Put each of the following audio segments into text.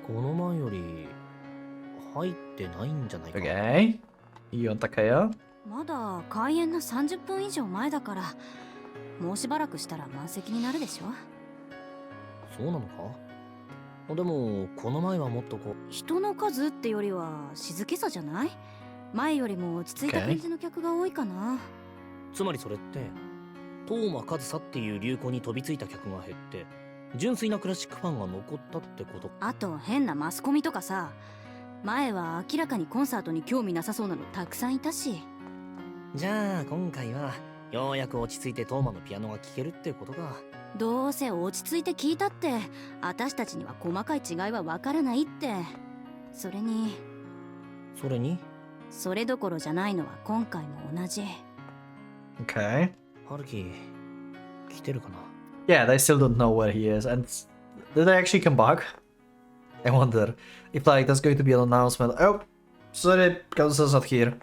この前より入ってないんじゃないか。Okay. Iyon Takaya. まだ開演の30分以上前だから、もうしばらくしたら満席になるでしょ。そうなのか。でもこの前はもっとこう人の数ってよりは静けさじゃない？前よりも落ち着いた感じの客が多いかな。つまりそれって東間和沙っていう流行に飛びついた客が減って純粋なクラシックファンが残ったってこと。あと変なマスコミとかさ、前は明らかにコンサートに興味なさそうなのたくさんいたし。じゃあ今回はようやく落ち着いて東間のピアノが聴けるってことか。どうせ落ち着いて聞いたって私たちには細かい違いはわからないって。それにそれどころじゃないのは今回も同じ。 Okay. 春樹来てるかな。 Yeah, they still don't know where he is. And did they actually come back? I wonder if like there's going to be an announcement. Oh, sorry, Kazusa's not here.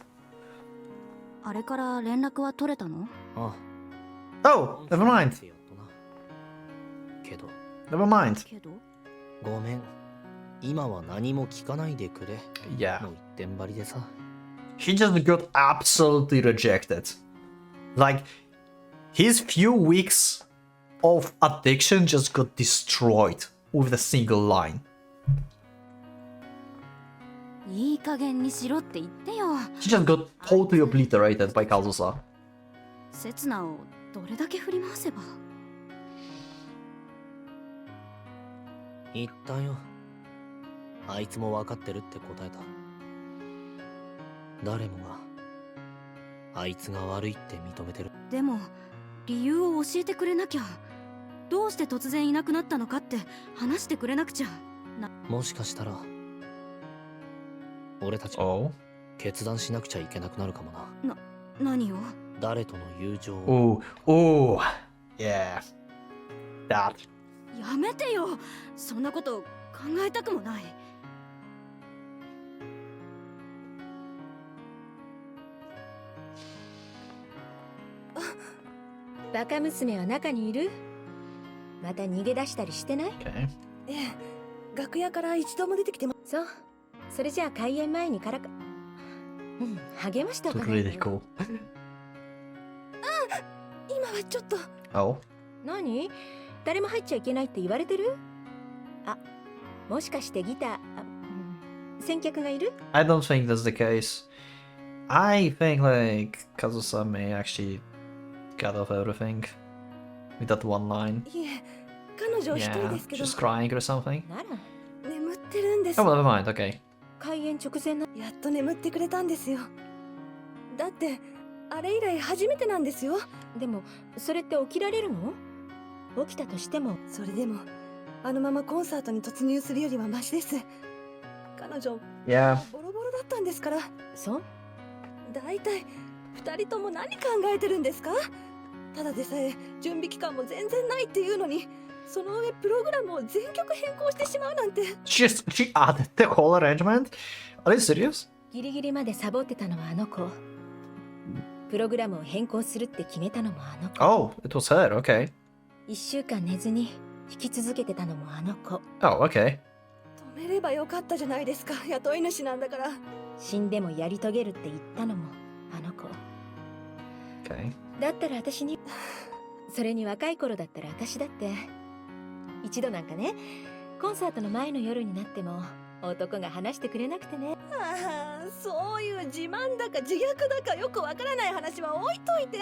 あれから連絡は取れたの？あ Oh, never mind. けど Never mind. けどごめん、今は何も聞かないでくれ Yeah. の一点張りでさ。 He just got absolutely rejected. Like, his few weeks of addiction just got destroyed with a single line. いい加減にしろって言ってよ。 He just got totally obliterated by Kazusa. 刹那をどれだけ振り回せば。言ったよ。あいつも分かってるって答えた。誰もがあいつが悪いって認めてる。でも理由を教えてくれなきゃ。どうして突然いなくなったのかって話してくれなくちゃ。もしかしたら俺たち Oh. 決断しなくちゃいけなくなるかもな。何を？誰との友情を。 Oh. Oh. Yeah. That. やめてよ。そんなこと考えたくもない。バカ娘は中にいる？また逃げ出したりしてない？ Okay. ええ、楽屋から一度も出てきても。そう。それじゃあ開演前にからか。励ましておかないと。 Really cool. 今はちょっと。Oh. 何？誰も入っちゃいけないって言われてる？あ、もしかしてギター、先客がいる？ I don't think that's the case. I think like Kazusa may actually cut off everything with that one line. いえ、彼女一人 Yeah, ですけど。 just crying or something. なら、眠ってるんです。 Oh, never mind. Okay. 開演直前の。やっと眠ってくれたんですよ。だってあれ以来初めてなんですよ。でも、それって起きられるの？起きたとしても。それでもあのままコンサートに突入するよりはマシです。彼女 Yeah. ボロボロだったんですから。そう？だいたい2人とも何考えてるんですか？ただでさえ準備期間も全然ないっていうのに、その上プログラムを全曲変更してしまうなんて。 She added the whole arrangement? Are you serious? ギリギリまでサボってたのはあの子。プログラムを変更するって決めたのもあの子。 Oh, it was her. Okay. 1週間寝ずに弾き続けてたのもあの子。 Oh, okay. 止めればよかったじゃないですか。雇い主なんだから。死んでもやり遂げるって言ったのもあの子。 Okay. だったら私に、それに若い頃だったら私だって一度なんかね、コンサートの前の夜になっても男が話してくれなくてね。ああ、そういう自慢だか自虐だかよくわからない話は置いといて、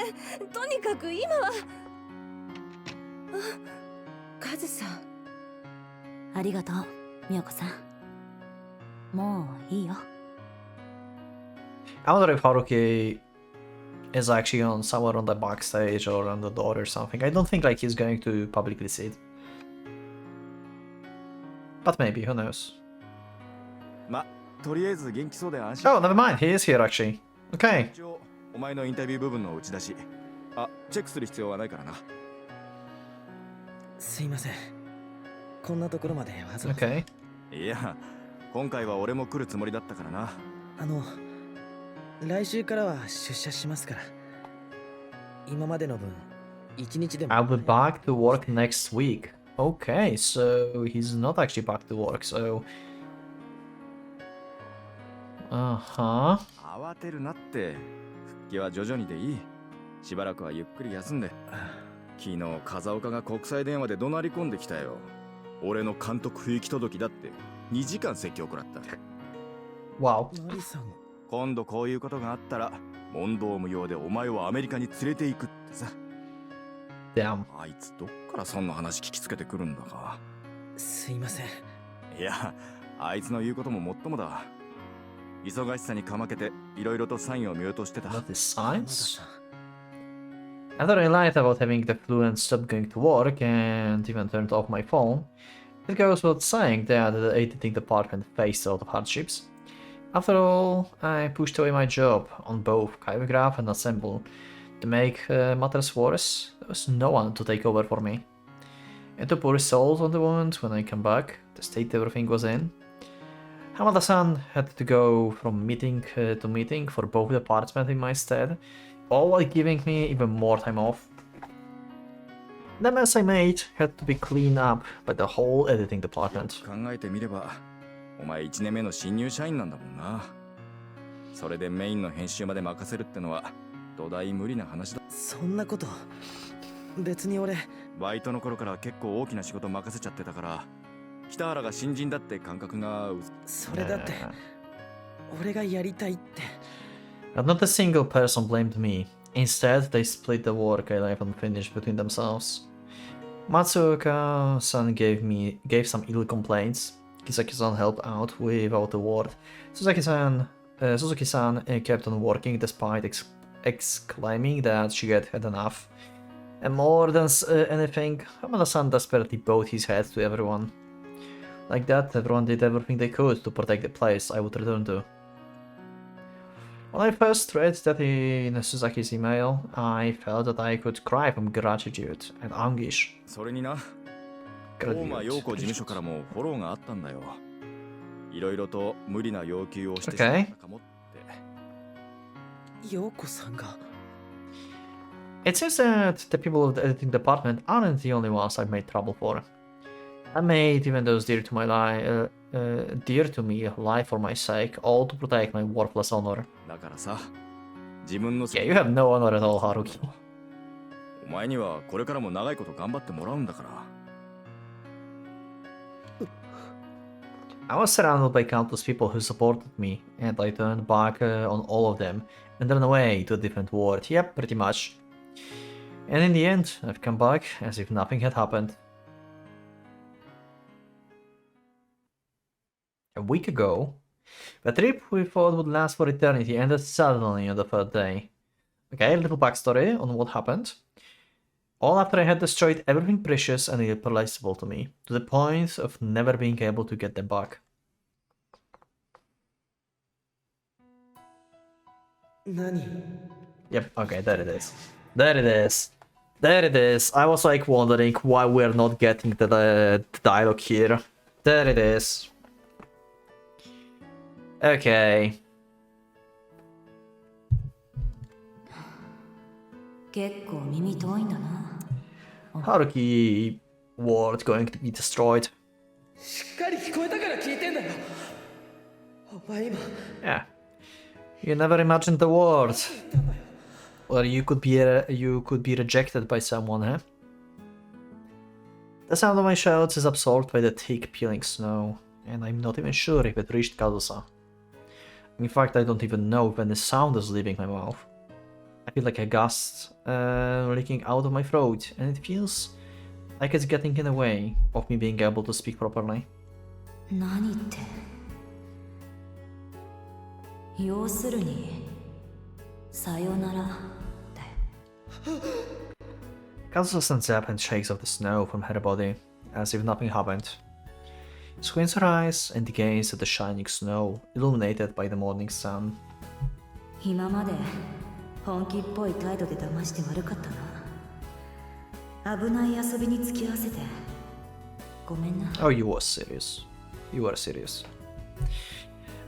とにかく今は。カズさん。ありがとう、みよこさん。もういいよ。 I wonder if Haruki is actually on somewhere on the backstage or on the door or something. I don't think like he's going to publicly see it. But maybe, who knows? ま、とりあえず元気そうで安心。 Oh, never mind. He is here actually. Okay. 一応お前のインタビュー部分の打ち出し。あ、チェックする必要はないからな。すいません、こんなところまでわざわざ。 Okay. いや、今回は俺も来るつもりだったからな。来週からは出社しますから、今までの分1日でも。 I'll be back to work next week. Okay, so he's not actually back to work, so Uh-huh. 慌てるなって。復帰は徐々にでいい。しばらくはゆっくり休んで。昨日風岡が国際電話で怒鳴り込んできたよ。俺の監督不行き届きだって2時間説教食らった。 Wow. マリさん。今度こういうことがあったら問答無用でお前をアメリカに連れて行くってさ。 Damn. あいつどっからそんな話聞きつけてくるんだか。すいません。いや、あいつの言うことももっともだ。忙しさにかまけていろいろとサインを見落としてた。 Not the 山田 signs? さん。 After I lied about having the flu and stopped going to work and even turned off my phone, it goes without saying that the editing department faced a lot of hardships. After all, I pushed away my job on both chirograph and assemble. To make matters worse, there was no one to take over for me. And to pour salt on the wound when I came back, the state everything was in. Hamada-san had to go from meeting to meeting for both departments in my stead, all while giving me even more time off. The mess I made had to be cleaned up by the whole editing department. 考えてみればお前1年目の新入社員なんだもんな。それでメインの編集まで任せるってのは土台無理な話だ。そんなこと別に俺。バイトの頃から結構大きな仕事任せちゃってたから、北原が新人だって感覚がそれだって俺がやりたいって。 But not a single person blamed me. Instead, they split the work I left unfinished between themselves. Matsuoka-san gave some ill complaints. Kisaki-san helped out without a word. Suzuki-san kept on working despite exclaiming that she had had enough. And more than anything, Hamada-san desperately bowed his head to everyone. Like that, everyone did everything they could to protect the place I would return to. When I first read that in Suzuki's email, I felt that I could cry from gratitude and anguish. それにな、大間陽子事務所からもフォローがあったんだよ。いろいろと無理な要求をしてしまったかもって。陽子さんが。 It seems that the people of the editing department aren't the only ones I've made trouble for. I made even those dear to me lie for my sake, all to protect my worthless honor. だからさ、自分の Yeah, you have no honor at all, Haruki. お前にはこれからも長いこと頑張ってもらうんだから。 I was surrounded by countless people who supported me, and I turned back on all of them and ran away to a different world. Yep, pretty much. And in the end, I've come back as if nothing had happened. A week ago, the trip we thought would last for eternity ended suddenly on the third day. Okay, a little backstory on what happened. All after I had destroyed everything precious and irreplaceable to me, to the point of never being able to get them back. 何？ Yep, okay, there it is. There it is. There it is. I was like wondering why we're not getting the dialogue here. There it is. Okay. 結構耳遠いんだな。 Haruki world going to be destroyed. しっかり聞こえたから聞いてんだよ。お前今。 Yeah. You never imagined the world. Or you could be rejected by someone, huh? The sound of my shouts is absorbed by the thick peeling snow, and I'm not even sure if it reached Kazusa. In fact, I don't even know when the sound is leaving my mouth. I feel like a gust leaking out of my throat, and it feels like it's getting in the way of me being able to speak properly. 何って。要するに、さよならだよ。 Kazusa stands up and shakes off the snow from her body, as if nothing happened. Squints her eyes and gazes at the shining snow, illuminated by the morning sun. 今まで本気っぽい態度で騙して悪かったな。危ない遊びに付き合わせてごめんな。 Oh, you were serious. You were serious.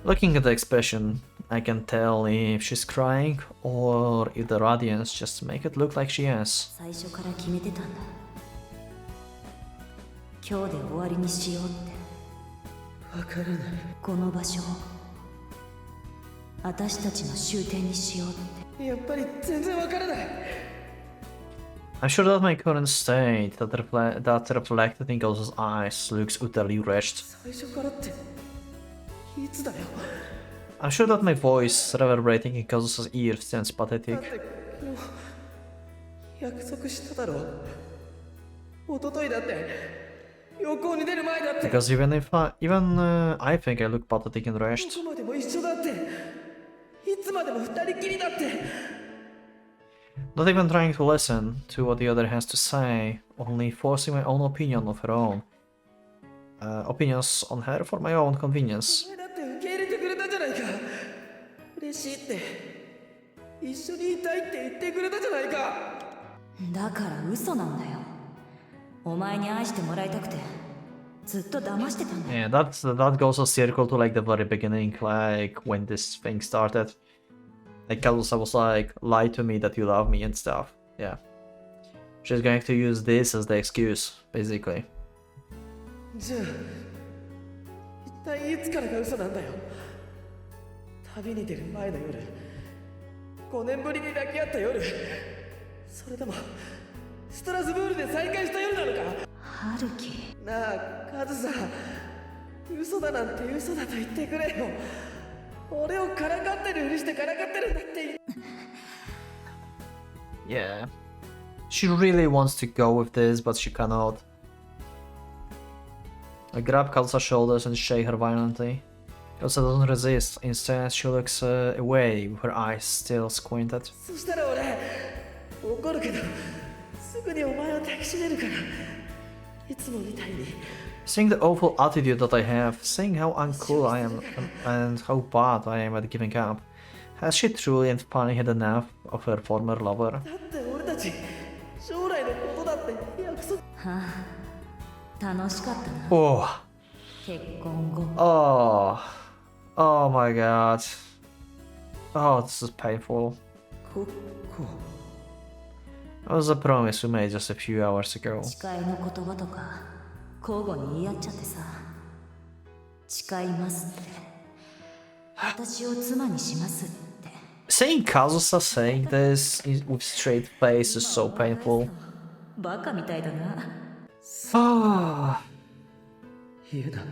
Looking at the expression, I can tell if she's crying or if the radiance just make it look like she is. 最初から決めてたんだ。今日で終わりにしようって。わからない。この場所私たちの終点にしようって。やっぱり全然わからない。 I'm sure that my current state, that reflected in Kazusa's eyes, looks utterly wretched. 最初からっていつだよ。 I'm sure that my voice, reverberating in Kazusa's ears, sounds だっ pathetic. て昨日約束しただろ。一昨日だって旅行に出る前だって。 Because even I think I look pathetic and ど wretched. こまでも一緒だって。いつまでも二人きりだって。 Not even trying to listen to what the other has to say, only forcing my own opinion of her own. Opinions on her for my own convenience. お前だって受け入れてくれたじゃないか。嬉しいって。一緒にいたいって言ってくれたじゃないか。だから嘘なんだよ。お前に愛してもらいたくてずっと騙してたんだよ。 Yeah, that goes a circle to like the very beginning, like when this thing started. Like Kazusa was like, lie to me that you love me and stuff. Yeah. She's going to use this as the excuse, basically. じゃあ一体いつからが嘘なんだよ。旅に出る前の夜、5年ぶりに抱き合った夜、それともストラスブールで再会した夜なのか。春樹、なあカズさん、嘘だなんて嘘だと言ってくれよ。俺をからかってるふりしてからかってるんだって。 Yeah. She really wants to go with this, but she cannot. I grab Kazusa's shoulders and shake her violently. Kazusa doesn't resist. Instead, she looks away, with her eyes still squinted. そしたら俺怒るけどすぐにお前を抱きしめるから。いつもみたいに。 Seeing the awful attitude that I have, seeing how uncool I am and how bad I am at giving up, has she truly and finally had enough of her former lover? だって俺たち将来のことだって約束。はあ、楽しかったな。 Oh, 結婚後 oh my god. Oh, this is painful. ここ That was a promise we made just a few hours ago. 誓いの言葉とか交互に言い合っちゃってさ。誓いますって、私を妻にしますって。 Seeing Kazusa saying this with straight face is so painful. バカみたいだな。 Ah. 言うな。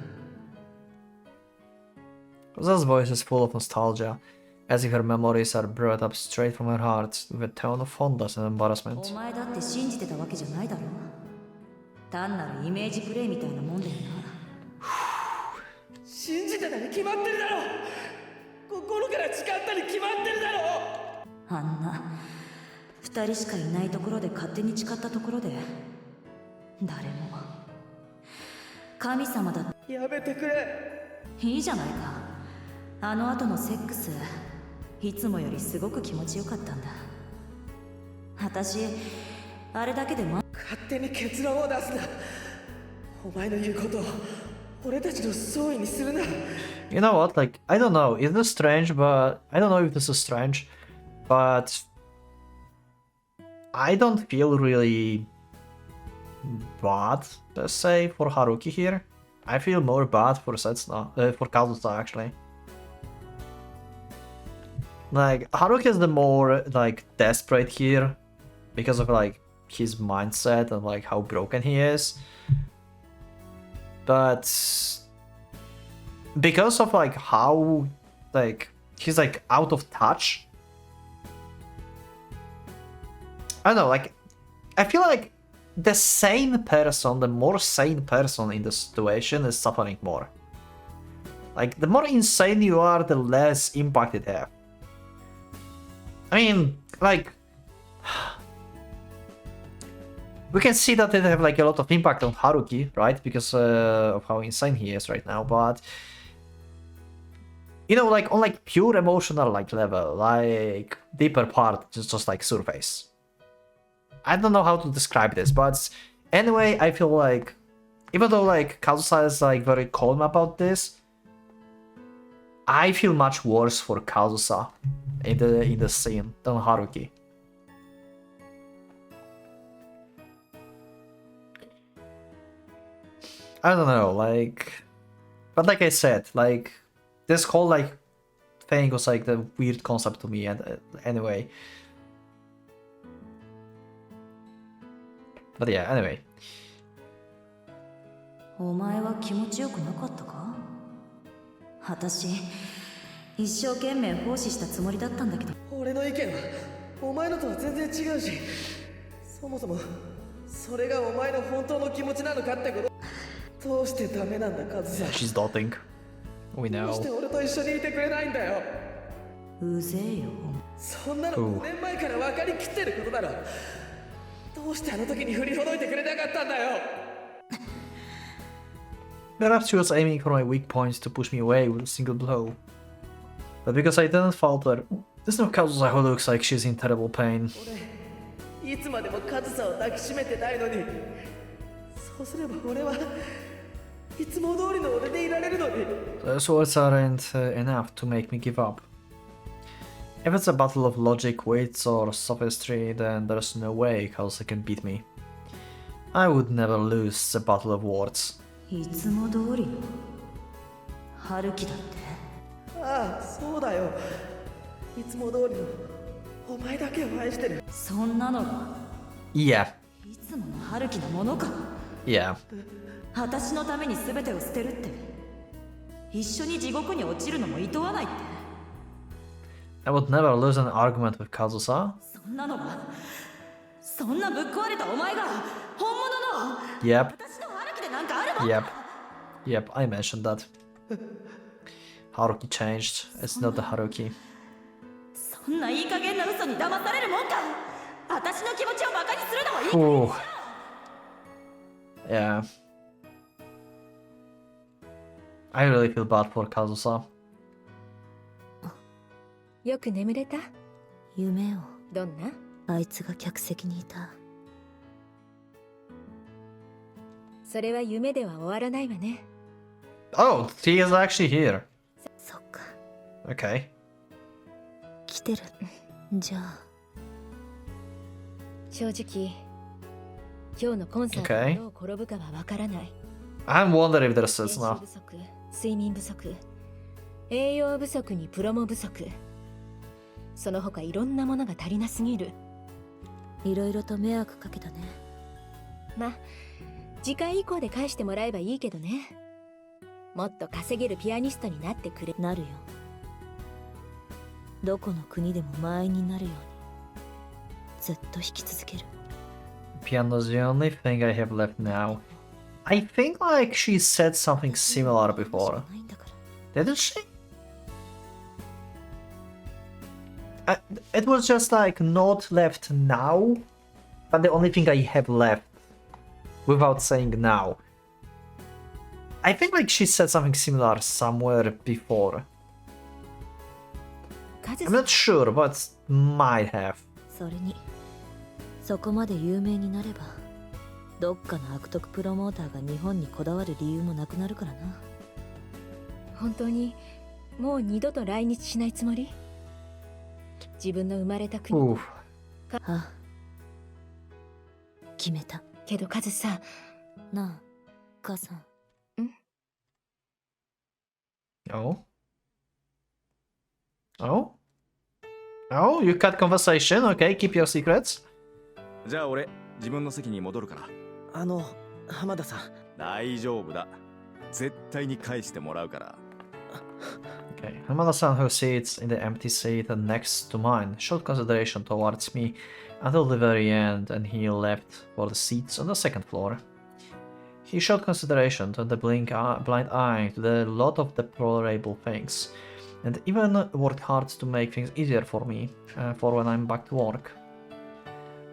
Kazusa's voice is full of nostalgia, as if her memories are brought up straight from her heart, with a tone of fondness and お embarrassment. 前だって信じてたわけじゃないだろ。単なるイメージプレイみたいなもんだよな。信じてたに決まってるだろ。心から誓ったに決まってるだろ。あんな二人しかいないところで勝手に誓ったところで誰も神様だ。やめてくれ。いいじゃないか。あの後のセックスいつもよりすごく気持ちよかったんだ。私あれだけで勝手に結論を出すな。お前の言うことを俺たちの総意にするな。 You know what, like, I don't know, is this strange, but I don't know if this is strange, but I don't feel really bad, let's say, for Haruki here. I feel more bad for for Kazusa actually. Like, Haruki is the more, like, desperate here, because of, like, his mindset and, like, how broken he is. But because of, like, how, like, he's, like, out of touch. I don't know, like, I feel like the sane person, the more sane person in the situation is suffering more. Like, the more insane you are, the less impact it has. I mean, like, we can see that it have like a lot of impact on Haruki, right? Because of how insane he is right now, but you know, like on like pure emotional like level, like deeper part, just like surface. I don't know how to describe this, but anyway, I feel like even though like Kazusa is like very calm about this, I feel much worse for Kazusa in the scene than Haruki. I don't know, like, but like I said, like this whole like thing was like the weird concept to me, and anyway. But yeah, anyway. お前は気持ちよくなかったか？私一生懸命奉仕したつもりだったんだけど。俺の意見はお前のとは全然違うし、そもそもそれがお前の本当の気持ちなのかってこと。どうしてダメなんだカズさん。 She's doubting. We どうし know. て俺と一緒にいてくれないんだよ。うぜえよ。そんなの5年前から分かりきってることだろ。どうしてあの時に振りほどいてくれなかったんだよ。 Perhaps she was aiming for my weak points to push me away with a single blow. But because I didn't falter, there's no Kazusa who looks like she's in terrible pain. 俺いつまでもカズさを抱きしめてないのに、そうすれば俺はいつも通りの俺でいられるのに。 Those words aren't enough to make me give up. If it's a battle of logic, wits, or sophistry, then there's no way Kazusa can beat me. I would never lose the battle of words. いつも通りの春樹だって。ああ、そうだよ。いつも通りのお前だけを愛してる。そんなのが Yeah, いつもの春樹のものか。 yeah. 私のために全てを捨てるって、一緒に地獄に落ちるのも厭わないって。 I would never lose an argument with Kazusa. そんなのが、そんなぶっ壊れたお前が本物の Yep, 私の春樹でなんかあるの？ yep, I mentioned that. Haruki changed. It's not the Haruki. そんないい加減な嘘に騙されるもんか。私の気持ちをバカにするのもいい加減にしろ。 Yeah. I really feel bad for Kazusa. よく眠れた？夢をどんな？あいつが客席にいた。それは夢では終わらないわね。 Oh, he is actually here. そっか、 Okay. 来てる。じゃあ正直今日のコンサート Okay. がどう転ぶかはわからない。 I'm wondering if there's 練 this 習 now. 不足、睡眠不足、栄養不足にプロモ不足、その他いろんなものが足りなすぎる。いろいろと迷惑かけたね。ま、次回以降で返してもらえばいいけどね。もっと稼げるピアニストになってくれ。なるよ。どこの国でも満員になるようにずっと弾き続ける。 Piano's the only thing I have left now. I think like she said something similar before. ないんだから。 Didn't she? It was just like not left now, but the only thing I have left without saying now. I think like she said something similar somewhere before. カズ I'm not sure, but might have. それにそこまで有名になればどっかの悪徳プロモーターが日本にこだわる理由もなくなるからな。本当にもう二度と来日しないつもり？自分の生まれた国 Oof. ああ、決めた。けどカズさ、なあ母さん。 Oh? Oh? Oh, you cut conversation. Okay, keep your secrets. じゃあ俺自分の席に戻るから。浜田さん。大丈夫だ。絶対に返してもらうから。 Okay, Hamada-san, who sits in the empty seat next to mine, showed consideration towards me until the very end, and he left for the seats on the second floor. He showed consideration to the blind eye to the lot of deplorable things, and even worked hard to make things easier for me, for when I'm back to work.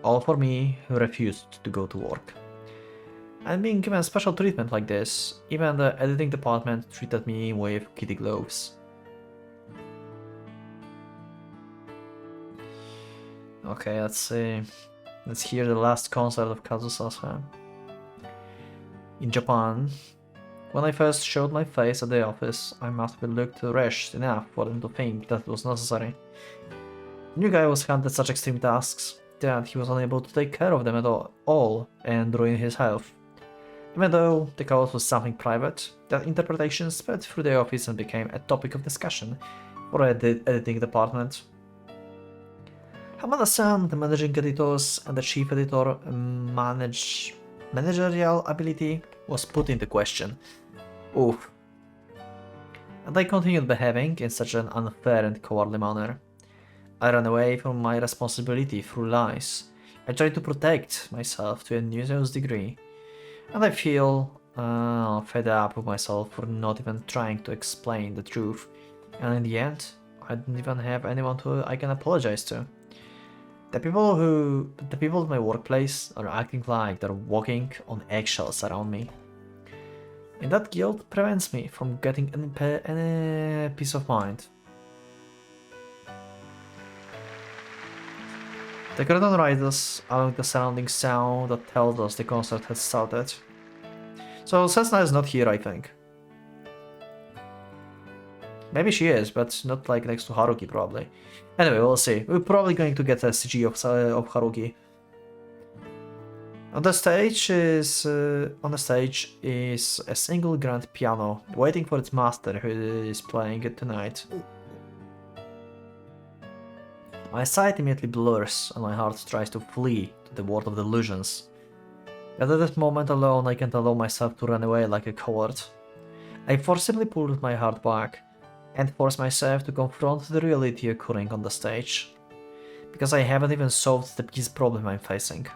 All for me, who refused to go to work. And being given special treatment like this, even the editing department treated me with kitty gloves. Okay, let's see. Let's hear the last concert of Kazusa's. In Japan, when I first showed my face at the office, I must have looked wretched enough for them to think that it was necessary. The new guy was handed such extreme tasks that he was unable to take care of them at all and ruin his health. Even though the cause was something private, that interpretation spread through the office and became a topic of discussion, for editing department. Hamada-san, the managing editors and the chief editor managerial ability was put into question. Oof. And I continued behaving in such an unfair and cowardly manner. I ran away from my responsibility through lies. I tried to protect myself to a nuisance degree. And I feel fed up with myself for not even trying to explain the truth. And in the end, I didn't even have anyone I can apologize to. The people at my workplace are acting like they're walking on eggshells around me. And that guilt prevents me from getting any peace of mind. The curtain rises along the surrounding sound that tells us the concert has started. So Cessna is not here, I think. Maybe she is, but not like next to Haruki, probably. Anyway, we'll see. We're probably going to get a CG of Haruki. On the stage is a single grand piano, waiting for its master, who is playing it tonight. My sight immediately blurs, and my heart tries to flee to the world of delusions. But at this moment alone, I can't allow myself to run away like a coward. I forcibly pulled my heart back, and force myself to confront the reality occurring on the stage. Because I haven't even solved the biggest problem I'm facing.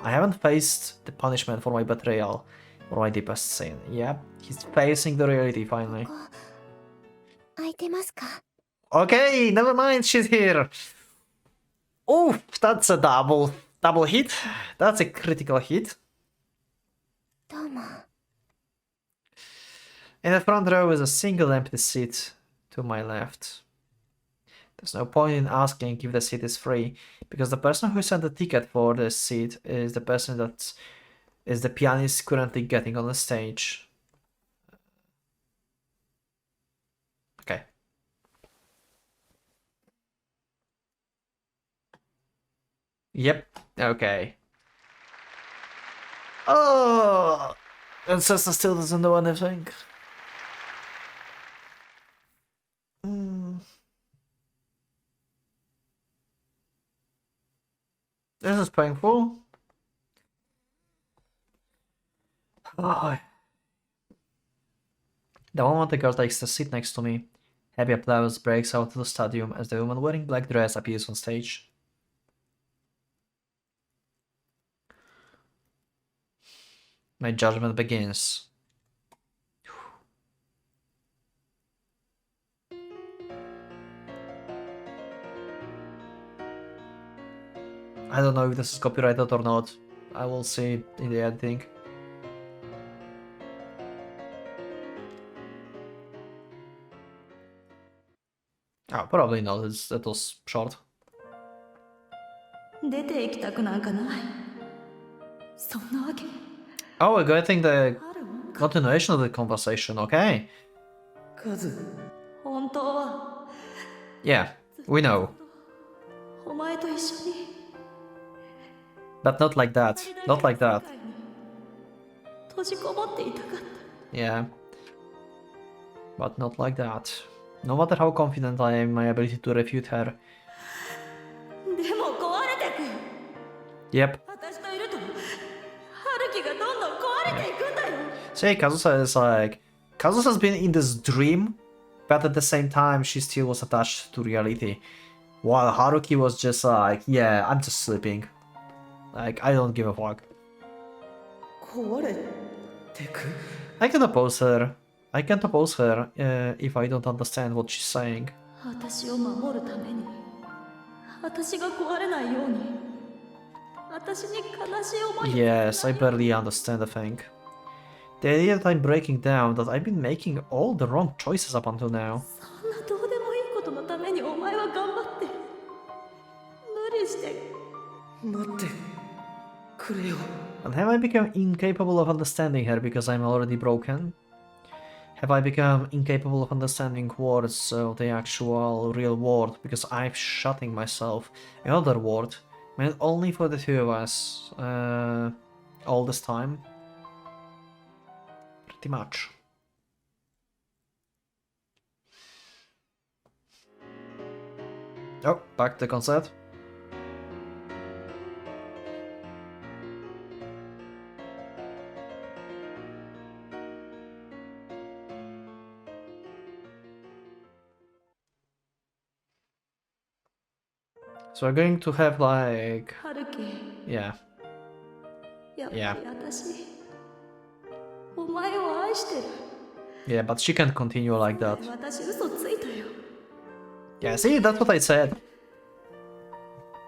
I haven't faced the punishment for my betrayal, or my deepest sin. Yep, he's facing the reality finally. Okay, never mind, she's here! Oof, that's a double hit. That's a critical hit. In the front row is a single empty seat to my left. There's no point in asking if the seat is free, because the person who sent the ticket for this seat is the person that is the pianist currently getting on the stage. Okay. Yep, okay. Oh! And Cessna still doesn't know anything. This is painful. Oh. The moment the girl takes the seat next to me, heavy applause breaks out of the stadium as the woman wearing black dress appears on stage. My judgment begins. I don't know if this is copyrighted or not. I will see in the editing. Oh, probably not. That was short. 出て行きたくなんかない。そんなわけ Oh, we're getting the あるもんか。 continuation of the conversation, okay. カズ、本当は Yeah, we know. お前と一緒に But not like that. Not like that. 閉じこもっていたかった。 Yeah. But not like that. No matter how confident I am in my ability to refute her. でも壊れてく。 Yep. 私といると春樹がどんどん壊れていくんだよ。 See, Kazusa is like... Kazusa's been in this dream, but at the same time she still was attached to reality. While Haruki was just like, yeah, I'm just sleeping. Like, I don't give a fuck. 壊れてく I can oppose her. I can't oppose her if I don't understand what she's saying. 私を守るために私が壊れないように私に悲しい思いを Yes, I barely understand the thing. The idea that I'm breaking down, that I've been making all the wrong choices up until now. そんなどうでもいいことのためにお前は頑張って無理して待ってくれよ And have I become incapable of understanding her because I'm already broken? Have I become incapable of understanding words of the actual real world because I'm shutting myself another world meant only for the two of us all this time? Pretty much. Oh, back to the concert. So we're going to have like... 春樹 Yeah. やっぱり Yeah. 私お前を愛してる Yeah, but she can't continue like that. 私嘘ついたよ Yeah, see, that's what I said.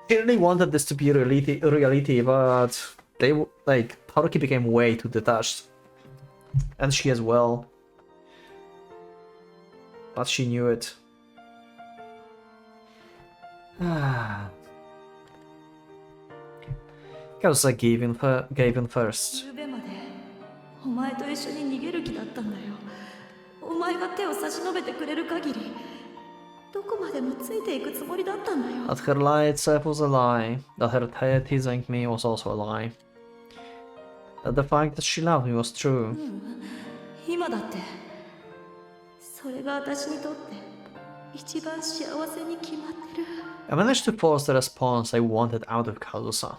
She really wanted this to be reality, but they like Haruki became way too detached, and she as well. But she knew it. Kazusa gave in first. 夕べまでお前と一緒に逃げる気だったんだよお前が手を差し伸べてくれる限りどこまでもついていくつもりだったんだよ That her lie itself was a lie. That her teasing me was also a lie. That the fact that she loved me was true. 今だってそれが私にとって一番幸せに決まってる I managed to force the response I wanted out of Kazusa.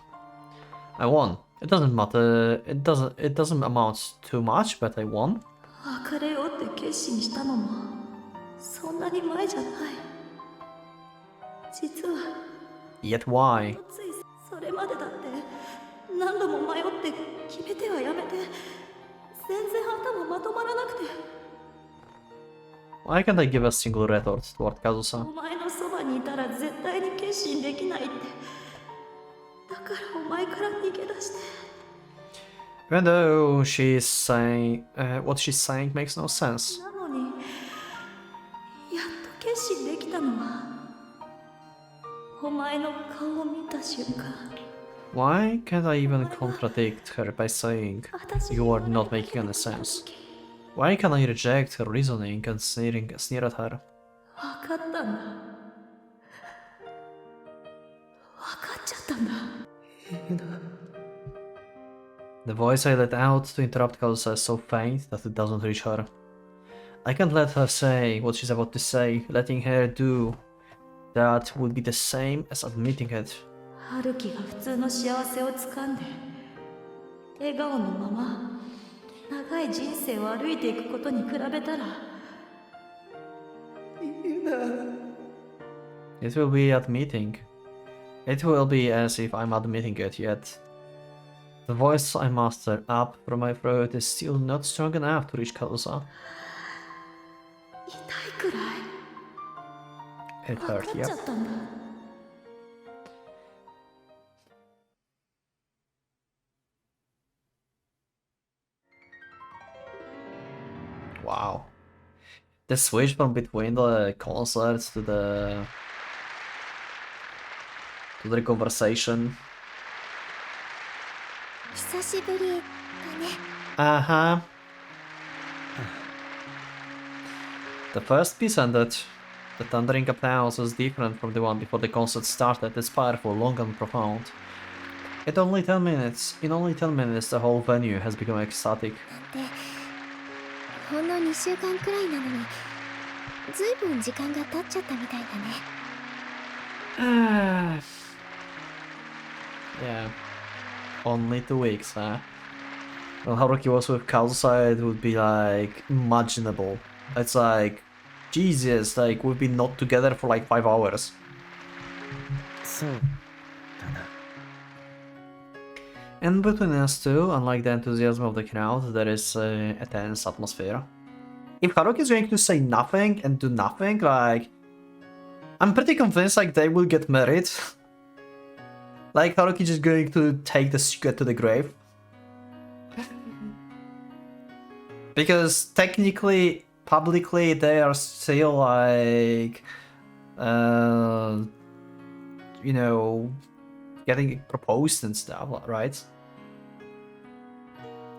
I won. It doesn't matter. It doesn't amount to much, but I won. 別れようって決心したのもそんなに前じゃない実は Yet why? ついそれまでだって何度も迷って決めてはやめて全然頭まとまらなくて Why can't I give a single retort toward お Kazusa? 前のそばにいたら絶対に決心できないってだからお前から逃げ出して Even though she's saying what she's saying makes no sense. なのにやっと決心できたのはお前の顔を見た瞬間 Why can't I even contradict her by saying 私 you are not making any sense? Why can I reject her reasoning and sneer at her? 分かったんだ分かっちゃったんだ The voice I let out to interrupt Kazusa is so faint that it doesn't reach her. I can't let her say what she's about to say. Letting her do that would be the same as admitting it. 春樹が普通の幸せをつかんで笑顔のまま長い人生を歩いていくことに比べたら It will be admitting. It will be as if I'm admitting it, yet the voice I mustered up from my throat is still not strong enough to reach Kazusa. 痛いくらい It 分 hurt, かっ yeah. ちゃったんだ Wow. The switch from between the concerts to the conversation. 久しぶりだね。 Uh-huh. The first piece ended. The thundering applause was different from the one before the concert started. It's powerful, long and profound. In only 10 minutes, the whole venue has become ecstatic. で、ほんの2週間くらいなのに、ずいぶん時間が経っちゃったみたいだね。Yeah. Only 2 weeks, huh? When Haruki was with Kazusa, it would be like imaginable. It's like, Jesus, like we've been not together for like 5 hours. そうだな And between us two, unlike the enthusiasm of the crowd, there is a tense atmosphere. If Haruki is going to say nothing and do nothing, like, I'm pretty convinced like they will get married. Like Haruki just going to take the secret to the grave. Because technically, publicly, they are still like, you know, getting proposed and stuff, right?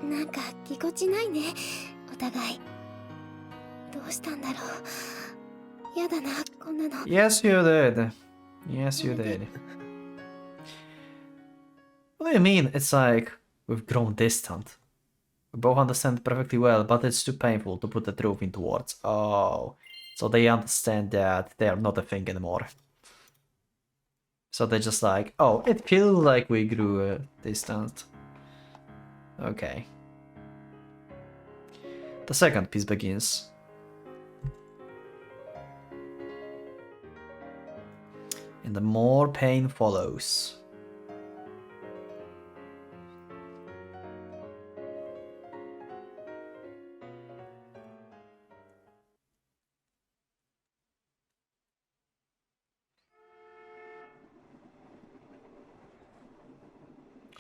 なんかぎこちないね、お互い。どうしたんだろう。やだな、こんなの。 Yes, you did. Yes, you did. What do you mean? It's like we've grown distant. We both understand perfectly well, but it's too painful to put the truth into words. Oh, so they understand that they are not a thing anymore. So they're just like, oh, it feels like we grew distant. Okay. The second piece begins. And the more pain follows.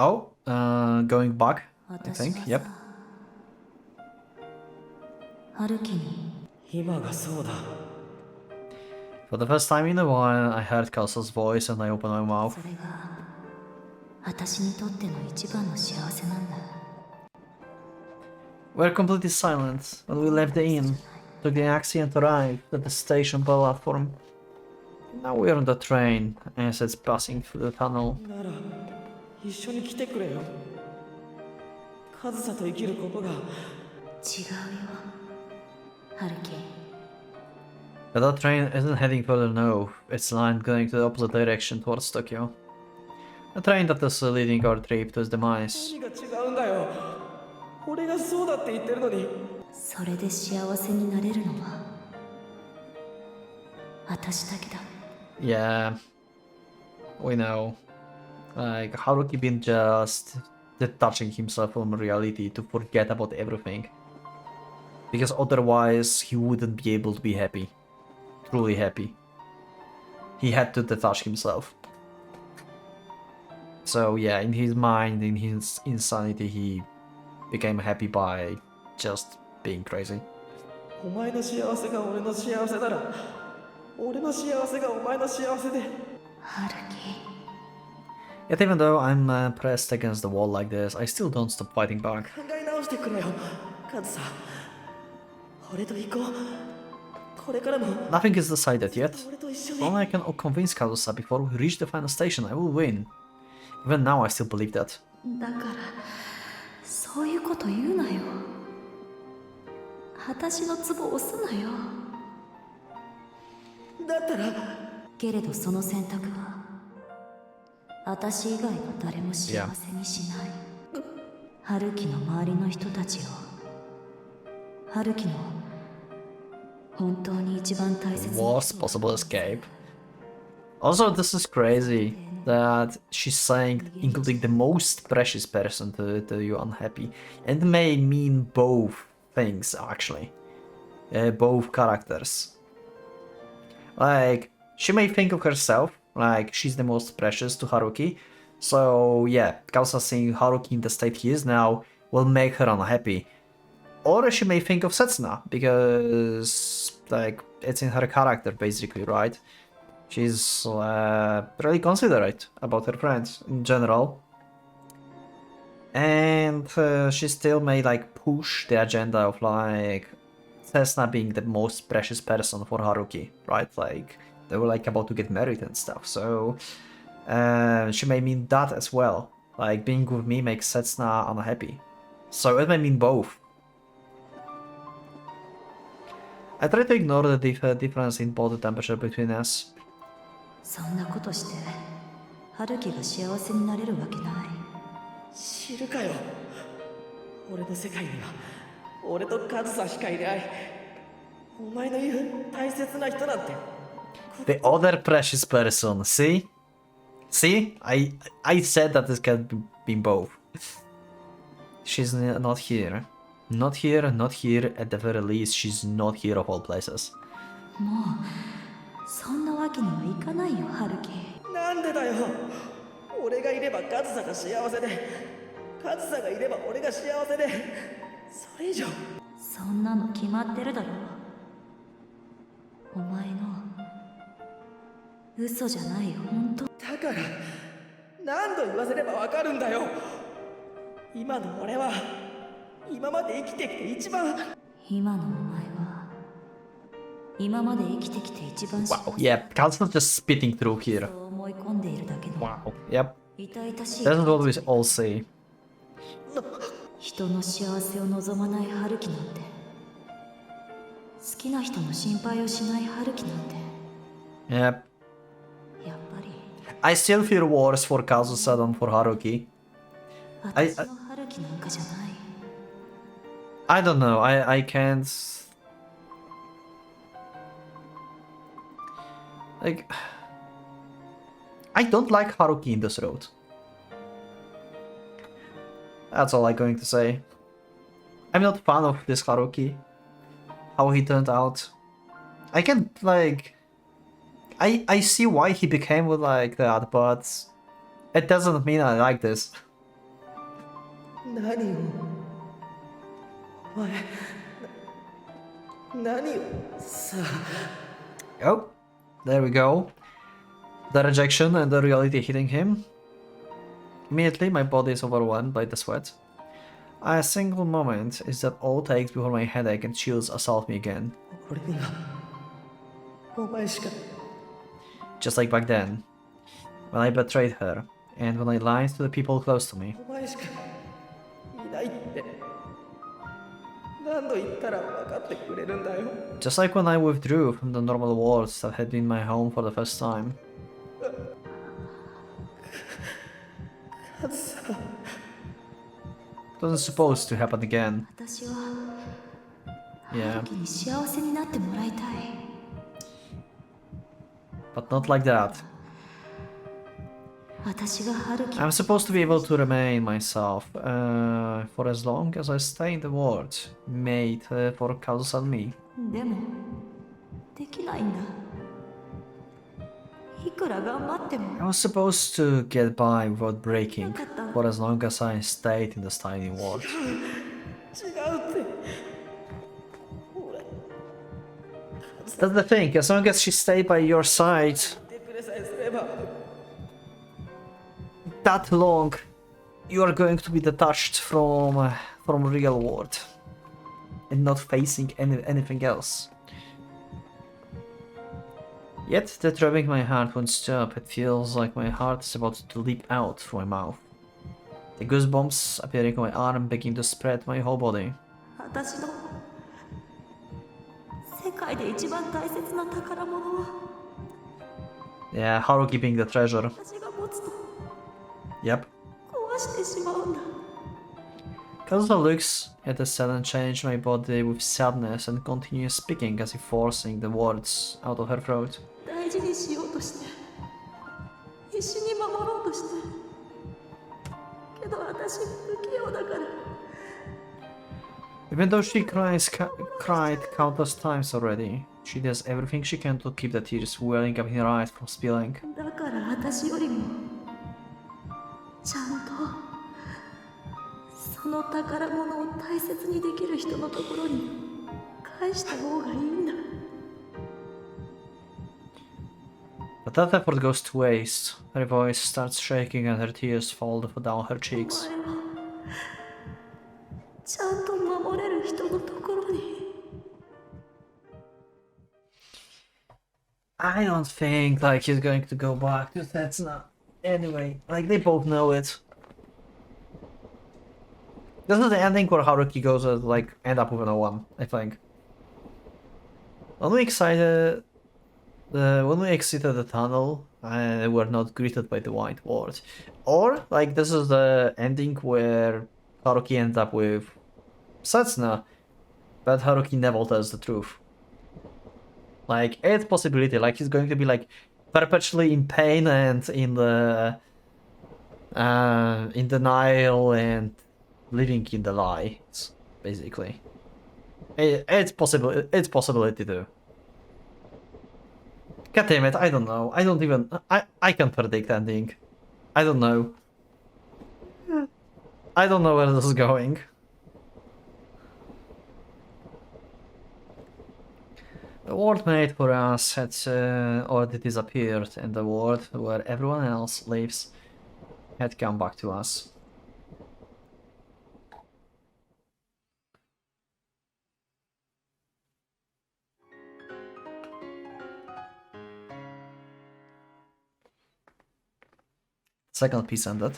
Oh, going back, I think. Yep. 春樹に今がそうだ。 For the first time in a while, I heard Kazusa's voice and I opened my mouth. それが私にとっての一番の幸せなんだ。 We're completely silent when we left the inn. Took the taxi and arrived at the station platform. Now we're on the train as it's passing through the tunnel. なら一緒に来てくれよ。上総と生きることが。違うよ、春樹。 But that train isn't heading further north, it's line going to the opposite direction towards Tokyo. A train that is leading our trip to its demise. 何が違うんだよ。俺がそうだって言ってるのに。それで幸せになれるのは私だけだ。 Yeah, we know. Like, Haruki been just detaching himself from reality to forget about everything. Because otherwise he wouldn't be able to be happy. Truly happy. He had to detach himself. So yeah, in his mind, in his insanity, he became happy by just being crazy. お前の幸せが俺の幸せなら、俺の幸せがお前の幸せで。春樹。 Yet even though I'm pressed against the wall like this, I still don't stop fighting back. 考え直してくれよ、カズサ。俺と行こう。これからも。 Nothing is decided yet. 俺と一緒 If に。 only I can convince Kazusa before we reach the final station, I will win. Even now, I still believe that. だからそういうこと言うなよ。私のツボ押すなよ。だったら。けれどその選択は私以外の誰も幸せにしない。春樹の周りの人たちを春樹の本当に一番大切な Worst possible escape. Also, this is crazy that she's saying including the most precious person to you unhappy. And may mean both things, actually. Both characters. Like, she may think of herself like she's the most precious to Haruki. So yeah, Kazusa seeing Haruki in the state he is now will make her unhappy. Or she may think of Setsuna, because like it's in her character basically, right? She's really considerate about her friends in general. And she still may like push the agenda of like Setsuna being the most precious person for Haruki, right? Like they were like about to get married and stuff, so she may mean that as well. Like being with me makes Setsuna unhappy. So it may mean both. I try to ignore the difference in body temperature between us. そんなことして春樹が幸せになれるわけない。知るかよ。俺の世界には俺とカズサしかいない。お前の言う大切な人なんて。 The other precious person, see? See? I said that this can be both. She's not here. Not here, not here, at the very least, she's not here of all places. もうそんなわけにはいかないよ、春樹。なんでだよ。俺がいればカズサが幸せで、カズサがいれば俺が幸せで、それ以上。そんなの決まってるだろ。お前の嘘じゃないよ、本当。だから何度言わせればわかるんだよ。今の俺は今まで生きてきて一番。今のお前は今まで生きてきて一番 Wow, yeah, Kazusa's just spitting through here. そう思い込んでいるだけの Wow, yep. 痛々しい That's what we all say. 人の幸せを望まない春樹なんて、好きな人の心配をしない春樹なんて、 Yep. やっぱり I still feel worse for Kazusa than for Haruki. 私の春樹なんかじゃない。 I don't know, I can't... Like... I don't like Haruki in this road. That's all I'm going to say. I'm not a fan of this Haruki. How he turned out. I can't, like... I see why he became like that, but... It doesn't mean I like this. 何をお前何をさ Oh, there we go. The rejection and the reality hitting him. Immediately, my body is overwhelmed by the sweat. A single moment is that all takes before my headache and chills assault me again. 俺にはお前しか Just like back then, when I betrayed her, and when I lied to the people close to me. お前しかいないって何度言ったら分かってくれるんだよ Just like when I withdrew from the normal worlds that had been my home for the first time. カズさ Wasn't supposed to happen again. 私は Yeah, 春樹に幸せになってもらいたい。 but not like that. 私が春樹 I'm supposed to be able to remain myself for as long as I stay in the world made for Kazusa and me. でもできないんだ。いくら頑張っても I was supposed to get by without breaking for as long as I stayed in this tiny world. 違うって That's the thing, as long as she stayed by your side 俺くれさえすれば that long, you are going to be detached from real world and not facing anything else. Yet the throbbing in my heart won't stop. It feels like my heart is about to leap out through my mouth. The goosebumps appearing on my arm begin to spread my whole body. 私の世界で一番大切な宝物は Yeah, Haruki being the treasure. 私が持つと Yep. 壊してしまうんだ。 Kazusa looks at the sudden change in my body with sadness and continues speaking as if forcing the words out of her throat. 大事にしようとして必死に守ろうとしてけど私不器用だから Even though she cried countless times already, she does everything she can to keep the tears welling up in her eyes from spilling. だから私よりもちゃんとその宝物を大切にできる人のところに返した方がいいんだ。 But that effort goes to waste. Her voice starts shaking and her tears fall down her お cheeks. 前はちゃんと守れる人のところに I don't think like he's going to go back to Setsuna. Anyway, like they both know it. This is the ending where Haruki goes like end up with an 01, I think. When we exited the tunnel, we're not greeted by the White Ward. Or like this is the ending where Haruki ends up with Setsuna, but Haruki never tells the truth. Like it's possibility, like he's going to be like perpetually in pain and in denial and living in the lie, basically. It's possible. It's possibility too. God damn it! I don't know. I don't even. I can't predict ending. I don't know. I don't know where this is going. The world made for us had already disappeared, and the world where everyone else lives had come back to us. Second piece ended.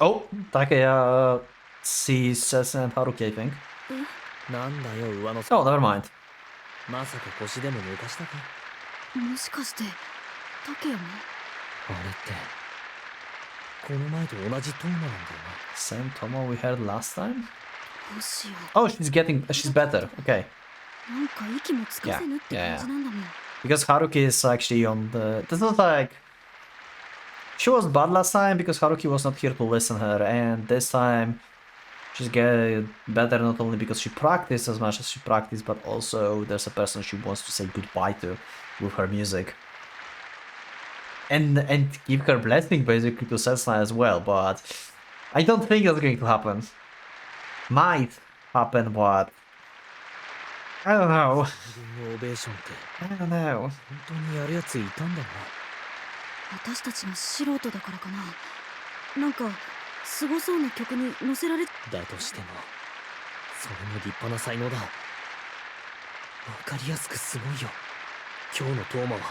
Oh, Takeya sees Setsuna and Haruki, I think. なんだよ上の Oh, never mind. まさか腰でも抜かしたか。もしかして竹谷も。あれってこの前と同じトーマなんだよな。 Same Tomo we had last time? どうしよ Oh, she's better. Okay. う。なんか息もつかせぬって感じなんだもん。 Because Haruki is actually on the... This is like... She was bad last time because Haruki was not here to listen her, and this time she's get better not only because she practiced as much as she practiced, but also there's a person she wants to say goodbye to with her music. And give her blessing basically to Setsuna as well, but I don't think that's going to happen. Might happen, but I don't know. オベーションって I don't know. 本当にやるやついたんだな。私たちが素人だからかな。なんかすごそうな曲に乗せられ。だとしてもそれも立派な才能だ。わかりやすくすごいよ今日のトーマは。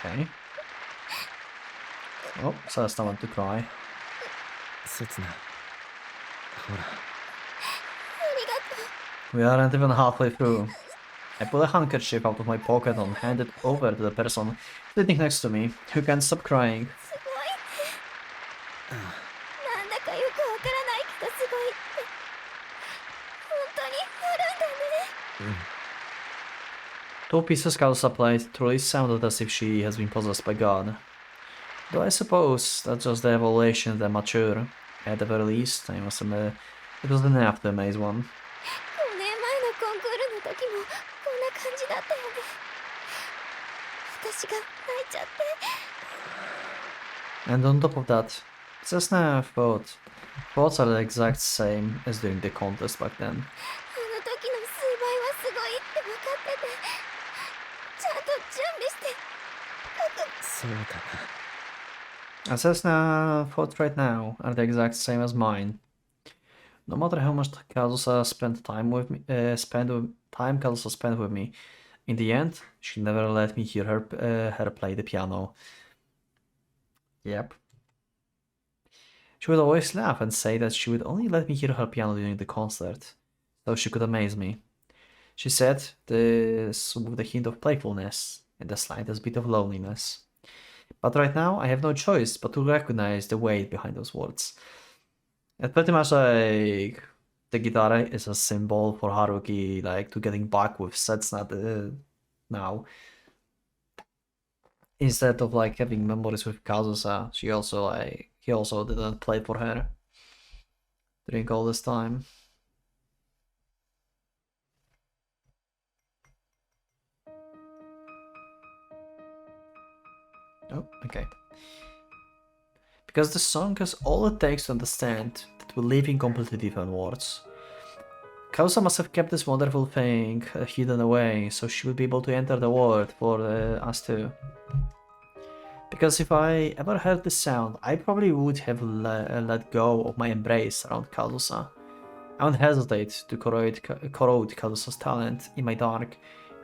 Okay. Oh, so I started to cry. せつなほら We aren't even halfway through. I pull a handkerchief out of my pocket and hand it over to the person sitting next to me, who can't stop crying. すごいね。なんだかよくわからないけどすごいって。本当にあるんだね。Two pieces Kazusa played truly sounded as if she has been possessed by God. Though I suppose that's just the evolution of the mature. At the very least, I must admit, it was enough to amaze one. 5年前のコンクールの時もこんな感じだったよね。私が泣いちゃって。 And on top of that, Cessna thoughts are the exact same as during the contest back then. あの時の数倍はすごいって分かってて、ちゃんと準備してそうだな。 And Cessna thoughts right now are the exact same as mine. No matter how much Kazusa spent time with me, Kazusa spent with me, in the end, she never let me hear her play the piano. Yep. She would always laugh and say that she would only let me hear her piano during the concert, so she could amaze me. She said this with a hint of playfulness and the slightest bit of loneliness. But right now, I have no choice but to recognize the weight behind those words. It's pretty much like the guitar is a symbol for Haruki, like to getting back with Setsuna now. Instead of like having memories with Kazusa, he also didn't play for her during all this time. Oh, okay. Because the song has all it takes to understand that we live in completely different worlds. Kazusa must have kept this wonderful thing hidden away, so she would be able to enter the world for us too. Because if I ever heard this sound, I probably would have let go of my embrace around Kazusa. I won't hesitate to corrode Kazusa's talent in my dark,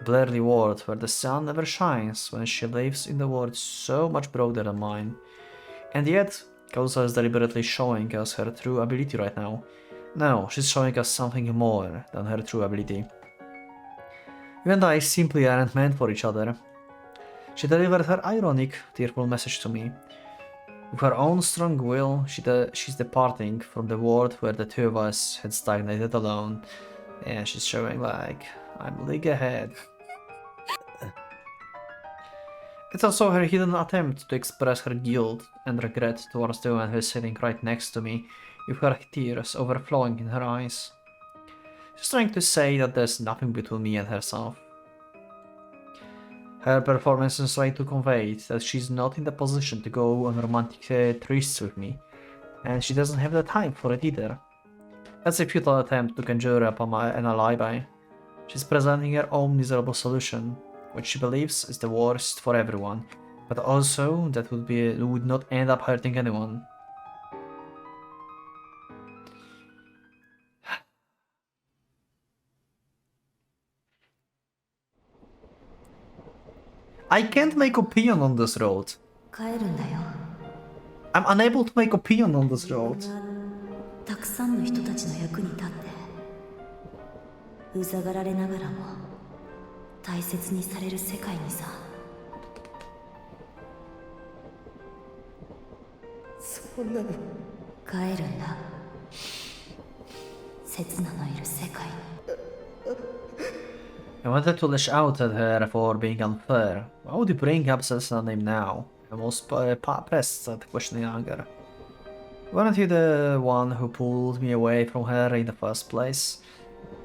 blurry world where the sun never shines when she lives in the world so much broader than mine. And yet, Kazusa is deliberately showing us her true ability right now. No, she's showing us something more than her true ability. You and I simply aren't meant for each other. She delivered her ironic, tearful message to me. With her own strong will, she's departing from the world where the two of us had stagnated alone. And she's showing like, I'm a league ahead. It's also her hidden attempt to express her guilt and regret towards the one who is sitting right next to me, with her tears overflowing in her eyes. She's trying to say that there's nothing between me and herself. Her performance is trying to convey that she's not in the position to go on romantic trysts with me, and she doesn't have the time for it either. That's a futile attempt to conjure up an alibi. She's presenting her own miserable solution, which she believes is the worst for everyone, but also that would not end up hurting anyone. I can't make opinion on this road. 帰るんだよ。 I'm unable to make opinion on this road. たくさんの人たちの役に立ってうざがられながらも大切にされる世界にさ。そんなの帰るんだ、刹那のいる世界に。I wanted to lash out at her for being unfair. Why would you bring up Cecily's name now? I was pressed at questioning anger. Weren't you the one who pulled me away from her in the first place?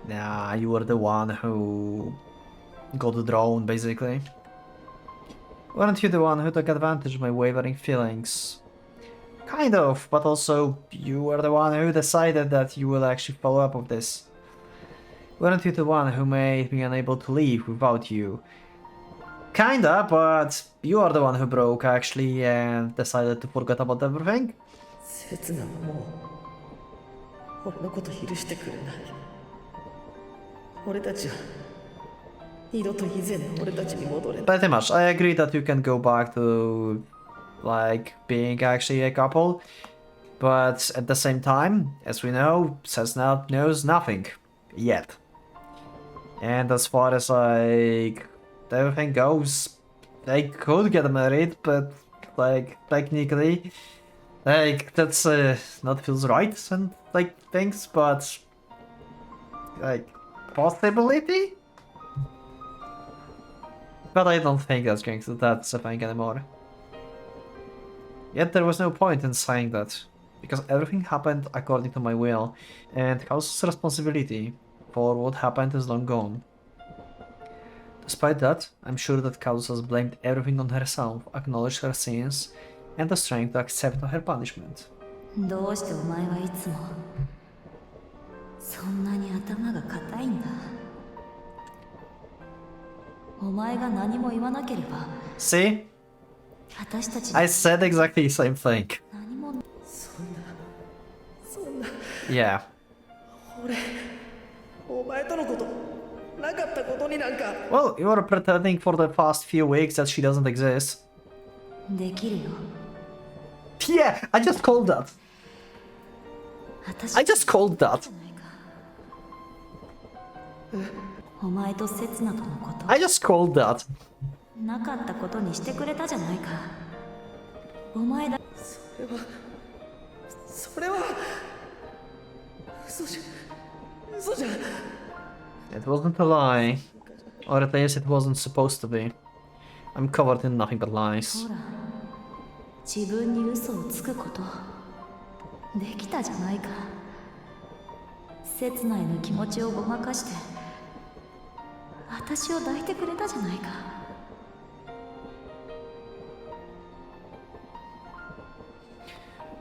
Nah, you were the one who got the drone, basically. Weren't you the one who took advantage of my wavering feelings? Kind of, but also you were the one who decided that you will actually follow up with this. Weren't you the one who made me unable to leave without you? Kinda, but you are the one who broke actually and decided to forget about everything? 刹那はもう俺のこと許してくれない。俺たちは二度と以前の俺たちに戻れない。 Pretty much, I agree that you can go back to like being actually a couple, but at the same time, as we know, Cessna knows nothing yet. And as far as like everything goes, they could get married, but like technically, like that's not feels right and like things, but like possibility. But I don't think that's a thing anymore. Yet there was no point in saying that, because everything happened according to my will, and Kazusa's responsibility for what happened is long gone. Despite that, I'm sure that Kazusa has blamed everything on herself, acknowledged her sins, and the strength to accept her punishment. どうしてお前はいつもそんなに頭が固いんだ。お前が何も言わなければ See? 私たち I said exactly the same thing. 何も。そんな Yeah. 俺お前とのことなかったことになんか。 Well, you were pretending for the past few weeks that she doesn't exist. できるよ。 Yeah, I just called that. 私 I just called that. お前と刹那とのこと I just called that. なかったことにしてくれたじゃないか。お前だ。それは嘘じゃ。 It wasn't a lie. Or at least it wasn't supposed to be. I'm covered in nothing but lies. ほら、自分に嘘をつくことできたじゃないか。刹那への気持ちをごまかして私を抱いてくれたじゃないか。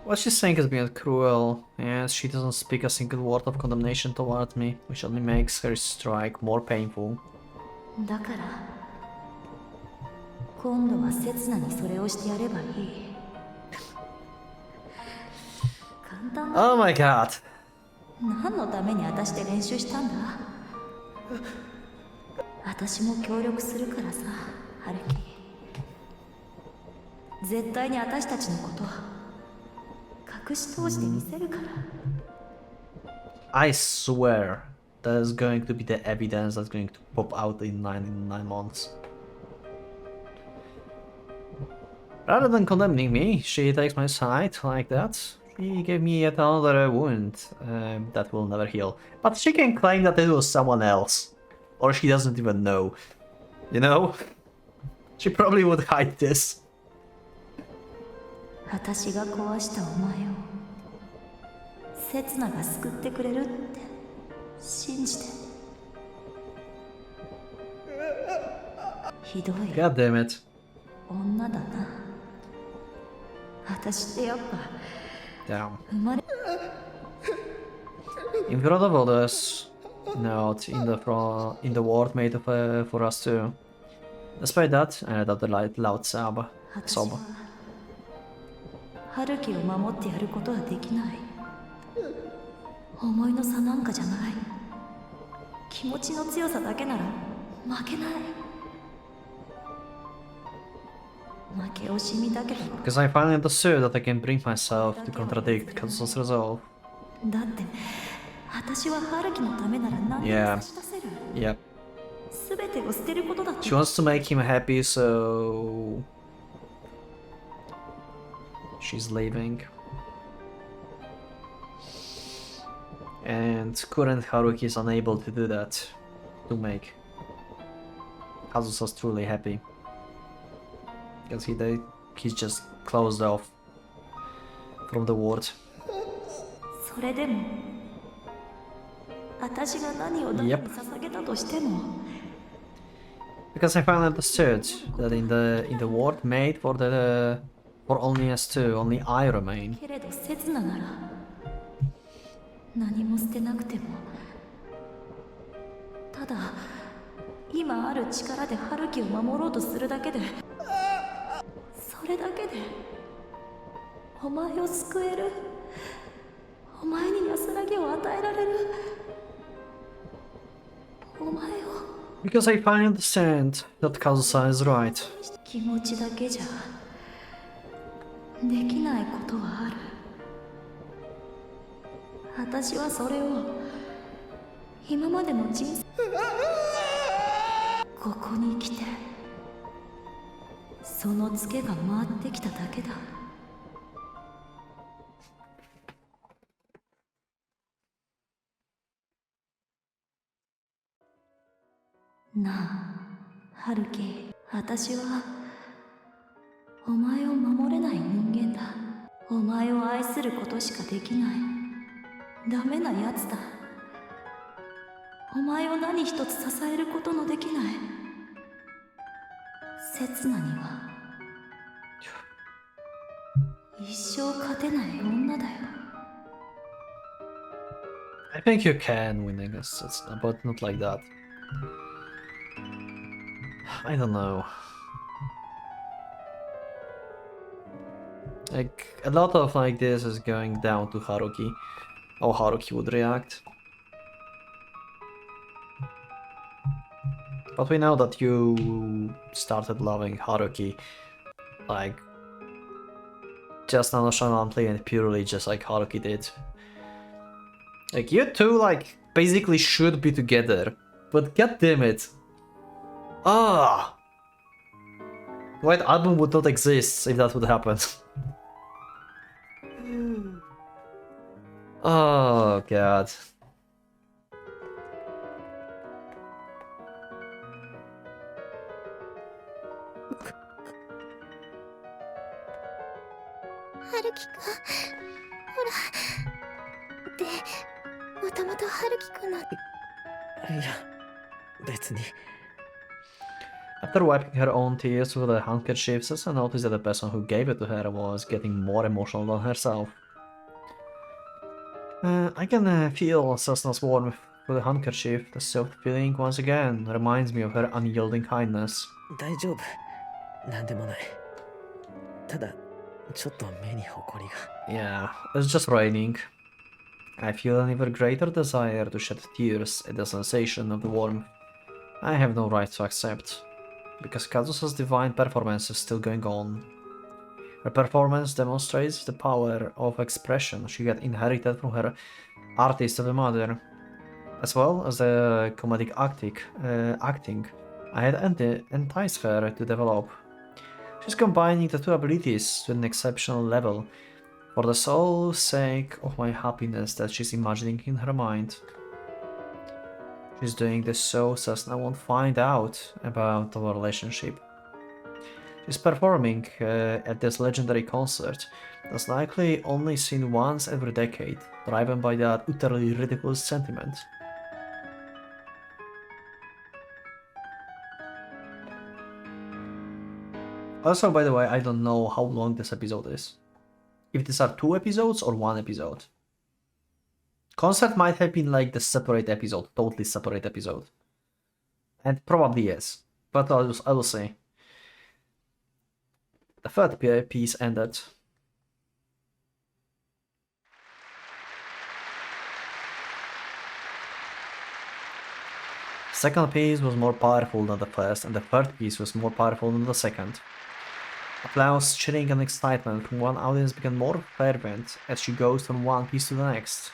What she's saying is being cruel, and she doesn't speak a single word of condemnation toward me, which only makes her strike more painful. だから今度は刹那にそれをしてやればいい。簡単な。 Oh my god. 何のために私で練習したんだ。私も協力するからさ、ハルキ。絶対に私たちのこと隠し通してみせるから。I swear that is going to be the evidence that's going to pop out in 9 months. Rather than condemning me, she takes my side like that. She gave me yet another wound that will never heal. But she can claim that it was someone else. Or she doesn't even know. You know? She probably would hide this. 私が壊したお前を刹那が救ってくれるって信じて。ひどい God damn it. 女だな。私ってやっぱ Damn. 生まれ In front of others, not in the world made for us too. Despite that, I let out the loud sob. 私は春樹を守ってやることはできない。思いの差なんかじゃない。気持ちの強さだけなら負けない。負け惜しみだけど。 Because I finally understood that I can bring myself to contradict Kazusa's resolve. だって私は春樹のためなら何で Yeah. も差し出せる。 Yep. すべてを捨てることだって。 She wants to make him happy, so she's leaving. And current Haruki is unable to do that, to make Kazusa's truly happy. Because he's just closed off from the world. それでも私が何を誰に Yep. 捧げたとしても Because I finally understood that in the world made for only us two, only I remain. けれど刹那なら何も捨てなくてもただ今ある力で春樹を守ろうとするだけでそれだけでお前を救えるお前に安らぎを与えられるお前を Because I finally understand that Kazusa is right. 気持ちだけじゃできないことはある私はそれを今までの人生ここに来てそのツケが回ってきただけだなあ春樹私はお前を守れない人間だお前を愛することしかできないダメなやつだお前を何一つ支えることのできない刹那には一生勝てない女だよ I think you can win against it, but not like that. I don't know. Like, a lot of like this is going down to Haruki. How Haruki would react. But we know that you started loving Haruki, like, just nonchalantly and purely just like Haruki did. Like, you two, like, basically should be together, but goddammit. Ah! White Album would not exist if that would happen. Oh god. 春樹くんほらでもともと春樹くんのいや別に After wiping her own tears with a handkerchief, Sessa noticed that the person who gave it to her was getting more emotional than herself. I can feel Sessa's warmth with the handkerchief. The soft feeling once again reminds me of her unyielding kindness. 大丈夫なんでもないただちょっと目に埃が Yeah, it's just raining. I feel an even greater desire to shed tears at the sensation of the warmth. I have no right to accept, because Kazusa's divine performance is still going on. Her performance demonstrates the power of expression she had inherited from her artist mother, as well as the comedic acting I had enticed her to develop. She's combining the two abilities to an exceptional level, for the sole sake of my happiness that she's imagining in her mind. She's doing this so Cessna won't find out about our relationship. She's performing at this legendary concert that's likely only seen once every decade, driven by that utterly ridiculous sentiment. Also, by the way, I don't know how long this episode is. If these are 2 episodes or 1 episode. Concert might have been like the separate episode, totally separate episode. And probably is, but I will see. The third piece ended. Second piece was more powerful than the first, and the third piece was more powerful than the second. Applause, cheering, and excitement from one audience became more fervent as she goes from one piece to the next.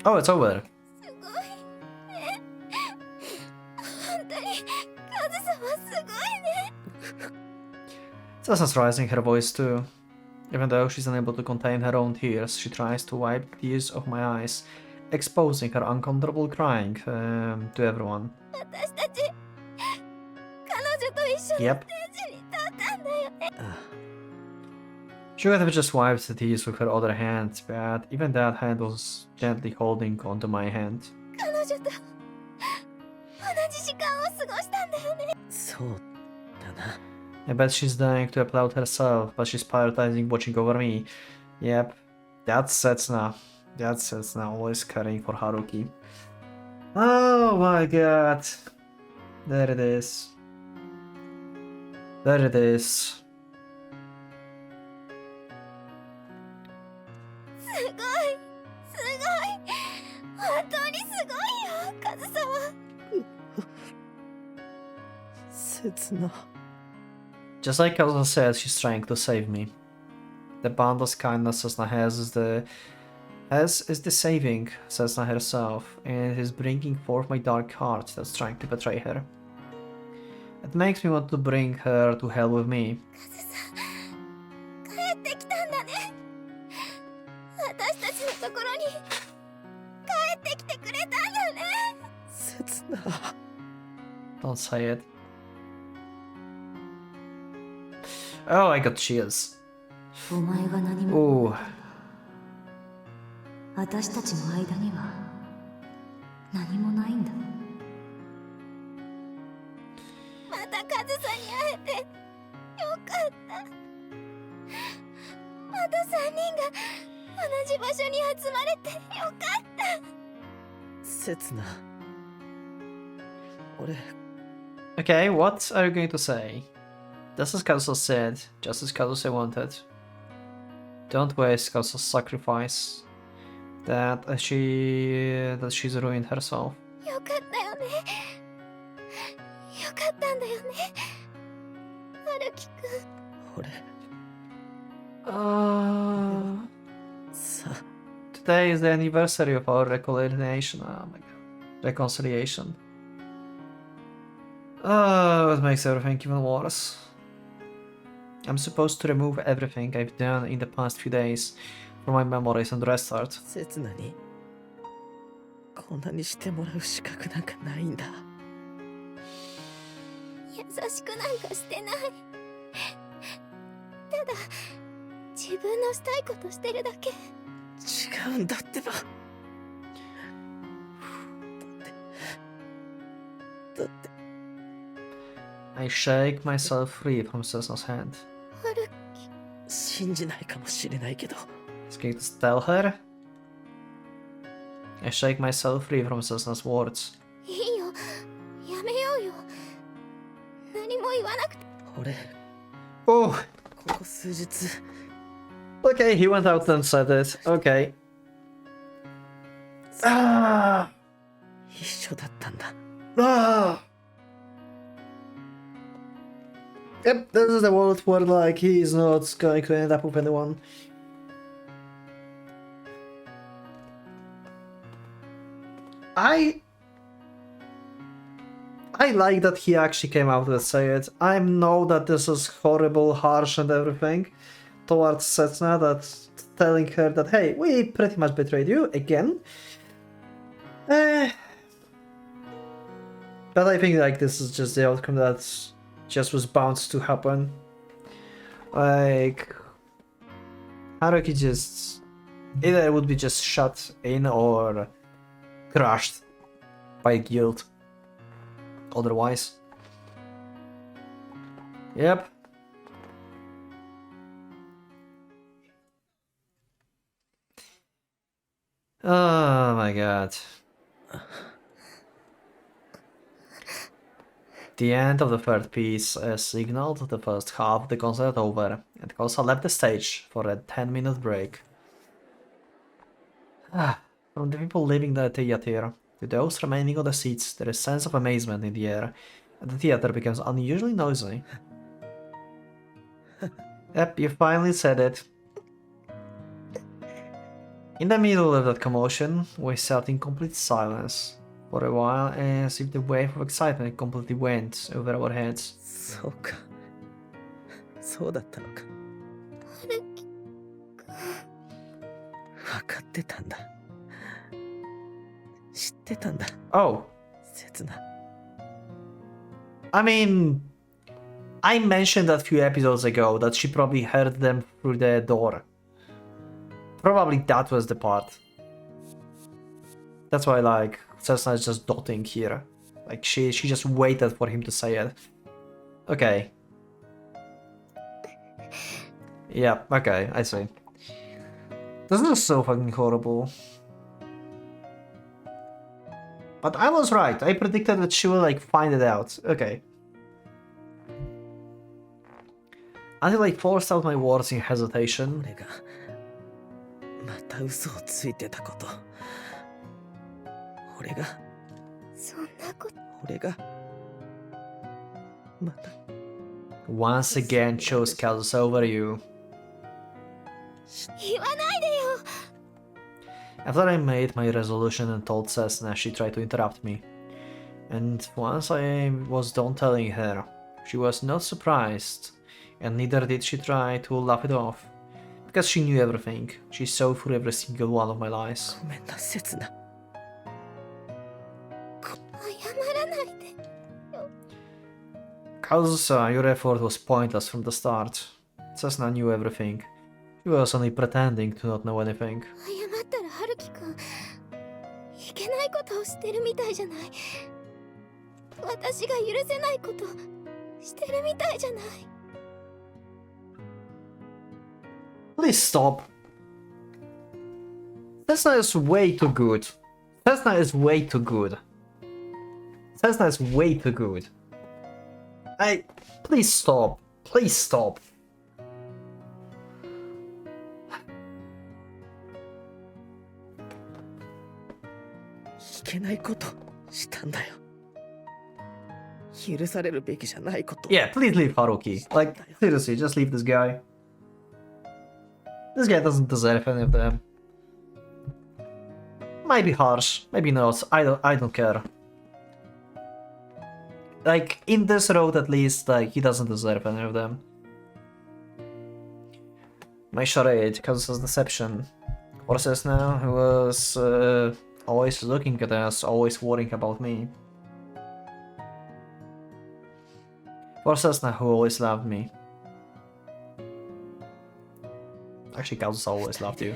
Oh, it's over. すごいね。本当にカズ様すごいね。 Sasa's raising her voice too. Even though she's unable to contain her own tears, she tries to wipe tears off my eyes, exposing her uncomfortable crying to everyone. 私たち彼女と一緒に Yep. ステージに立ったんだよね。 She could have just wiped the tears with her other hand, but even that hand was gently holding onto my hand. 彼女と同じ時間を過ごしたんだよね。そうだな。 I bet she's dying to applaud herself, but she's prioritizing watching over me. Yep, that's Setsuna. That's Setsuna, always caring for Haruki. Oh my god. There it is. There it is. すごいすごい本当にすごいよカズ様。切な。 Just like Kazusa said, she's trying to save me. The boundless kindness Setsuna has is the saving Setsuna herself, and it is bringing forth my dark heart that's trying to betray her. It makes me want to bring her to hell with me. カズさん帰ってきたんだね。私たちのところに帰ってきてくれたんだね。切な。 Don't say it. Oh, I got chills. お前が何も Ooh. 私たちの間には何もないんだ。またカズさんに会えてよかった。また3人が同じ場所に集まれてよかった。切な。俺 Okay, what are you going to say? Just as Kazusa said, just as Kazusa wanted. Don't waste Kazusa's sacrifice. That she's ruined herself. よかったよね。よかったんだよね。春樹くん。俺 さ Today is the anniversary of our reconciliation. Oh my god. Reconciliation. Oh, it makes everything even worse. I'm supposed to remove everything I've done in the past few days from my memories and restart. 切なにこんなにしてもらう資格なんかないんだ。優しくなんかしてない。ただ自分のしたいことしてるだけ。違うんだってば。だって I shake myself free from Sesuna's hand. 春信じないかもしれないけど He's going to tell her. I shake myself free from Sesuna's words. いいよやめようよ。何も言わなくて。俺 Oh, ここ数日 okay, he went out and said it. Okay. Ah! 一緒だったんだ。 Ah! Yep, this is the world where, like, he's not going to end up with anyone. I like that he actually came out and say it. I know that this is horrible, harsh and everything towards Setsuna, that's telling her that, hey, we pretty much betrayed you again. But I think like this is just the outcome that just was bound to happen. Like Haruki just either would be just shut in or crushed by guilt. Otherwise. Yep. Oh my god. The end of the third piece signaled the first half of the concert over, and Kosa left the stage for a 10-minute break. From the people leaving the theater to those remaining on the seats, there is a sense of amazement in the air, and the theater becomes unusually noisy. Yep, you finally said it. In the middle of that commotion, we sat in complete silence for a while, as if the wave of excitement completely went over our heads. そうか。そうだったのか。分かってたんだ。知ってたんだ。 Oh, 刹那。 I mean, I mentioned a few episodes ago that she probably heard them through the door. Probably that was the part. That's why, like, Cessna is just dotting here. Like, she just waited for him to say it. Okay. Yeah, okay, I see. This is so fucking horrible. But I was right. I predicted that she will, like, find it out. Okay. Until I forced out my words in hesitation. 俺がまた嘘をついてたこと。俺がそんなこと俺がまた Once again chose Kazusa over you. 言わないでよ。 After I made my resolution and told Cessna, she tried to interrupt me. And once I was done telling her, she was not surprised, and neither did she try to laugh it off. Because she knew everything. She saw through every single one of my lies. ごめんな、刹那。謝らないで。 Kazusa, your effort was pointless from the start. Cessna knew everything. She was only pretending to not know anything. 謝ったら春樹くんいけないことをしてるみたいじゃない。私が許せないことしてるみたいじゃない。 Please stop. Cessna is way too good. Cessna is way too good. Cessna is way too good. Please stop. Please stop.いけないことしたんだよ。許されるべきじゃないこと。 Yeah, please leave Haruki. Like, seriously, just leave this guy. This guy doesn't deserve any of them. Might be harsh, maybe not. I don't care. Like, in this road at least, like, he doesn't deserve any of them. My charade, Kazusa's deception. Horses now, who was always looking at us, always worrying about me. Horses now, who always loved me. Actually, Kazusa always loved you.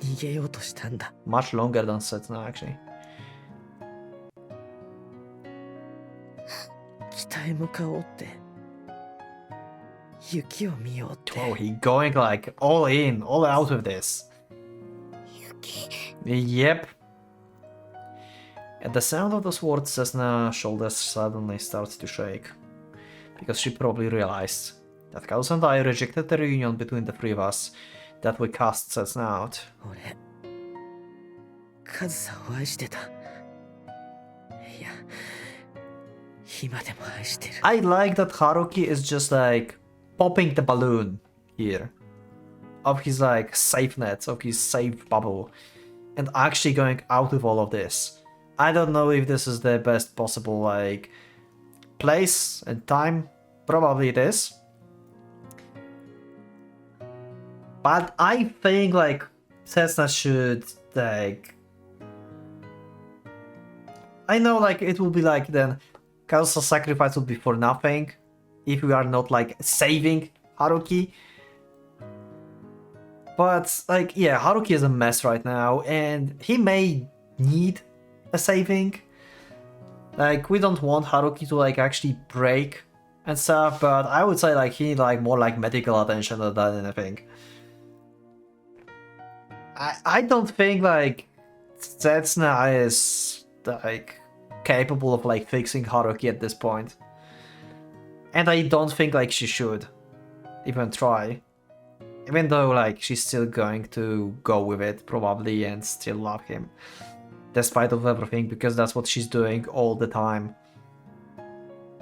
逃げようとしたんだ。 Much longer than Setna, actually. 北へ向かおうって。雪を見ようって。 Oh, he going like all in, all out with this. 雪 Yep. At the sound of those words, Cessna's shoulders suddenly started to shake. Because she probably realized that Kazusa and I rejected the reunion between the three of us, that we cast Cessna out. 俺、カズさんを愛してた。いや、今でも愛してる。 I like that Haruki is just like popping the balloon here of his like safe net, of his safe bubble, and actually going out with all of this. I don't know if this is the best possible like place and time. Probably it is. But I think like Cessna should like, I know like it will be like then Kazusa's sacrifice would be for nothing if we are not like saving Haruki. But like yeah, Haruki is a mess right now and he may need a saving. Like we don't want Haruki to like actually break and stuff, but I would say like he need like more like medical attention than anything. I don't think like Setsuna is like capable of like fixing Haruki at this point. And I don't think like she should even try. Even though like she's still going to go with it probably and still love him. Despite of everything, because that's what she's doing all the time.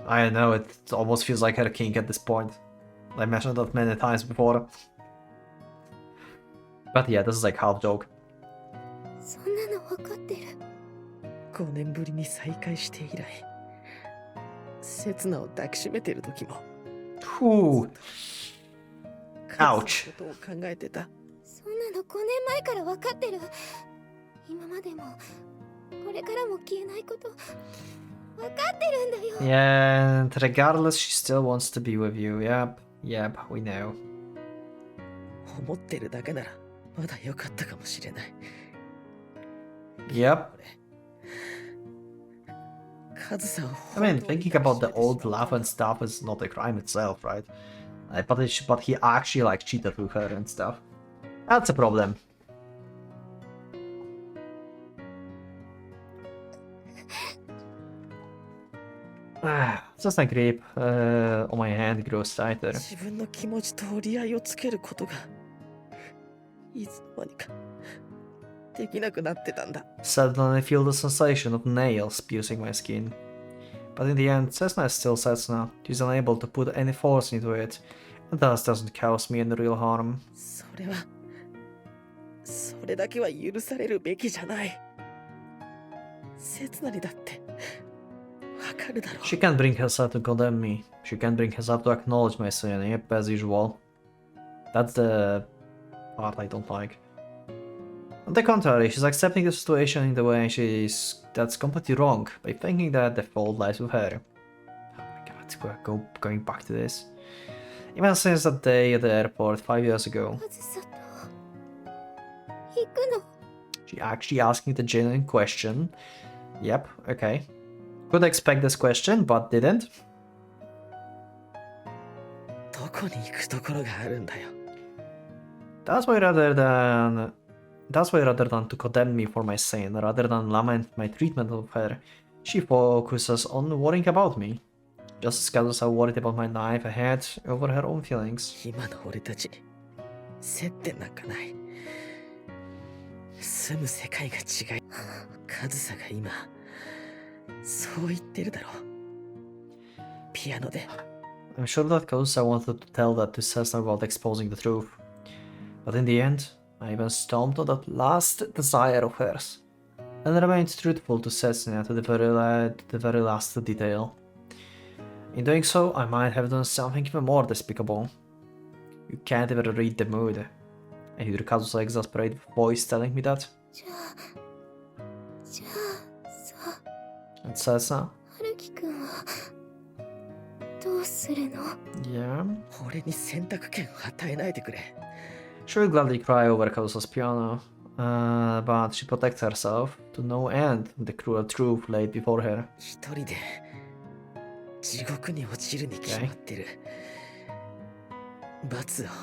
I don't know, it almost feels like her king at this point. I mentioned that many times before. But yeah, this is like half joke. そんなの分かってる。5年ぶりに再会して以来、刹那を抱きしめてる時も Whew. カズサのことを考えてた。そんなの5年前から分かってる。今までもこれからも消えないこと分かってるんだよ。 Yeah, and regardless, she still wants to be with you. Yep, we know. 思ってるだけならまだ良かったかもしれない。 Yep. カズサを I mean, thinking about the old love and stuff is not a crime itself, right? But he actually like cheated with her and stuff. That's a problem. Just like grip on my hand grows tighter. 自分の気持ちと折り合いをつけることがいつの間にかできなくなってたんだ。 Suddenly I feel the sensation of nails piercing my skin. But in the end, Cessna is still Cessna. She's unable to put any force into it, and thus doesn't cause me any real harm. それだけは許されるべきじゃない。刹那にだってわかるだろう。 She can't bring herself to condemn me. She can't bring herself to acknowledge my sin, yep, as usual. That's the part I don't like. On the contrary, she's accepting the situation in the way that's completely wrong, by thinking that the fault lies with her. Oh my god, we're going back to this. Even since that day at the airport 5 years ago. カズサと行くの。 She actually asked me the genuine question. Yep, okay. Could expect this question, but didn't. どこに行くところがあるんだよ。 That's why rather than to condemn me for my sin, rather than lament my treatment of her, she focuses on worrying about me. Just as Kazusa worried about my knife ahead over her own feelings. 今の俺たち接点なんかない。住む世界が違い。カズサが今そう言ってるだろう。ピアノで。 I'm sure that Kazusa wanted to tell that to Cessna without exposing the truth. But in the end, I even stomped on that last desire of hers, and remained truthful to Cessna to the very last detail. In doing so, I might have done something even more despicable. You can't even read the mood. I hear Kazusa's exasperated voice telling me that. じゃあさ、 And Cessna? 春樹くんはどうするの？ Yeah? 俺に選択権を与えないでくれ。 She would gladly cry over Kazusa's piano, but she protects herself to no end the cruel truth laid before her. 一人で地獄に落ちるに決まってる。罰を受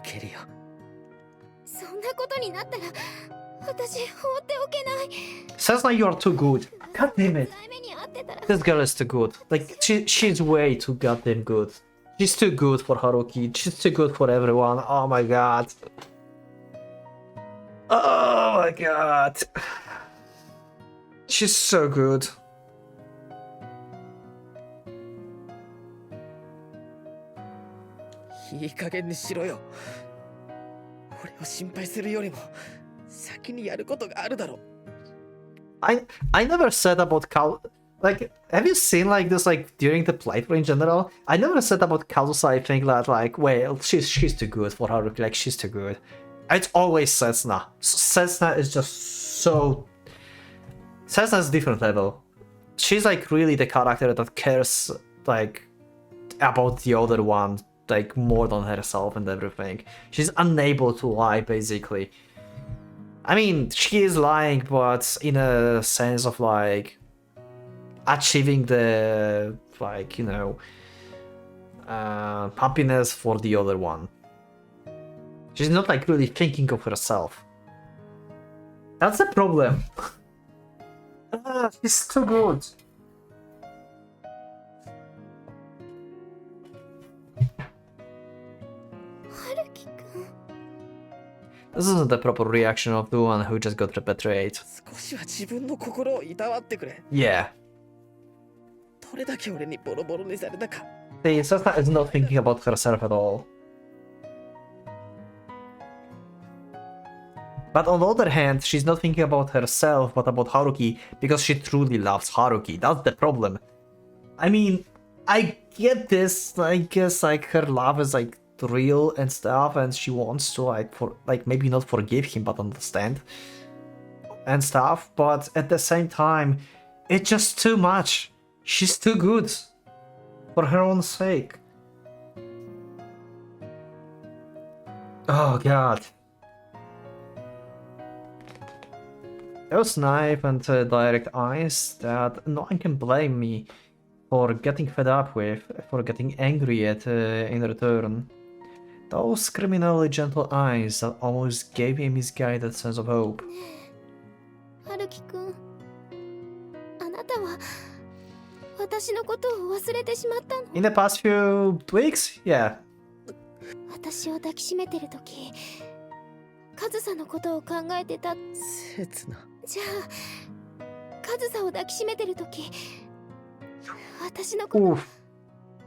けるよ。そんなことになったら私放っておけない。 Cessna, you are too good. God damn it. 辛い目に遭ってたら This girl is too good. Like, she's way too goddamn good. She's too good for Haruki. She's too good for everyone. Oh my god. Oh my god. She's so good. いい加減にしろよ。俺を心配するよりも先にやることがあるだろう。I never said about like, have you seen like this like during the playthrough in general? I never said about Kazusa. I think that like, well, she's too good for Haruki. Like, she's too good. It's always Cessna. Cessna is just so. Cessna's different level. She's like really the character that cares like about the other one like more than herself and everything. She's unable to lie basically. I mean, she is lying, but in a sense of like achieving the like, you know, happiness for the other one. She's not like really thinking of herself. That's the problem. She's too good. This isn't the proper reaction of the one who just got betrayed. 少しは自分の心をいたわってくれ。 Yeah. どれだけ俺にボロボロにされたか。 See, Sasna is not thinking about herself at all. But on the other hand, she's not thinking about herself, but about Haruki, because she truly loves Haruki. That's the problem. I mean, I get this. I guess like her love is like real and stuff, and she wants to like maybe not forgive him, but understand and stuff. But at the same time, it's just too much. She's too good for her own sake. Oh god. Those knife and direct eyes that no one can blame me for getting fed up with, for getting angry at in return. Those criminally gentle eyes that almost gave me a misguided sense of hope. 春樹くん、あなたは私のことを忘れてしまったの？ In the past few weeks? Yeah. 私を抱きしめてるとき、カズサのことを考えてた。刹那。じゃあ、カズサを抱きしめてるとき、私のこと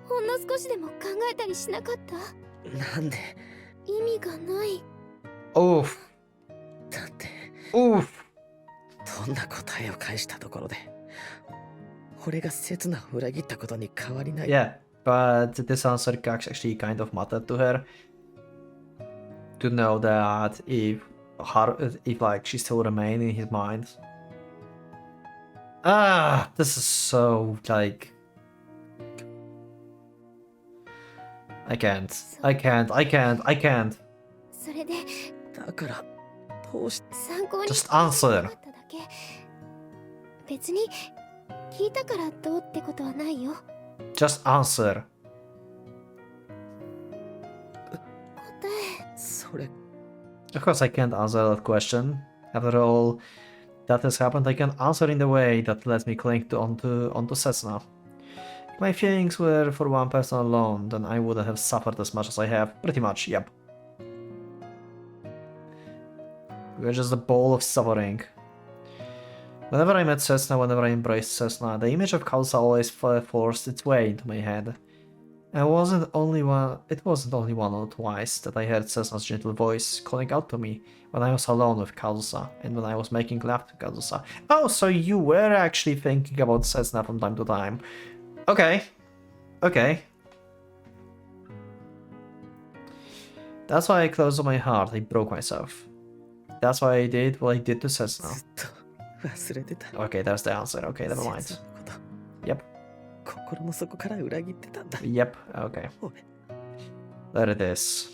ほんの少しでも考えたりしなかった？なんで？意味がない。Oof. だって、Oof. どんな答えを返したところで、俺が刹那を裏切ったことに変わりない。Yeah, but this answer actually kind of mattered to her. To know that if like she still remained in his mind. Ah, this is so like I can't. それでだからどうし参考に Just answer. なっただけ。別に聞いたからどうってことはないよ。 Just answer. 答え。それ Of course I can't answer that question. After all that has happened, I can answer in the way that lets me cling onto Cessna. If my feelings were for one person alone, then I wouldn't have suffered as much as I have. Pretty much, yep. We're just a ball of suffering. Whenever I met Cessna, whenever I embraced Cessna, the image of Kazusa always forced its way into my head. And it wasn't only one or twice that I heard Cessna's gentle voice calling out to me when I was alone with Kazusa and when I was making love to Kazusa. Oh, so you were actually thinking about Cessna from time to time. Okay. Okay. That's why I closed my heart, I broke myself. That's why I did what I did to Cessna. ずっと忘れてた。 Okay, that's the answer. Okay, never 刹 mind. 那のこと Yep. 心の底から裏切ってたんだ。 Yep, okay. 俺 There it is.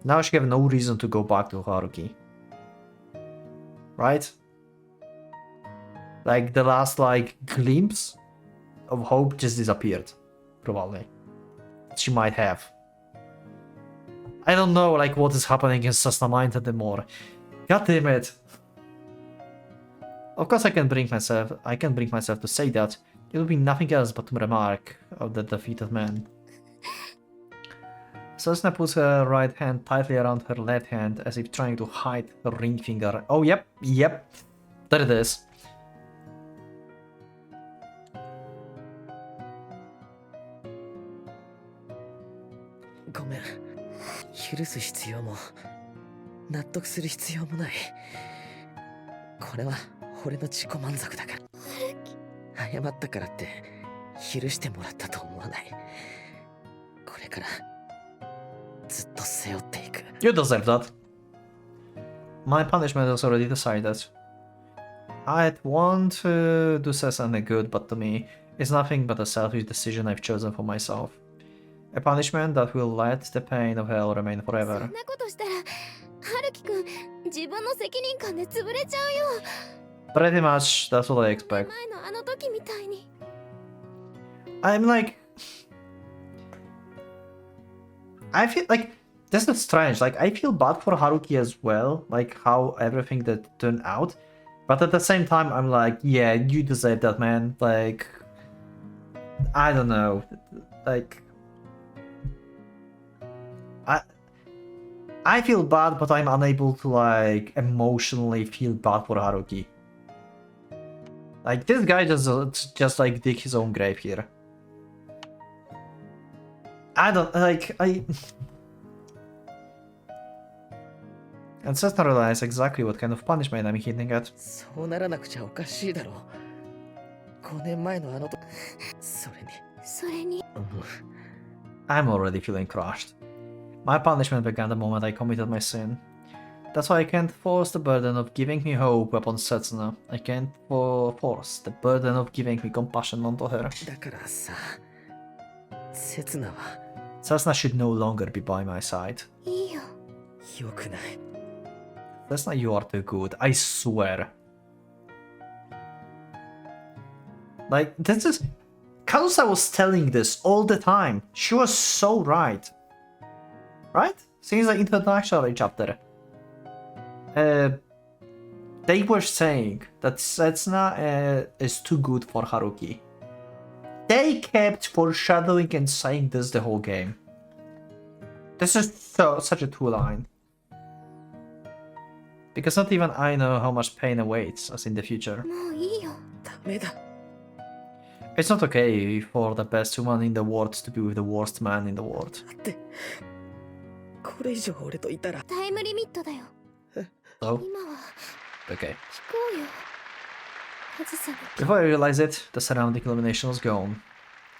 Now she have no reason to go back to Haruki. Right? Like the last glimpse of hope just disappeared. Probably. She might have. I don't know what is happening in Cessna mind anymore. God damn it. Of course I can bring myself to say that. It would be nothing else but to remark of the defeated man. Cessna puts her right hand tightly around her left hand as if trying to hide her ring finger. Oh, yep. There it is.ごめん。許す必要も納得する必要もない。これは俺の自己満足だから。謝ったからって許してもらったと思わない。これからずっと背負っていく。 You deserve that. My punishment is already decided. I'd want to do something good, but to me, it's nothing but a selfish decision I've chosen for myself. A punishment that will let the pain of hell remain そ forever. んなことしたら春樹くん自分の責任感で潰れちゃうよ。 Pretty much, that's what I expect. 前のあの時みたいに。 I'm like... I feel like... This is strange. Like, I feel bad for Haruki as well. Like, how everything that turned out. But at the same time, I'm like, yeah, you deserve that, man. Like... I don't know. Like... I feel bad, but I'm unable to, like, emotionally feel bad for Haruki. Like, this guy just like, dig his own grave here. I don't, like, And Setsuna realizes exactly what kind of punishment I'm hinting at. そうならなくちゃおかしいだろう。5年前のあのとそれにそれに I'm already feeling crushed. My punishment began the moment I committed my sin. That's why I can't force the burden of giving me hope upon Setsuna. I can't force the burden of giving me compassion onto her. だからさ、せつなは Setsuna should no longer be by my side. いいよ。良くない。Setsuna, you are too good. I swear. Like, this is... Kazusa was telling this all the time. She was so right. Right? Since the introductory chapter. They were saying that Setsuna is too good for Haruki. They kept foreshadowing and saying this the whole game. This is such a true line. Because not even I know how much pain awaits us in the future. もういいよ。ダメだ。 It's not okay for the best woman in the world to be with the worst man in the world. だって、これ以上俺といたら。タイムリミットだよ。 So, 今は okay. 聞こうよ。カズサが Before I realized it, the surrounding illumination was gone.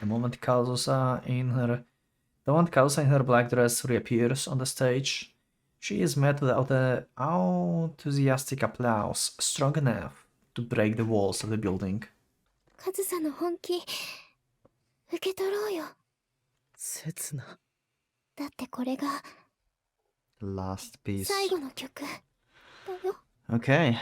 The moment Kazusa in her black dress reappears on the stage, she is met with an enthusiastic applause strong enough to break the walls of the building. カズサの本気受け取ろうよ。せつな。だってこれが Last piece. 最後の曲だよ。 Okay.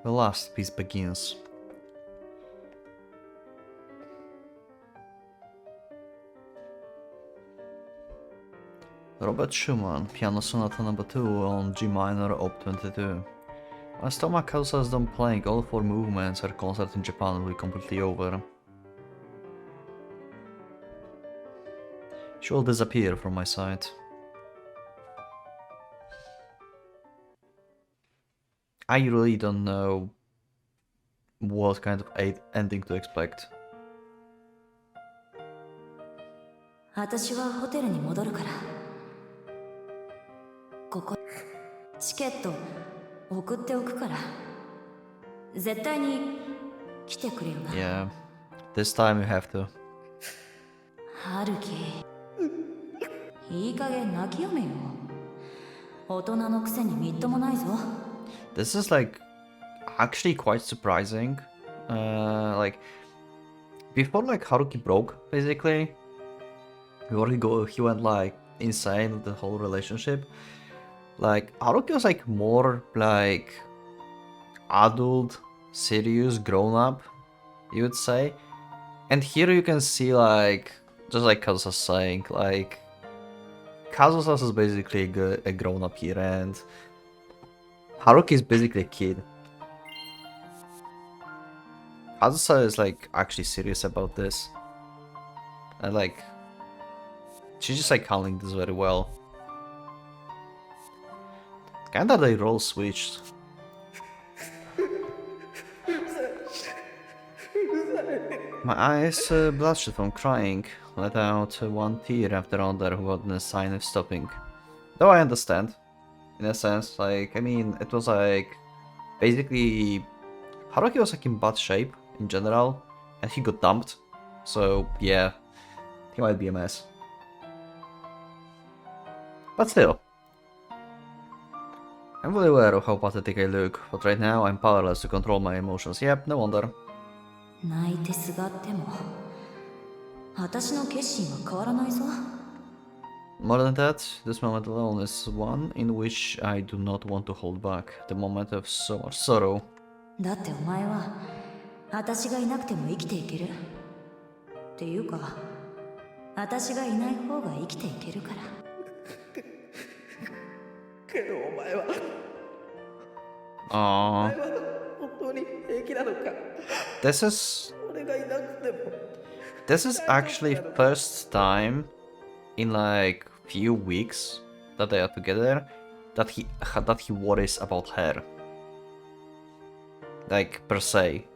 The last piece begins. Robert Schumann, Piano Sonata No. 2 on G minor Op. 22. When Toma Kazusa is done playing all 4 movements, her concert in Japan will be completely over. She will disappear from my sight. I really don't know what kind of ending to expect. 私はホテルに戻るから。ここチケット送っておくから。絶対に来てくれよな。Yeah, this time you have to. ハルキ、いい加減泣きやめよ。大人のくせにみっともないぞ。This is like actually quite surprising. Like before, like Haruki broke basically. He went like insane with the whole relationship. Like Haruki was like more like adult, serious, grown up, you would say. And here you can see like just like Kazusa saying, like Kazusa is basically a grown up here, and Haruki is basically a kid. Kazusa is like actually serious about this, and like she's just like handling this very well. Kinda they role switched. My eyes bloodshot from crying, let out one tear after another without a sign of stopping. Though I understand, in a sense, like, I mean, it was like, basically, Haruki was like in bad shape, in general, and he got dumped, so yeah, he might be a mess. But still, I'm fully aware of how pathetic I look, but right now I'm powerless to control my emotions. Yep, no wonder. 泣いてすがっても私の決心は変わらないぞ。 More than that, this moment alone is one in which I do not want to hold back. The moment of so much sorrow. だってお前は私がいなくても生きていける。っていうか私がいない方が生きていけるから。けどお前は Aww. 本当に平気なのか。 This is 俺がいなくても。 this is actually first time in like few weeks that they are together that he worries about her. like, per se.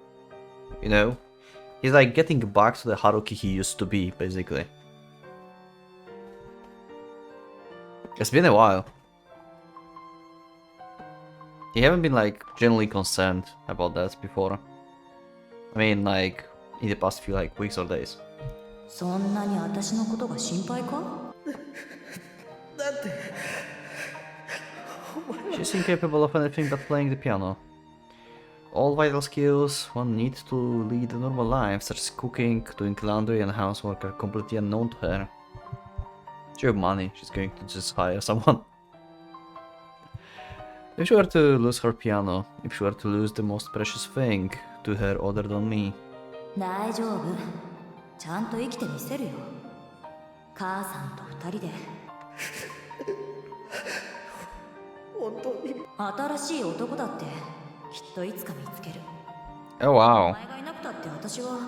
You know? He's like getting back to the Haruki he used to be, basically. It's been a while. You haven't been like genuinely concerned about that before. I mean, like in the past few like weeks or days. そんなに私のことが心配か？だってお前は She's incapable of anything but playing the piano. All vital skills one needs to lead a normal life, such as cooking, doing laundry and housework, are completely unknown to her. She has money, she's going to just hire someone. If she were to lose her piano, if she were to lose the most precious thing to her other than me, 大丈夫。ちゃんと生きてみせるよ。母さんと二人で。本当に新しい男だってきっといつか見つける。 oh お wow. 前がいなくたって私は。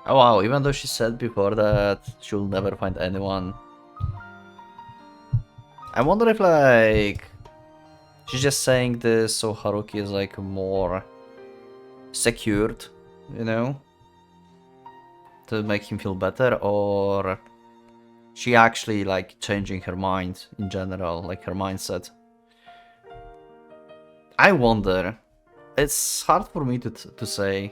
Oh wow, even though she said before that she'll never find anyone. I wonder if like she's just saying this so Haruki is like more secured, you know? To make him feel better, or she actually like changing her mind in general, like her mindset. I wonder. It's hard for me to say.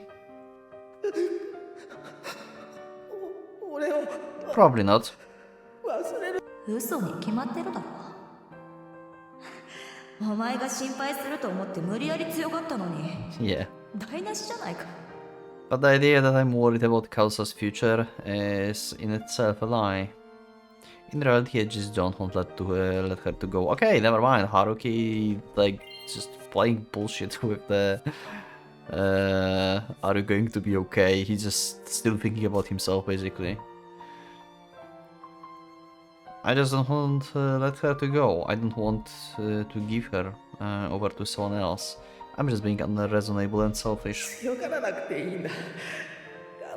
俺を Probably not. 忘れる嘘に決まってるだろ。お前が心配すると思って無理やり強がったのに Yeah. 台無しじゃないか。 But the idea that I'm worried about Kazusa's future is in itself a lie. In reality, I just don't want let her to go. Okay, never mind. Haruki, like, just playing bullshit with the... are you going to be okay? He's just still thinking about himself, basically. I just don't want let her to go. I don't want to give her over to someone else. I'm just being unreasonable and selfish. 強がらなくていいんだ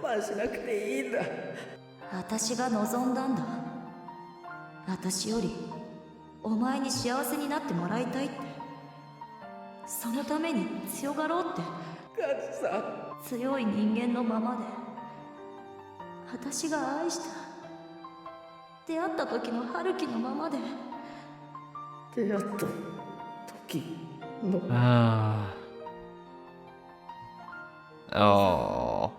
我慢しなくていいんだ私が望んだんだ。私よりお前に幸せになってもらいたいって。そのために強がろうって。カズさ強い人間のままで。私が愛した。出会った時の春樹のままで。出会った時の Oh.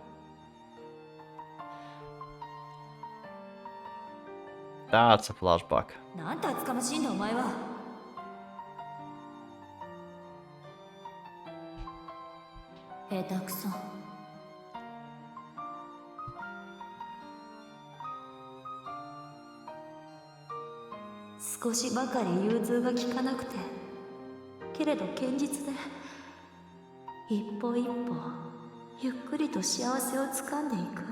That's a flashback. なんて厚かましいんだお前は。下手くそ。少しばかり融通が利かなくて、けれど堅実で一歩一歩ゆっくりと幸せをつかんでいく。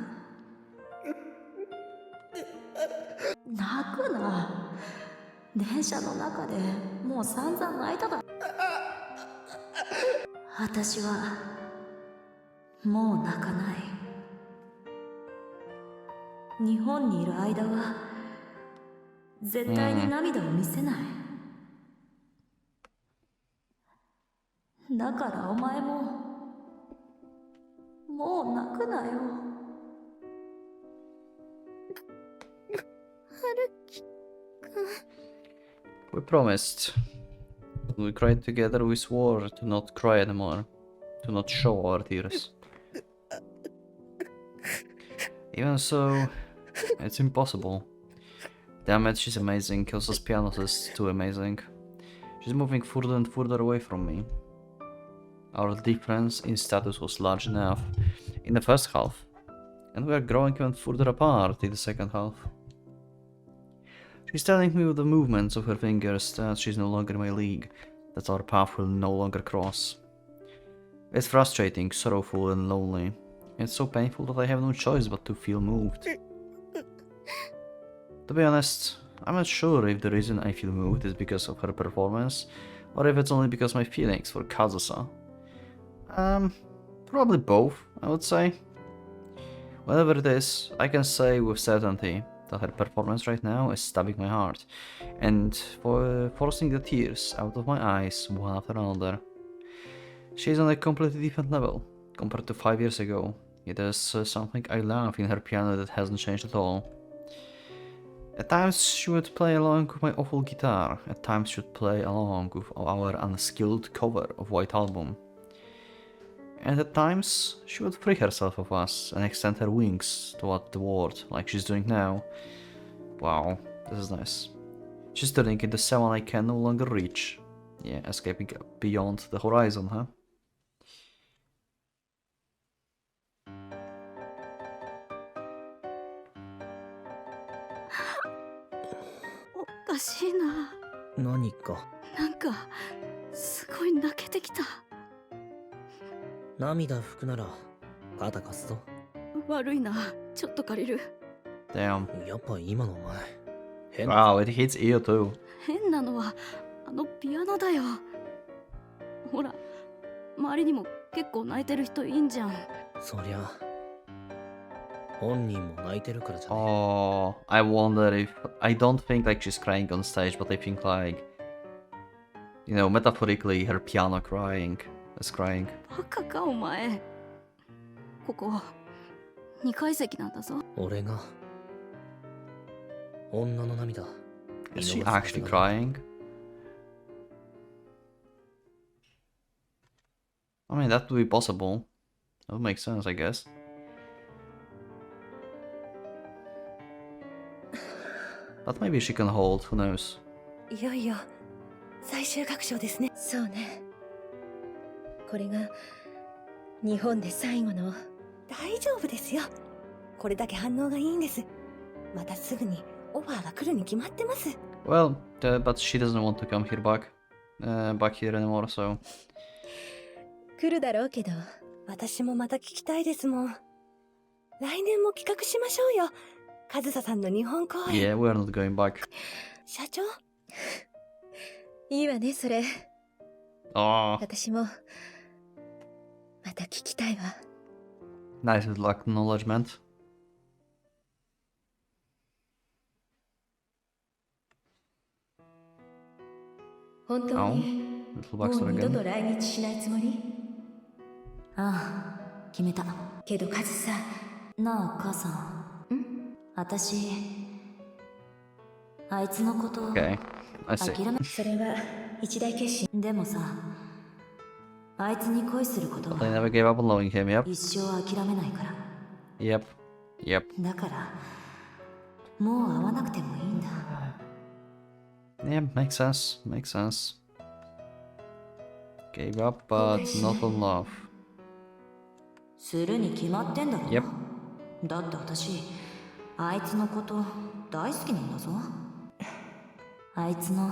泣くな。電車の中でもう散々泣いただ。私はもう泣かない。日本にいる間は絶対に涙を見せない。だからお前ももう泣くなよ。We promised. When we cried together, we swore to not cry anymore. To not show our tears. Even so, it's impossible. Damn it, she's amazing. Kazusa's piano is too amazing. She's moving further and further away from me. Our difference in status was large enough in the first half, and we are growing even further apart in the second half. She's telling me with the movements of her fingers that she's no longer in my league, that our path will no longer cross. It's frustrating, sorrowful and lonely. It's so painful that I have no choice but to feel moved. To be honest, I'm not sure if the reason I feel moved is because of her performance, or if it's only because of my feelings for Kazusa. Probably both, I would say. Whatever it is, I can say with certainty that her performance right now is stabbing my heart, and forcing the tears out of my eyes one after another. She's on a completely different level compared to 5 years ago. It is something I love in her piano that hasn't changed at all. At times she would play along with my awful guitar, at times she would play along with our unskilled cover of White Album. And at times she would free herself of us and extend her wings toward the world, like she's doing now. Wow, this is nice. She's turning into someone I can no longer reach. Yeah, escaping beyond the horizon, huh?おかしいな。何かなんかすごい泣けてきた。涙拭くなら肩貸すぞ。悪いな、ちょっと借りる。Damn. やっぱ今のお前変 Wow, it hits ear too. 変なのはあのピアノだよ。ほら、周りにも結構泣いてる人いんじゃん。そりゃ本人も泣いてるからじゃね。 Oh, I wonder if... I don't think like she's crying on stage, but I think like... You know, metaphorically, her piano crying is crying. バカかお前。ここ2階席なんだぞ。俺が女の涙。 Is she actually crying? I mean, that would be possible. That would make sense, I guess. But maybe she can hold, who knows? いよいよ最終楽章ですね。そうね。これが日本で最後の。大丈夫ですよ。これだけ反応がいいんです。またすぐにオファーが来るに決まってます。Well, but she doesn't want to come here back here anymore, so... 来るだろうけど。私もまた聞きたいですもん。来年も企画しましょうよ。カズサさんの日本公演。 Yeah, we're not going back. 社長？いいわね、それ。 Oh, 私もまた聞きたいわ。 nice little acknowledgement. 本当に Little もう backstory 二度と again. 来日しないつもり？ああ、決めた。けどカズさ、なあ母さん。私あいつのこと Okay, I see. 諦め。それは一大決心。でもさ、あいつに恋すること But I は never gave up on loving him, yep. 一生諦めないから。 Yep. Yep. だからもう会わなくてもいいんだ。 Yeah, makes sense. Makes sense. Gave up, but not on love. するに決まってんだろ。 Yep. だって私あいつのこと大好きなんだぞ。あいつの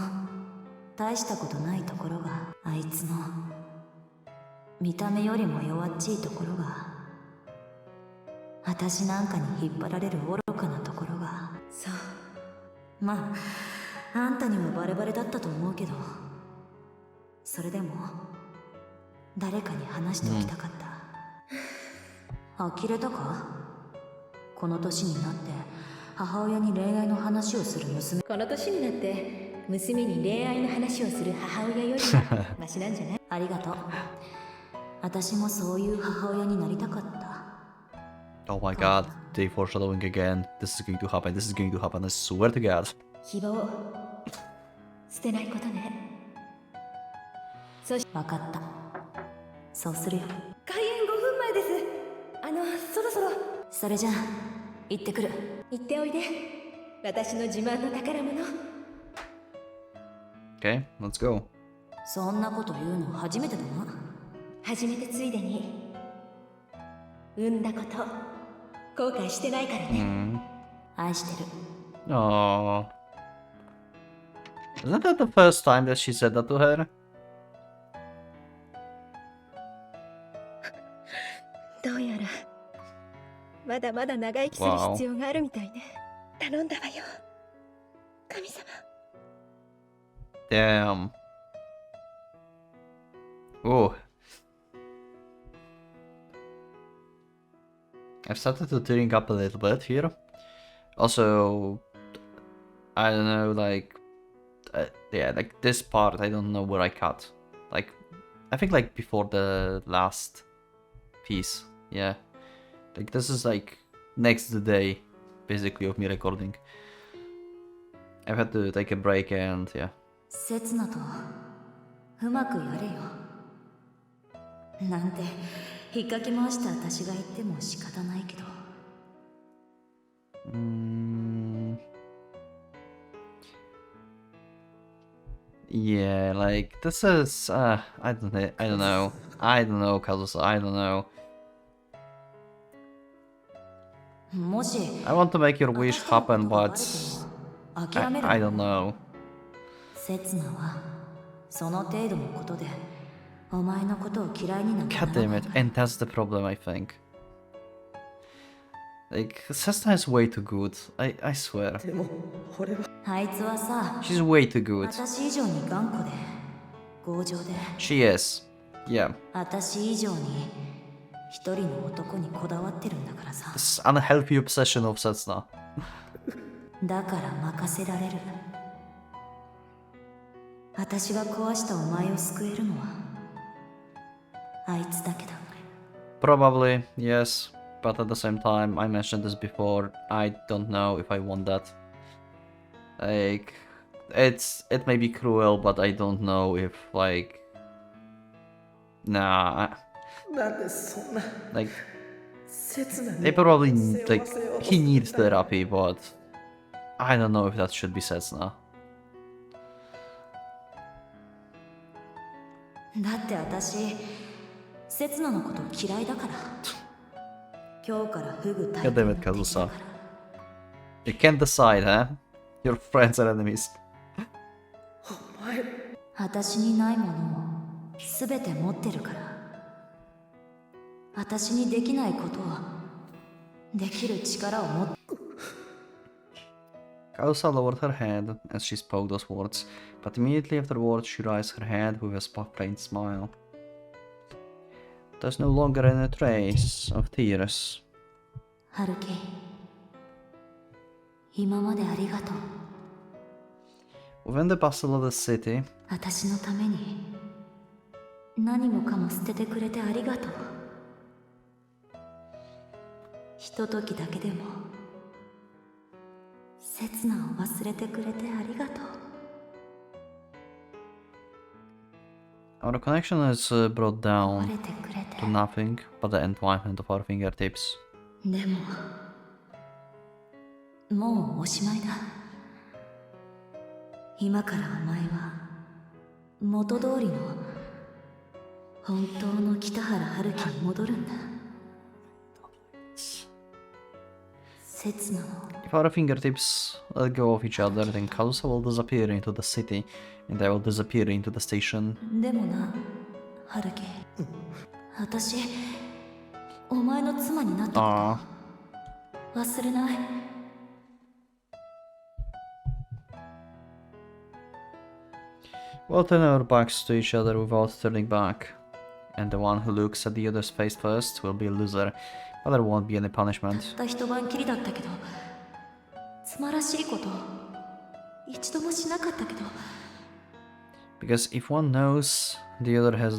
大したことないところが、あいつの見た目よりも弱っちいところが、私なんかに引っ張られる愚かなところが。そう。まああんたにもバレバレだったと思うけど、それでも誰かに話しておきたかった。呆れたか？この年になって母親に恋愛の話をする娘。この年になって娘に恋愛の話をする母親よりはマシなんじゃない？ありがとう。私もそういう母親になりたかった。 Oh my god, they foreshadowing again. This is going to happen. This is going to happen. I swear to God. 希望捨てないことね。わかった。そうするよ。開演5分前です。そろそろ。それじゃあ行ってくる。行っておいで。私の自慢の宝物。 Okay, let's go. そんなこと言うの初めてだな。初めてついでに産んだこと後悔してないからね。愛してる。 Aww. Isn't that the first time that she said that to her? どうやらまだまだ長生きする必要があるみたいね。頼んだわよ、神様。 Damn. Oh. I've started to tearing up a little bit here. Also, I don't know, like, yeah, like this part, I don't know where I cut. Like, I think like before the last piece, yeah. Like this is like next day, basically, of me recording. I've had to take a break and yeah. 刹那とうまくやれよなんて引っかき回した私が言っても仕方ないけど Yeah, like this is I don't know, Kazusa, I don't know. もし I want to make your wish 私のこと happen, が but バレても諦める I don't know. 刹那はその程度のことでお前のことを嫌いになんか God なら damn ない it, and that's the problem, I think. Like, Cessna is way too good, I swear. でも俺はあいつはさ She's way too good. 私以上に頑固で強情で She is. Yeah. 私以上に一人の男にこだわってるんだからさ This unhealthy obsession of Cessna. だから任せられる私が壊したお前を救えるのはあいつだけだ Probably, yes. But at the same time, I mentioned this before, I don't know if I want that. Like, it may be cruel, but I don't know if, like... Nah, なんでそんな like, 刹那 they に probably, 背負 like, わせようと he needs therapy, but... I don't know if that should be Setsuna. だって私刹那のこと嫌いだから今日からフグ God damn it, Kazusa. You can't decide, huh? Your friends and enemies. お前私にないものを全て持ってるから私にできないことをできる力を持って Kazusa lowered her head as she spoke those words, but immediately afterwards she raised her head with a faint smile. There's no longer any trace of tears. 春樹今までありがとう Within the bustle of the city, 私のために何もかも捨ててくれてありがとうひとときだけでも刹那を忘れてくれてありがとう our connection is brought 壊 down れてくれて to nothing but the entwinement of our fingertips. でももうおしまいだ今からお前は元通りの本当の北原春樹に戻るんだ刹那の If our fingertips let go of each other, then Kazusa will disappear into the city, and I will disappear into the station. でもな春樹私お前の妻になったこ Ah, と忘れない we'll turn our backs to each other without turning back. And the one who looks at the other's face first will be a loser, but there won't be any た punishment. った一晩きりだったけど妻らしいこと一度もしなかったけど Because if one knows the other has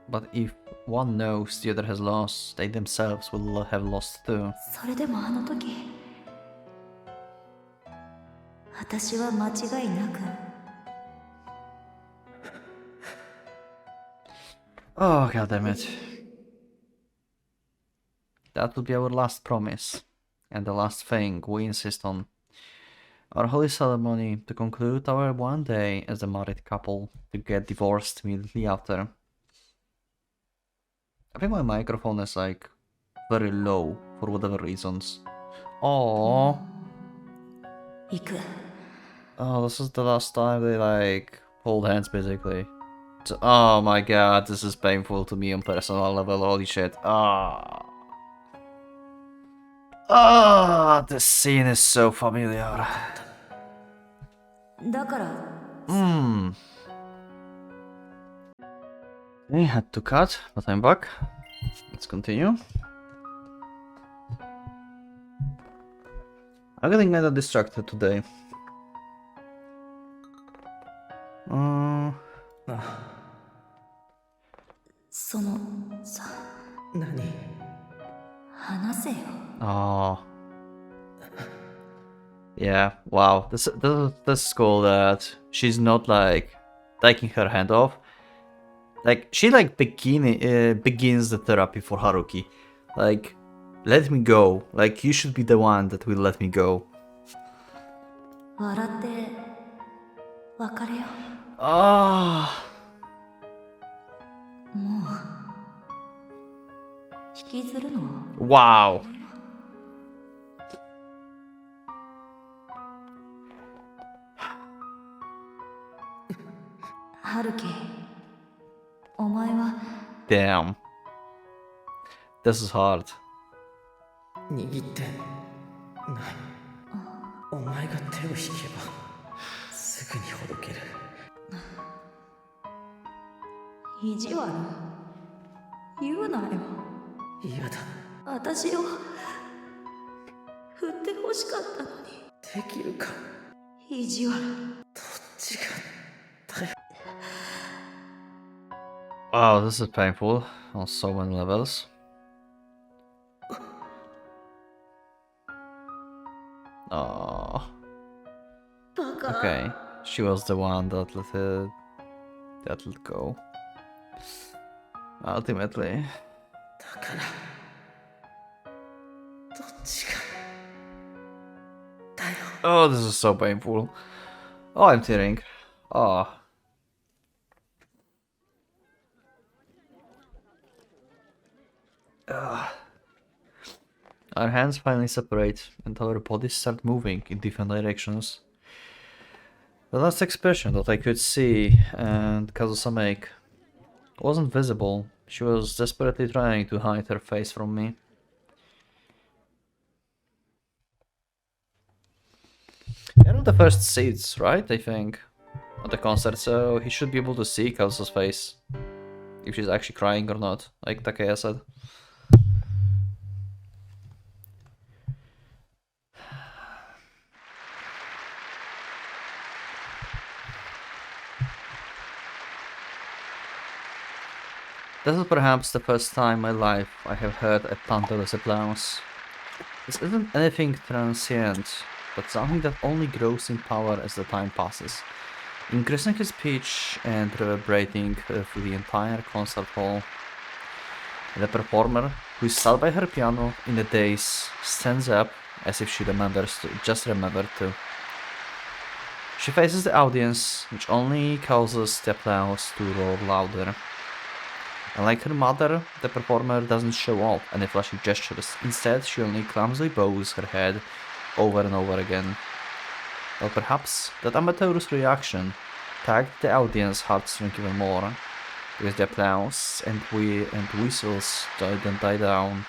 but if one knows the other has lost, they themselves will have lost too. それでもあの時私は間違いなく Oh, god damn it. That will be our last promise, and the last thing we insist on. Our holy ceremony to conclude our one day as a married couple to get divorced immediately after. I think my microphone is like very low for whatever reasons. Oh, 行く oh, this is the last time they like hold hands basically. Oh my god, this is painful to me on personal level. Holy shit. Ah. Ah, this scene is so familiar. だから I had to cut, but I'm back. Let's continue. I'm getting kinda distracted today. 何？話せよ。 Oh. Yeah, wow. This is cool that she's not like taking her hand off. Like she like begins the therapy for Haruki. Like, let me go. Like you should be the one that will let me go. 笑って別れよ Ah. う。もう引きずるの Wow. 春樹、お前は Damn. This is hard. 握ってない。お前が手を引けばすぐにほどける。意地悪言うなよ。嫌だ。私を振って欲しかったのに。できるか。意地悪。どっちがだよ。 Oh, this is painful on so many levels. Oh. バカ。 Okay, she was the one that let go. Ultimately. だからどっちがだよ。 Oh, this is so painful. Oh, I'm tearing. Oh. Ugh. Our hands finally separate and our bodies start moving in different directions. The last expression that I could see and Kazusa make wasn't visible. She was desperately trying to hide her face from me. They're on the first seats, right? I think, at the concert, so he should be able to see Kazusa's face. If she's actually crying or not, like Takeya said. This is perhaps the first time in my life I have heard a thunderous applause. This isn't anything transient, but something that only grows in power as the time passes, increasing his pitch and reverberating through the entire concert hall. The performer, who is sat by her piano in the daze, stands up as if she just remembered to. She faces the audience, which only causes the applause to roar louder. And like her mother, the performer doesn't show off any flashy gestures. Instead, she only clumsily bows her head over and over again. Well, perhaps that amateur's reaction tagged the audience heartstring even more, because the applause and whistles didn't die down.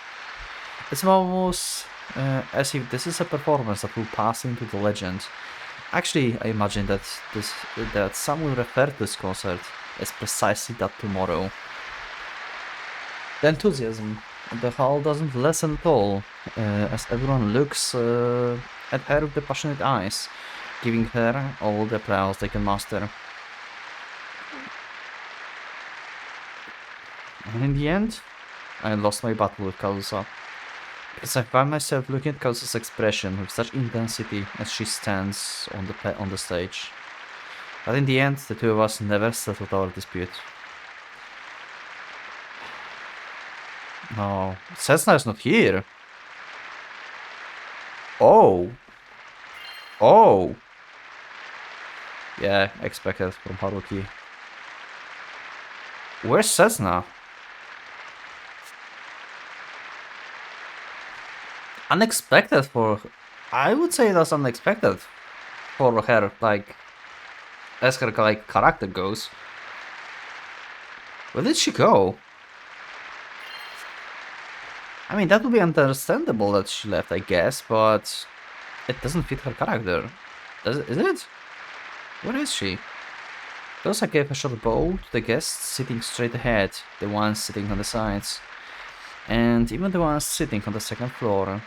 It's almost as if this is a performance that will pass into the legend. Actually, I imagine that some will refer to this concert as precisely that tomorrow. The enthusiasm in the hall doesn't lessen at all, as everyone looks at her with the passionate eyes, giving her all the applause they can muster. And in the end, I lost my battle with Kazusa, because I found myself looking at Kazusa's expression with such intensity as she stands on the stage. But in the end, the two of us never settled our dispute. No, Cessna is not here. Oh. Oh. Yeah, expected from Haruki. Where's Cessna? Unexpected for... I would say that's unexpected for her, like... as her, like, character goes. Where did she go? I mean, that would be understandable that she left, I guess, but it doesn't fit her character. Is it? Where is she? Kazusa gave a short bow to the guests sitting straight ahead, the ones sitting on the sides, and even the ones sitting on the second floor.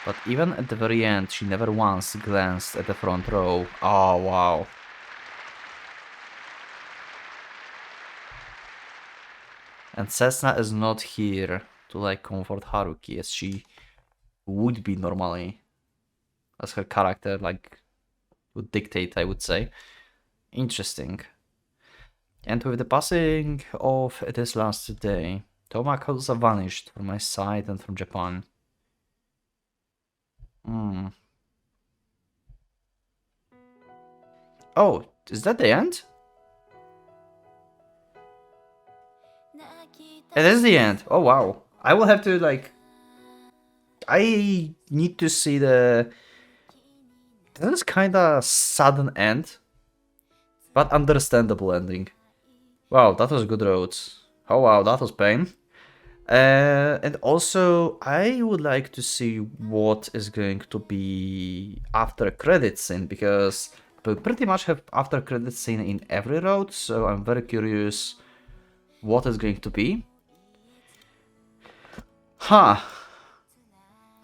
But even at the very end, she never once glanced at the front row. Oh, wow. And Cessna is not here. to like comfort Haruki as she would be normally, as her character like would dictate, I would say. Interesting. And with the passing of this last day, Toma Kazusa vanished from my sight and from Japan. Oh, is that the end? It is the end. Oh wow. I will have to like... I need to see the... This is kinda sudden end, but understandable ending. Wow, that was good roads. Oh wow, that was pain. And also, I would like to see what is going to be after credits scene, because we pretty much have after credits scene in every road, so I'm very curious what is going to be. Huh.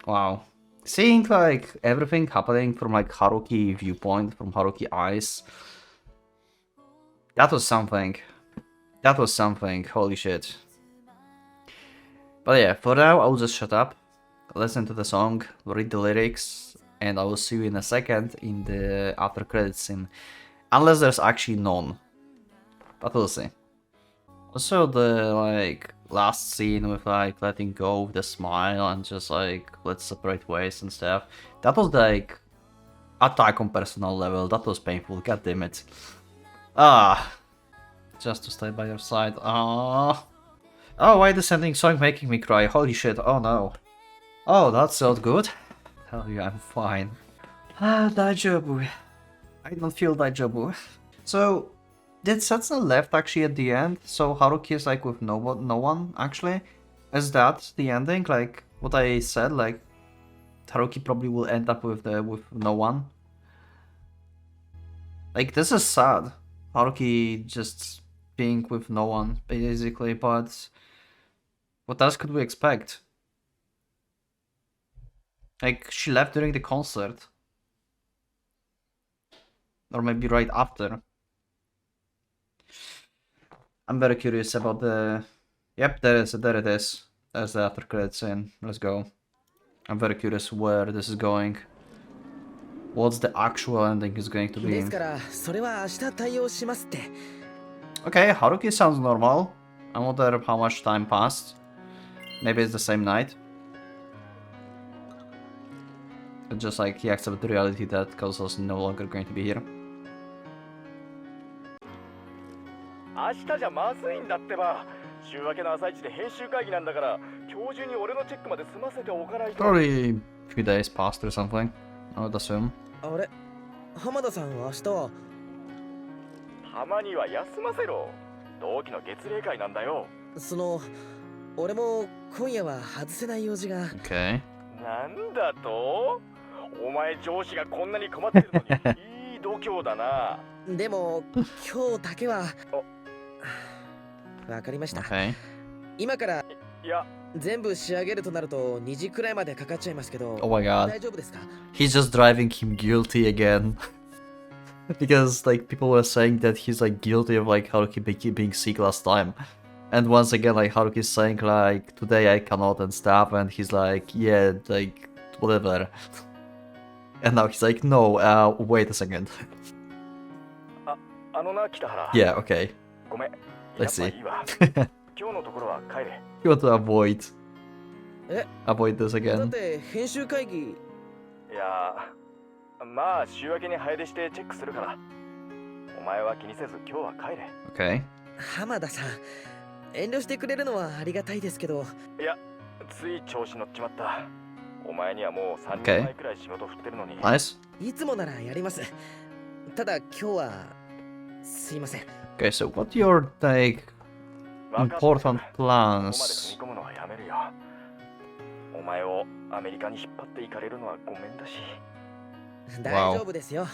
Wow. Seeing like everything happening from like Haruki viewpoint, from Haruki eyes, that was something. That was something, holy shit. But yeah, for now I'll just shut up, listen to the song, read the lyrics, and I will see you in a second in the after credits scene. Unless there's actually none. But we'll see. Also the like last scene with like letting go of the smile and just like let's separate ways and stuff. That was like attack on personal level, that was painful, god damn it. Just to stay by your side. Oh, why this ending song making me cry? Holy shit, oh no. Oh, that's not good. Hell yeah, I'm fine. Daijobu. I don't feel Daijobu. So, did Setsuna left actually at the end? So Haruki is like with no one actually? Is that the ending? Like what I said, like Haruki probably will end up with no one? Like this is sad. Haruki just being with no one basically, but what else could we expect? Like she left during the concert. Or maybe right after. I'm very curious about the... Yep, there it is. There's the after credits scene. Let's go. I'm very curious where this is going. What's the actual ending is going to be. Okay, Haruki sounds normal. I wonder how much time passed. Maybe it's the same night. But just like he accepted the reality that Kazusa's no longer going to be here. 明日じゃまずいんだってば。週明けの朝一で編集会議なんだから、今日中に俺のチェックまで済ませておかないと。 Probably a few days passed or something, I would assume. あれ浜田さん明日はたまには休ませろ。同期の月例会なんだよ。俺も今夜は外せない用事が。Okay. なんだと？お前上司がこんなに困ってるのにいい度胸だな。でも今日だけは。わかりました。Okay. 今からいや全部仕上げるとなると2時くらいまでかかっちゃいますけど。Oh my god. 大丈夫ですか? He's just driving him guilty again. Because like people were saying that he's like guilty of like Haruki being sick last time. And once again like Haruki's saying like today I cannot and stuff, and he's like yeah like whatever. And now he's like no, wait a second. Yeah, okay. Let's see. You want to avoid this again. だって編集会議。いやまあ週明けに早出してチェックするから。お前は気にせず今日は帰れ。Okay. 浜田さん、遠慮してくれるのはありがたいですけど。いや、つい調子乗っちまった。お前にはもう3年前くらい仕事振ってるのに。Nice. いつもならやります。ただ今日はすいません。Okay, so what your like important plans? お前をアメリカに引っ張っていかれるのはごめんだし。大丈夫ですよ。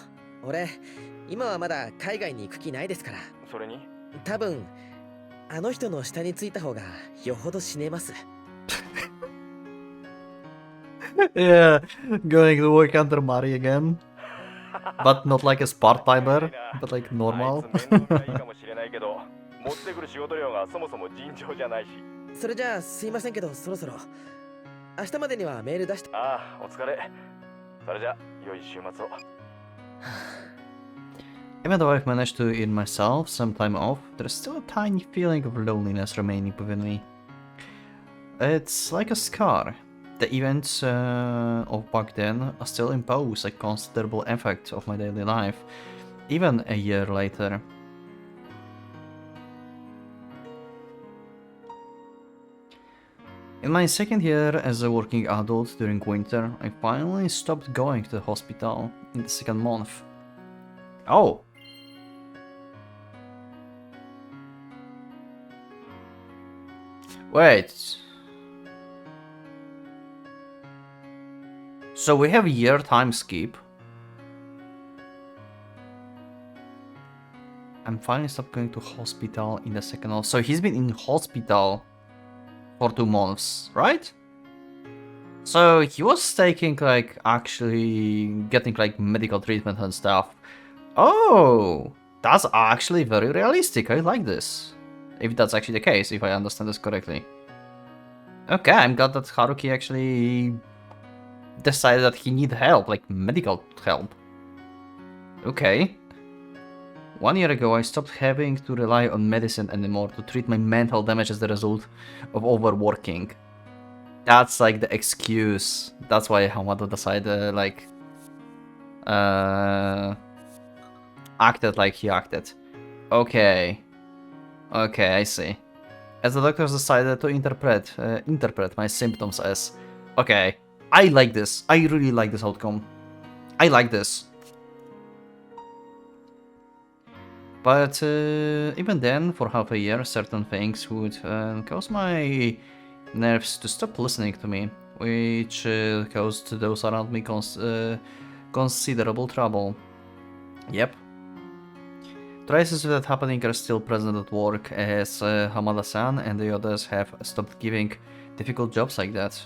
俺今はまだ海外に行く気ないですから。それに多分あの人の下についた方がよほど死ねます。Yeah, going to work under Mari again. But not like as part-timer, but like normal. 持ってくる仕事量がそもそも尋常じゃないし。それじゃあすいませんけどそろそろ明日までにはメール出して。ああ、お疲れ。それじゃ良い週末を。Even though I've managed to earn myself some time off, there's still a tiny feeling of loneliness remaining within me. It's like a scar. The events of back then still impose a considerable effect of my daily life, even a year later. In my second year as a working adult during winter, I finally stopped going to the hospital in the second month. Oh! Wait. So we have a year time skip. I'm finally stopped going to hospital in the second month. So he's been in hospital for 2 months, right? So he was taking like actually getting like medical treatment and stuff. Oh, that's actually very realistic. I like this. If that's actually the case, if I understand this correctly. Okay, I'm glad that Haruki actually decided that he needed help, like medical help. Okay. 1 year ago, I stopped having to rely on medicine anymore to treat my mental damage as the result of overworking. That's like the excuse. That's why Hamada decided, acted like he acted. Okay. Okay, I see. As the doctors decided to interpret my symptoms as, okay, I like this. I really like this outcome. I like this. But even then, for half a year, certain things would cause my nerves to stop listening to me, which caused those around me considerable trouble. Yep. Traces of that happening are still present at work, as Hamada-san and the others have stopped giving difficult jobs like that.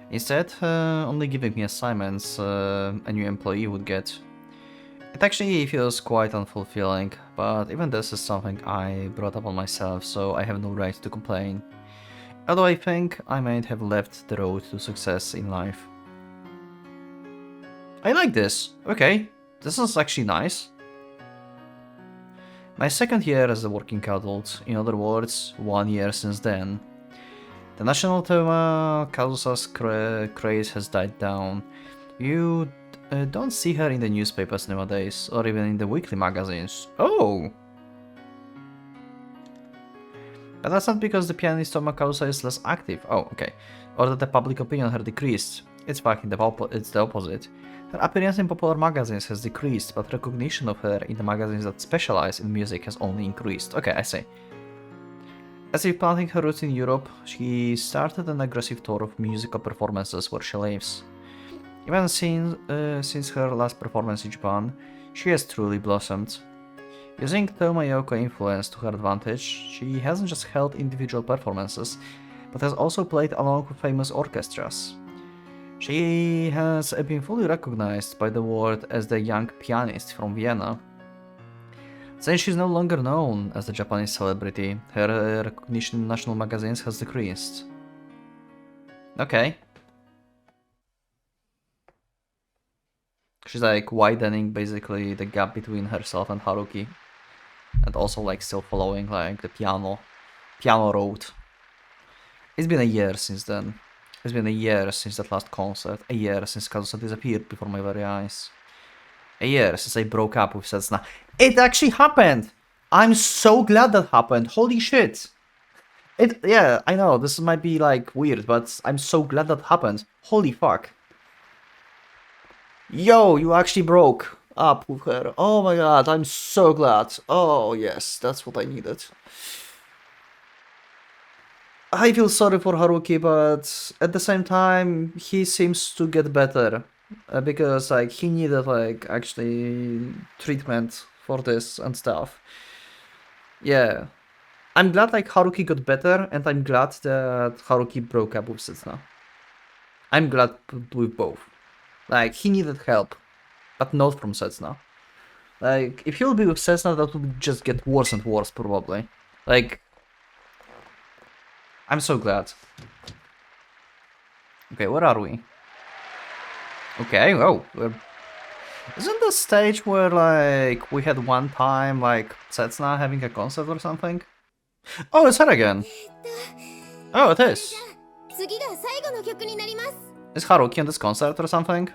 Instead, only giving me assignments a new employee would get. It actually feels quite unfulfilling, but even this is something I brought upon myself, so I have no right to complain. Although I think I might have left the road to success in life. I like this. Okay, this is actually nice. My second year as a working adult, in other words, 1 year since then. The national tema Kazusa's craze has died down. You don't see her in the newspapers nowadays, or even in the weekly magazines. Oh! But that's not because the pianist Toma Kazusa is less active. Oh, okay. Or that the public opinion has decreased. It's fact, it's the opposite. Her appearance in popular magazines has decreased, but recognition of her in the magazines that specialize in music has only increased. Okay, I see. As if planting her roots in Europe, she started an aggressive tour of musical performances where she lives. Even since her last performance in Japan, she has truly blossomed. Using Tomayoko influence to her advantage, she hasn't just held individual performances, but has also played along with famous orchestras. She has been fully recognized by the world as the young pianist from Vienna. Since she's no longer known as the Japanese celebrity, her recognition in national magazines has decreased. Okay. She's like widening basically the gap between herself and Haruki. And also like still following like the piano road. It's been a year since then. It's been a year since that last concert. A year since Kazusa disappeared before my very eyes. A year since I broke up with Setsuna. It actually happened! I'm so glad that happened. Holy shit! Yeah, I know, this might be like weird, but I'm so glad that happened. Holy fuck. Yo, you actually broke up with her. Oh my god, I'm so glad. Oh yes, that's what I needed. I feel sorry for Haruki, but at the same time, he seems to get better. Because like he needed like actually treatment for this and stuff. Yeah. I'm glad like Haruki got better, and I'm glad that Haruki broke up with Setsuna. I'm glad with both. Like, he needed help, but not from Setsuna. Like, if he would be with Setsuna, that would just get worse and worse, probably. Like, I'm so glad. Okay, where are we? Okay, oh, isn't the stage where, like, we had one time, like, Setsuna having a concert or something? Oh, it's her again. Oh, it is. 次が最後の曲になります。 Is Haruki on this concert or something?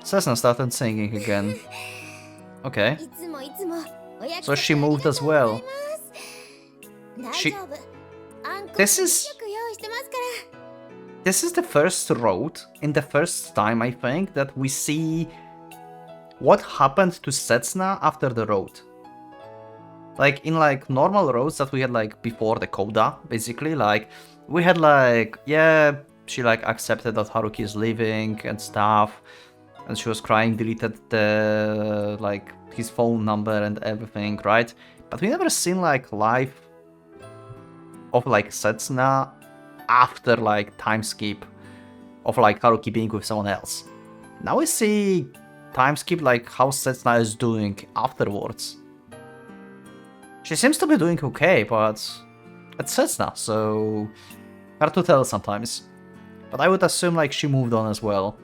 Setsuna started singing again. Okay. いつもいつもお約 So she moved as well. 大 She- 丈夫。アンコール This is- 2曲用意してますから。 This is the first road, in the first time I think, that we see what happened to Setsuna after the road. Like, in like normal roads that we had like before the CODA, basically, like, we had like, yeah, she like accepted that Haruki is leaving and stuff, and she was crying, deleted the, like, his phone number and everything, right? But we never seen like life of like Setsuna after like time skip of like Haruki being with someone else. Now we see time skip like how Setsuna is doing afterwards. She seems to be doing okay, but it's Setsuna, so hard to tell sometimes. But I would assume like she moved on as well.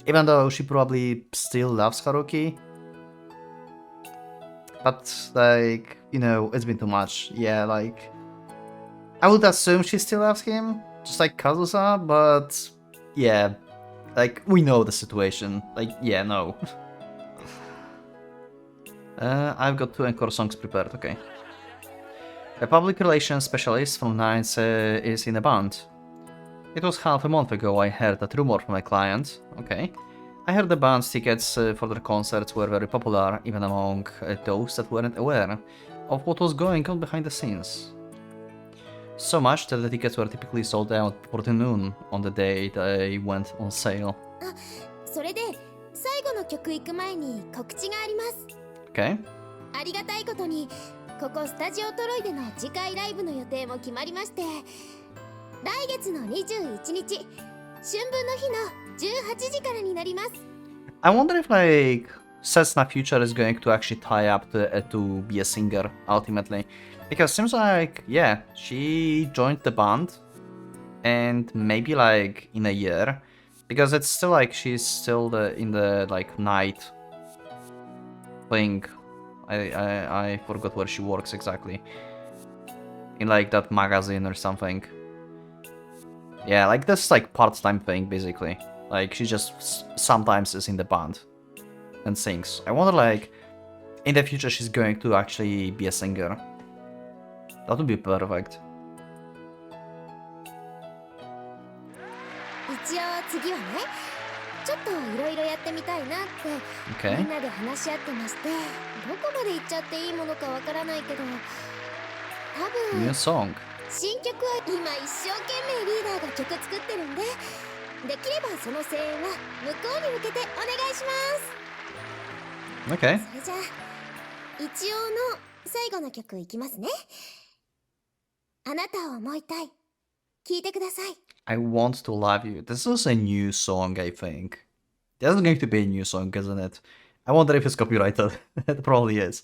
Even though she probably still loves Haruki. But like, you know, it's been too much. Yeah, like, I would assume she still loves him, just like Kazusa, but yeah, like, we know the situation. Like, yeah, no. I've got 2 encore songs prepared, okay. A public relations specialist from Nines is in a band. It was half a month ago I heard that rumor from a client, okay. I heard the band's tickets for their concerts were very popular, even among those that weren't aware of what was going on behind the scenes. So much that the tickets were typically sold out before the noon on the day they went on sale. それで最後の曲行く前に告知があります。 Okay. ありがたいことにここスタジオトロイでの次回ライブの予定も決まりまして、来月の21日春分の日の18時からになります。 I wonder if like Setsuna Future is going to actually tie up to be a singer ultimately. Because it seems like, yeah, she joined the band and maybe like in a year, because it's still like she's still in the like night thing. I forgot where she works exactly. In like that magazine or something. Yeah, like this like part-time thing basically. Like she just sometimes is in the band and sings. I wonder like in the future she's going to actually be a singer. That would be perfect. 一応次はね、ちょっといろいろやってみたいなって Okay. みんなで話し合ってまして、どこまで行っちゃっていいものかわからないけど、多 New 分 song. 新曲は今一生懸命リーダーが曲作ってるんで、できればその声援は向こうに向けてお願いします。 Okay. それじゃあ一応の最後の曲いきますね。あなたを思いたい。聞いてください。 I want to love you. This is a new song, I think. There's going to be a new song, isn't it? I wonder if it's copyrighted. It probably is.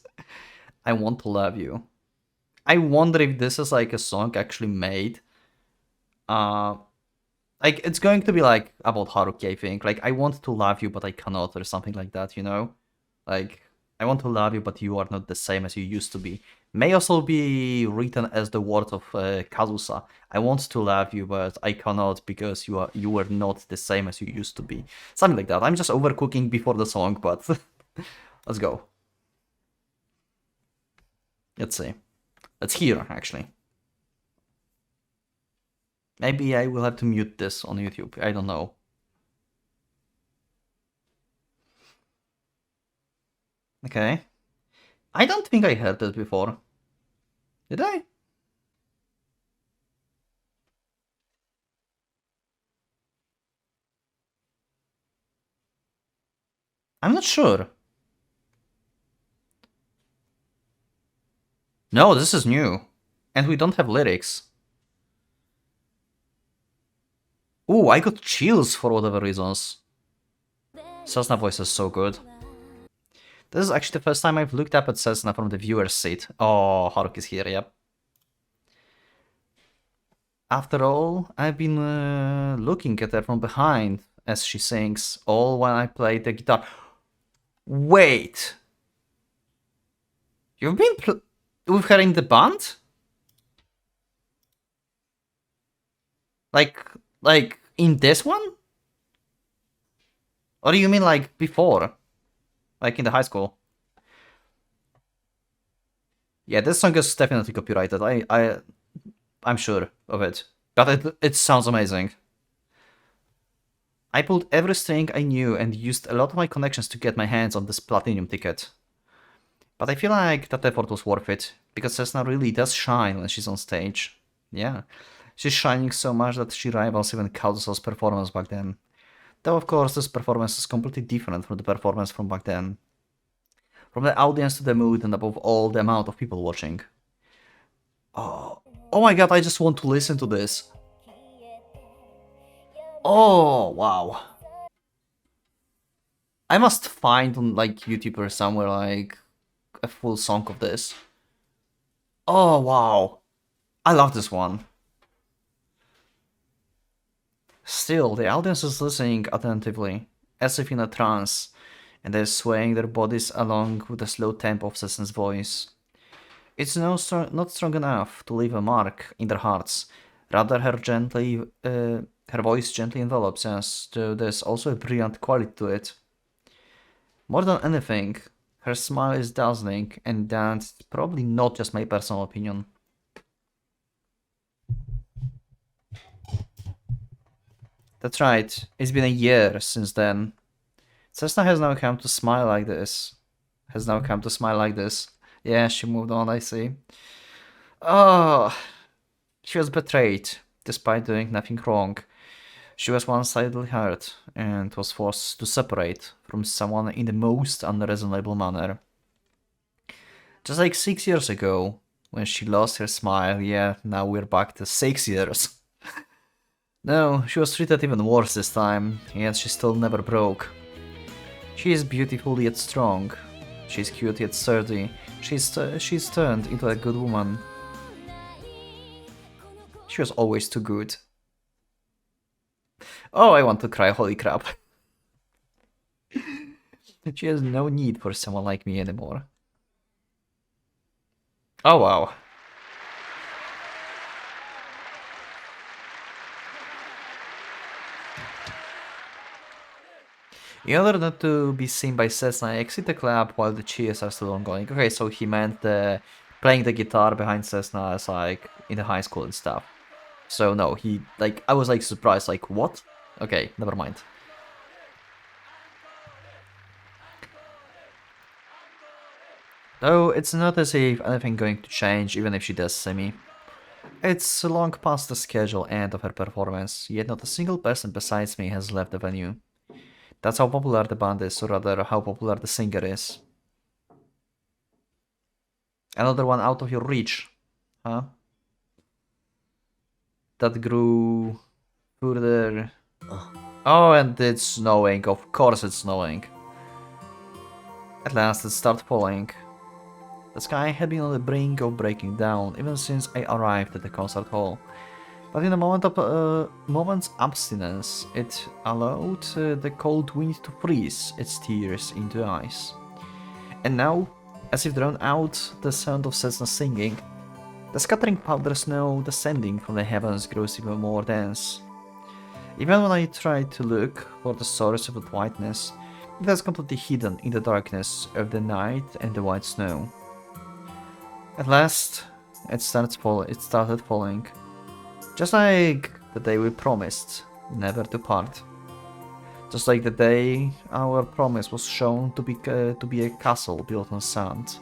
I want to love you. I wonder if this is like a song actually made. Like it's going to be like about Haruki, I think. Like I want to love you, but I cannot, or something like that, you know? Like I want to love you, but you are not the same as you used to be. May also be written as the word of Kazusa. I want to love you, but I cannot because you were not the same as you used to be. Something like that. I'm just overcooking before the song, but let's go. Let's see. Let's hear, actually. Maybe I will have to mute this on YouTube. I don't know. Okay. I don't think I heard this before. Did I? I'm not sure. No, this is new. And we don't have lyrics. Ooh, I got chills for whatever reasons. Setsuna voice is so good. This is actually the first time I've looked up at Cessna from the viewer's seat. Oh, Haruki's here, yep. After all, I've been looking at her from behind as she sings, all while I play the guitar. Wait! You've been with her in the band? Like in this one? Or do you mean like before? Like in the high school? Yeah, this song is definitely copyrighted. I'm sure of it. But it sounds amazing. I pulled every string I knew and used a lot of my connections to get my hands on this platinum ticket. But I feel like that effort was worth it, because Cessna really does shine when she's on stage. Yeah, she's shining so much that she rivals even Kazusa's performance back then. Though of course this performance is completely different from the performance from back then. From the audience to the mood and above all the amount of people watching. Oh my god, I just want to listen to this. Oh, wow. I must find on like YouTube or somewhere like a full song of this. Oh, wow. I love this one. Still, the audience is listening attentively, as if in a trance, and they're swaying their bodies along with the slow tempo of Session's voice. It's not strong enough to leave a mark in their hearts. Rather, her voice gently envelops us. There's also a brilliant quality to it. More than anything, her smile is dazzling, and that's probably not just my personal opinion. That's right, it's been a year since then. Cessna has now come to smile like this. Yeah, she moved on, I see. Oh, she was betrayed, despite doing nothing wrong. She was one-sidedly hurt, and was forced to separate from someone in the most unreasonable manner. Just like 6 years ago, when she lost her smile, yeah, now we're back to 6 years. No, she was treated even worse this time, yet she still never broke. She is beautiful yet strong. She's cute yet sturdy. She's turned into a good woman. She was always too good. Oh, I want to cry, holy crap. She has no need for someone like me anymore. Oh wow. In order not to be seen by Cessna, I exit the club while the cheers are still ongoing. Okay, so he meant playing the guitar behind Cessna as like in the high school and stuff. So no, he like I was like surprised, like what? Okay, never mind. Though it's not as if anything going to change, even if she does see me. It's long past the scheduled end of her performance, yet not a single person besides me has left the venue. That's how popular the band is, or rather how popular the singer is. Another one out of your reach, huh? That grew further. Oh, and it's snowing, of course it's snowing. At last it started falling. The sky had been on the brink of breaking down even since I arrived at the concert hall. But in a moment's abstinence, it allowed the cold wind to freeze its tears into ice. And now, as if drowned out the sound of Cessna singing, the scattering powder snow descending from the heavens grows even more dense. Even when I try to look for the source of that whiteness, it is completely hidden in the darkness of the night and the white snow. At last, it started falling. Just like the day we promised never to part. Just like the day our promise was shown to be a castle built on sand.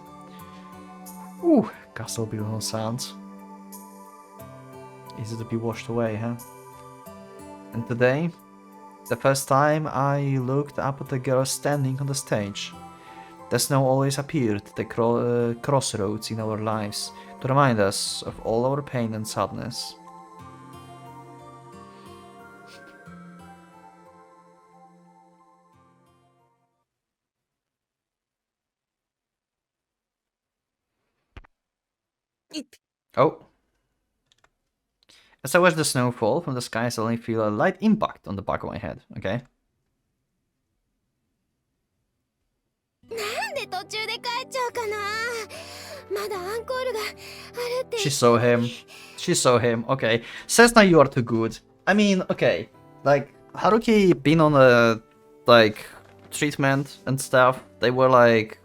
Ooh, castle built on sand. Easy to be washed away, huh? And today, the first time I looked up at the girl standing on the stage, the snow always appeared at the crossroads in our lives to remind us of all our pain and sadness. Oh. As I watch the snow fall from the sky, I suddenly feel a light impact on the back of my head. Okay. なんで途中で帰っちゃうかな。まだアンコールがあるって。 She saw him. She saw him. Okay. Cessna, you are too good. I mean, okay. Like, Haruki been on a, like, treatment and stuff. They're like,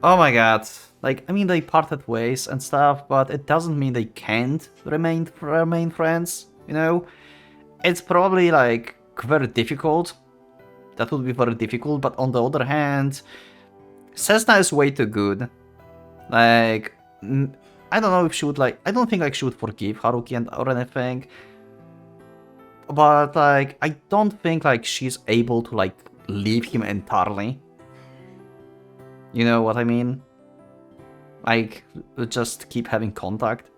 oh my god. Like, I mean, they parted ways and stuff, but it doesn't mean they can't remain friends, you know? It's probably, like, very difficult. That would be very difficult, but on the other hand, Cessna is way too good. Like, I don't know if she would, like, I don't think, like, she would forgive Haruki or anything. But, like, I don't think, like, she's able to, like, leave him entirely. You know what I mean? Like, just keep having contact.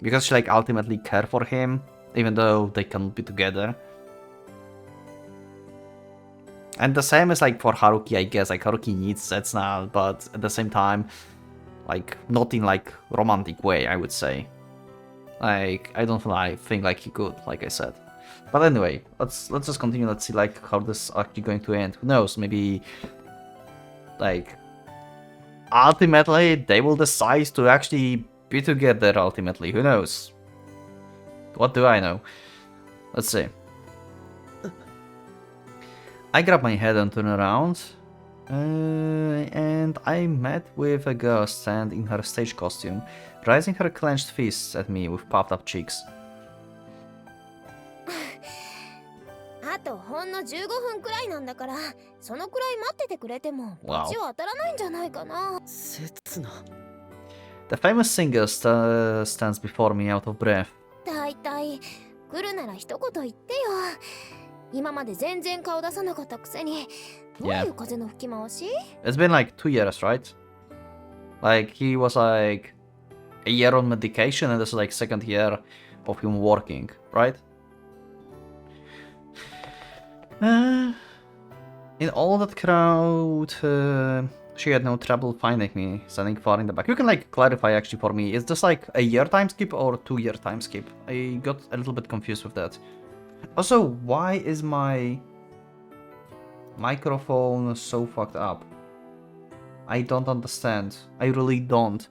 Because she, like, ultimately care for him, even though they cannot be together. And the same is, like, for Haruki, I guess. Like, Haruki needs Setsuna, but at the same time, like, not in, like, romantic way, I would say. Like, I don't think, like, he could, like I said. But anyway, let's just continue. Let's see, like, how this is actually going to end. Who knows? Maybe, like, ultimately, they will decide to actually be together, ultimately. Who knows? What do I know? Let's see. I grab my head and turn around. And I met with a girl stand in her stage costume, raising her clenched fists at me with puffed up cheeks. あとほんの15分くらいなんだから、そのくらい待っててくれても罰は当たらないんじゃないかな。刹那。 The famous singer stands before me out of breath. だいたい来るなら一言言ってよ。今まで全然顔出さなかったくせに、どういう風の吹き回し？ It's been like 2 years, right? Like, he was like a year on medication and this is like second year of him working, right? In all that crowd, she had no trouble finding me, standing far in the back. You can, like, clarify actually for me, is this like a year time skip or 2 year time skip? I got a little bit confused with that. Also, why is my microphone so fucked up? I don't understand. I really don't.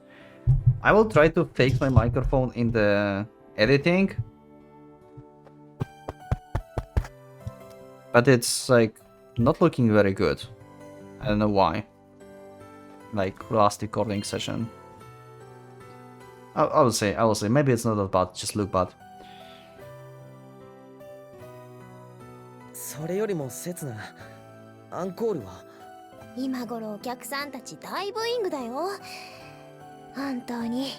I will try to fix my microphone in the editing. But it's, like, not looking very good. I don't know why. Like, last recording session. I will say, maybe it's not that bad, just look bad. それよりも刹那、アンコールは今頃お客さんたち大ブーイングだよ。本当に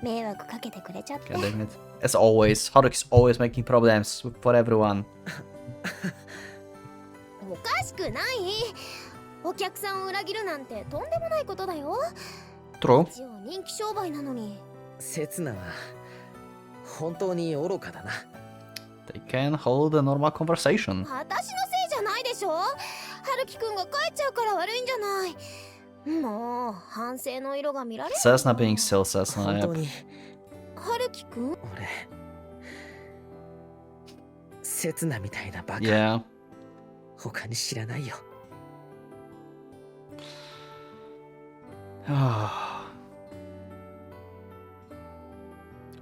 迷惑かけてくれちゃって。 God damn it. As always, Haruki's always making problems for everyone. おかしくない。お客さんを裏切るなんてとんでもないことだよ。 True. 一応人気商売なのに。刹那は本当に愚かだな。 They can hold a normal conversation. 私のせいじゃないでしょ。春樹くんが帰っちゃうから悪いんじゃない。もう反省の色が見られる。 Cessna being still Cessna. 本当に春樹くん。俺刹那みたいなバカ。 Yeah. 他に知らないよ。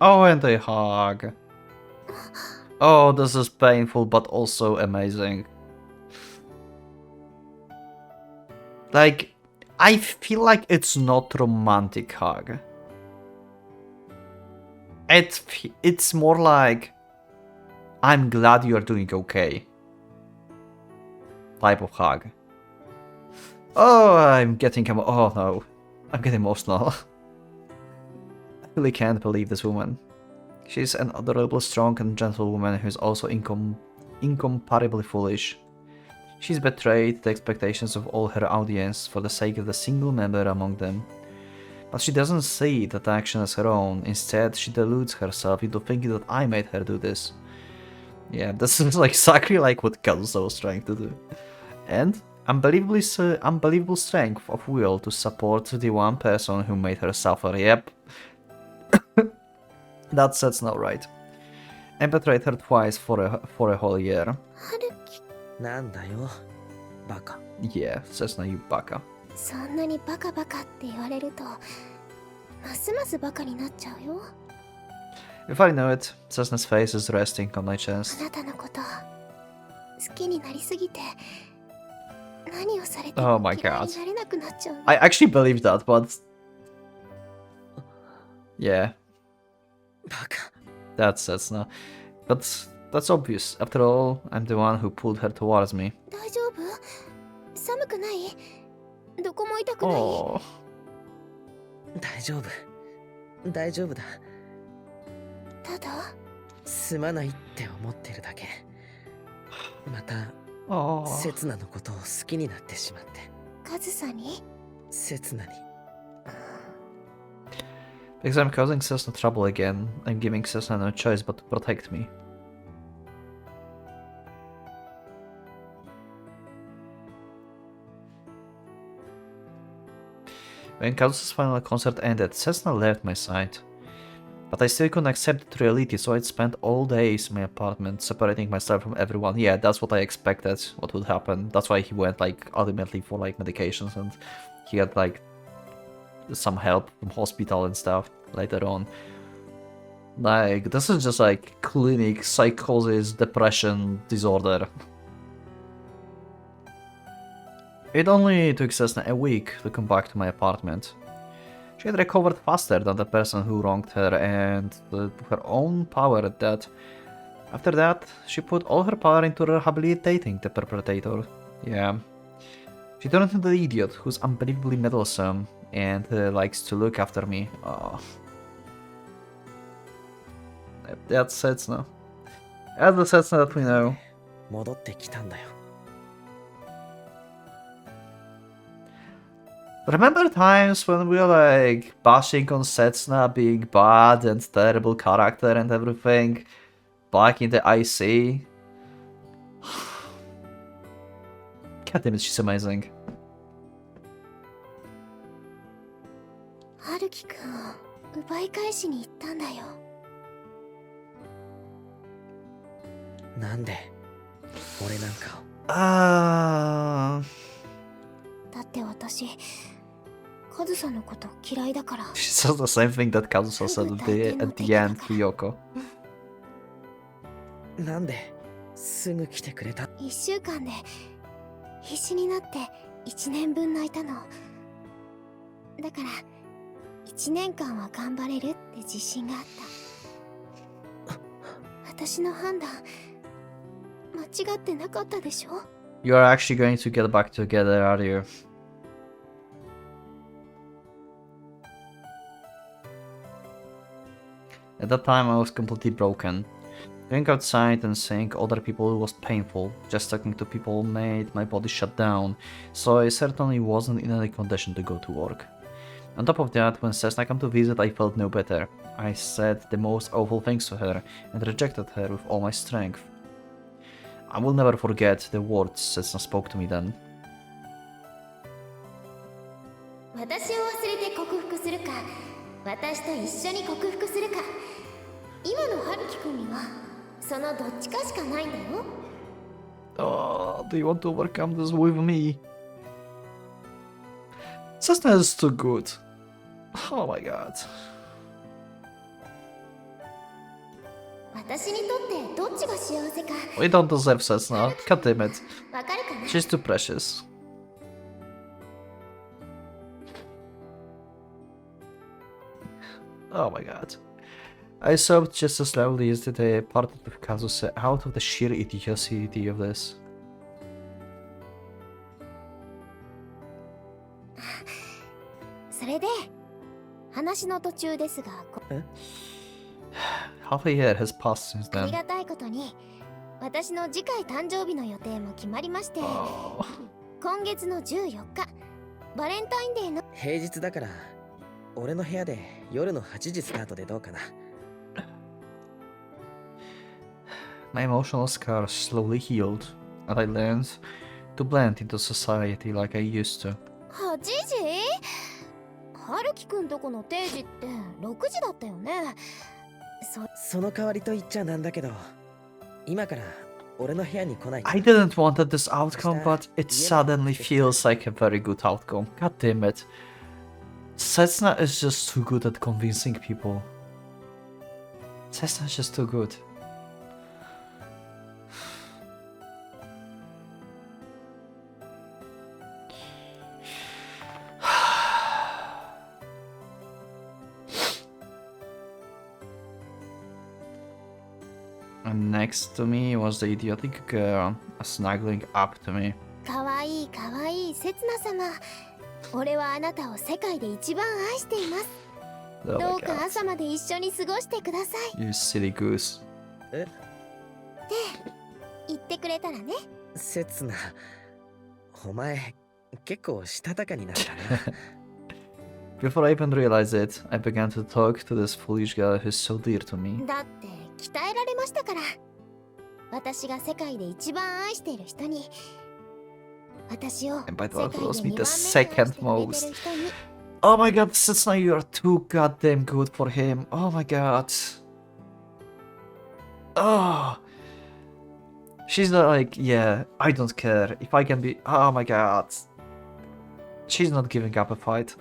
Oh, and they hug. Oh, this is painful, but also amazing. Like, I feel like it's not romantic hug. It's more like, I'm glad you're doing okay type of hug. Oh, I'm getting oh no, I'm getting emotional. I really can't believe this woman. She's an adorable, strong and gentle woman who's also incomparably foolish. She's betrayed the expectations of all her audience for the sake of the single member among them. But she doesn't see that action as her own. Instead, she deludes herself into thinking that I made her do this. Yeah, this is like exactly like what Kazusa was trying to do. And unbelievable strength of will to support the one person who made her suffer. Yep. That's not right. And betrayed her twice for a whole year. なんだよバカ Yeah, Cessna, you baka. そんなにバカバカって言われるとますますバカになっちゃうよ。 If I know it, Cessna's face is resting on my あ chest. なたのこと好きになりすぎて何をされて Oh も my 嫌い god. になれなくなっちゃう。 I actually believe that, but... Yeah, バカ that's Cessna. But that's obvious. After all, I'm the one who pulled her towards me. 大丈夫？寒くない？どこも痛くない？ Oh. 大丈夫大丈夫だただすまないって思ってるだけまた Oh. セツナのことを好きになってしまってカズサに？セツナに Because I'm causing Cessna trouble again, I'm giving Cessna no choice but to protect me. When Kazusa's final concert ended, Cessna left my side. But I still couldn't accept the reality, so I'd spent all days in my apartment, separating myself from everyone. Yeah, that's what I expected, what would happen. That's why he went, like, ultimately for, like, medications, and he had, like, some help from hospital and stuff later on. Like, this is just, like, clinic psychosis, depression, disorder. It only took Cessna a week to come back to my apartment. She had recovered faster than the person who wronged her, and to her own power at that. After that, she put all her power into rehabilitating the perpetrator. Yeah. She turned into the idiot who's unbelievably meddlesome and likes to look after me. Oh. That's Cessna. That's the Cessna that we know. 戻ってきたんだよ Remember times when we were like bashing on Cessna being bad and terrible character and everything back in the IC? God damn it, she's amazing. ハルキ君を奪い返しに行ったんだよ。なんで俺なんかをだって私カズサのこと嫌いだから。 She says the same thing that Kazusa said at the end to Yoko. なんですぐ来てくれた1週間で必死になって1年分泣いたの。だから1年間は頑張れるって自信があった。私の判断間違ってなかったでしょ？ You are actually going to get back together, are you? At that time I was completely broken. Going outside and seeing other people was painful. Just talking to people made my body shut down, so I certainly wasn't in any condition to go to work. On top of that, when Cessna came to visit, I felt no better. I said the most awful things to her and rejected her with all my strength. I will never forget the words Cessna spoke to me then. 私を忘れて克服するか、私と一緒に克服するか。今の春樹くんにはそのどっちかしかないんだよ。Oh, do you want to overcome this with me? Cessna is too good. Oh my god. 私にとってどっちが幸せか We don't deserve Cessna. God damn it. わかるかな？ She's too precious. Oh my god. I sobbed just as loudly as the day I parted with Kazusa out of the sheer idiocy of this. それで話の途中ですが、 Half a year has passed since あり then. がたいことに私の次回誕生日の予定も決まりまして、 Oh. 今月の14日バレンタインデーの平日だから俺の部屋で夜の8時スタートでどうかな My emotional scars slowly healed, and I learned to blend into society like I used to. 8時？春樹くんとこの定時って6時だったよね。その代わりと言っちゃなんだけど、今から俺の部屋に来ないか。 I didn't want this outcome, but it suddenly feels like a very good outcome. God damn it. Setsuna is just too good at convincing people. Setsuna is just too good. And next to me was the idiotic girl snuggling up to me. かわいいかわいいせつな様。俺はあなたを世界で一番愛しています。 Oh ど my うか god. 朝まで一緒に過ごしてください。 You silly goose. 言ってくれたらね。せつな、お前結構したたかになったな。Before I even realized it, I began to talk to this foolish girl who's so dear to me. だって鍛えられましたから。私が世界で一番愛している人に、私を And by the 世 way, 界 it was で me 2 the 番目に愛 second してくれてる most. 人に。 Oh my god, Setsuna, you are too goddamn good for him. Oh my god. Oh. She's not like, yeah, I don't care. If I can be... Oh my god. She's not giving up a fight.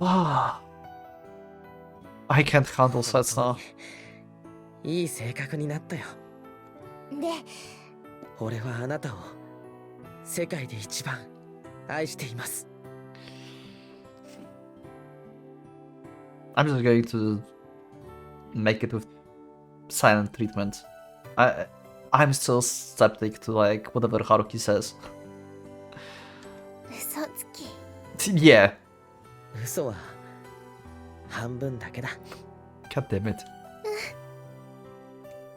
Ah. I can't handle Setsuna. いい性格になったよ。で、俺はあなたを世界で一番愛しています。 I'm just going to make it with silent treatment. I'm still skeptic to like whatever Haruki says. 嘘つき。 Yeah. 嘘は半分だけだ。 God damn it.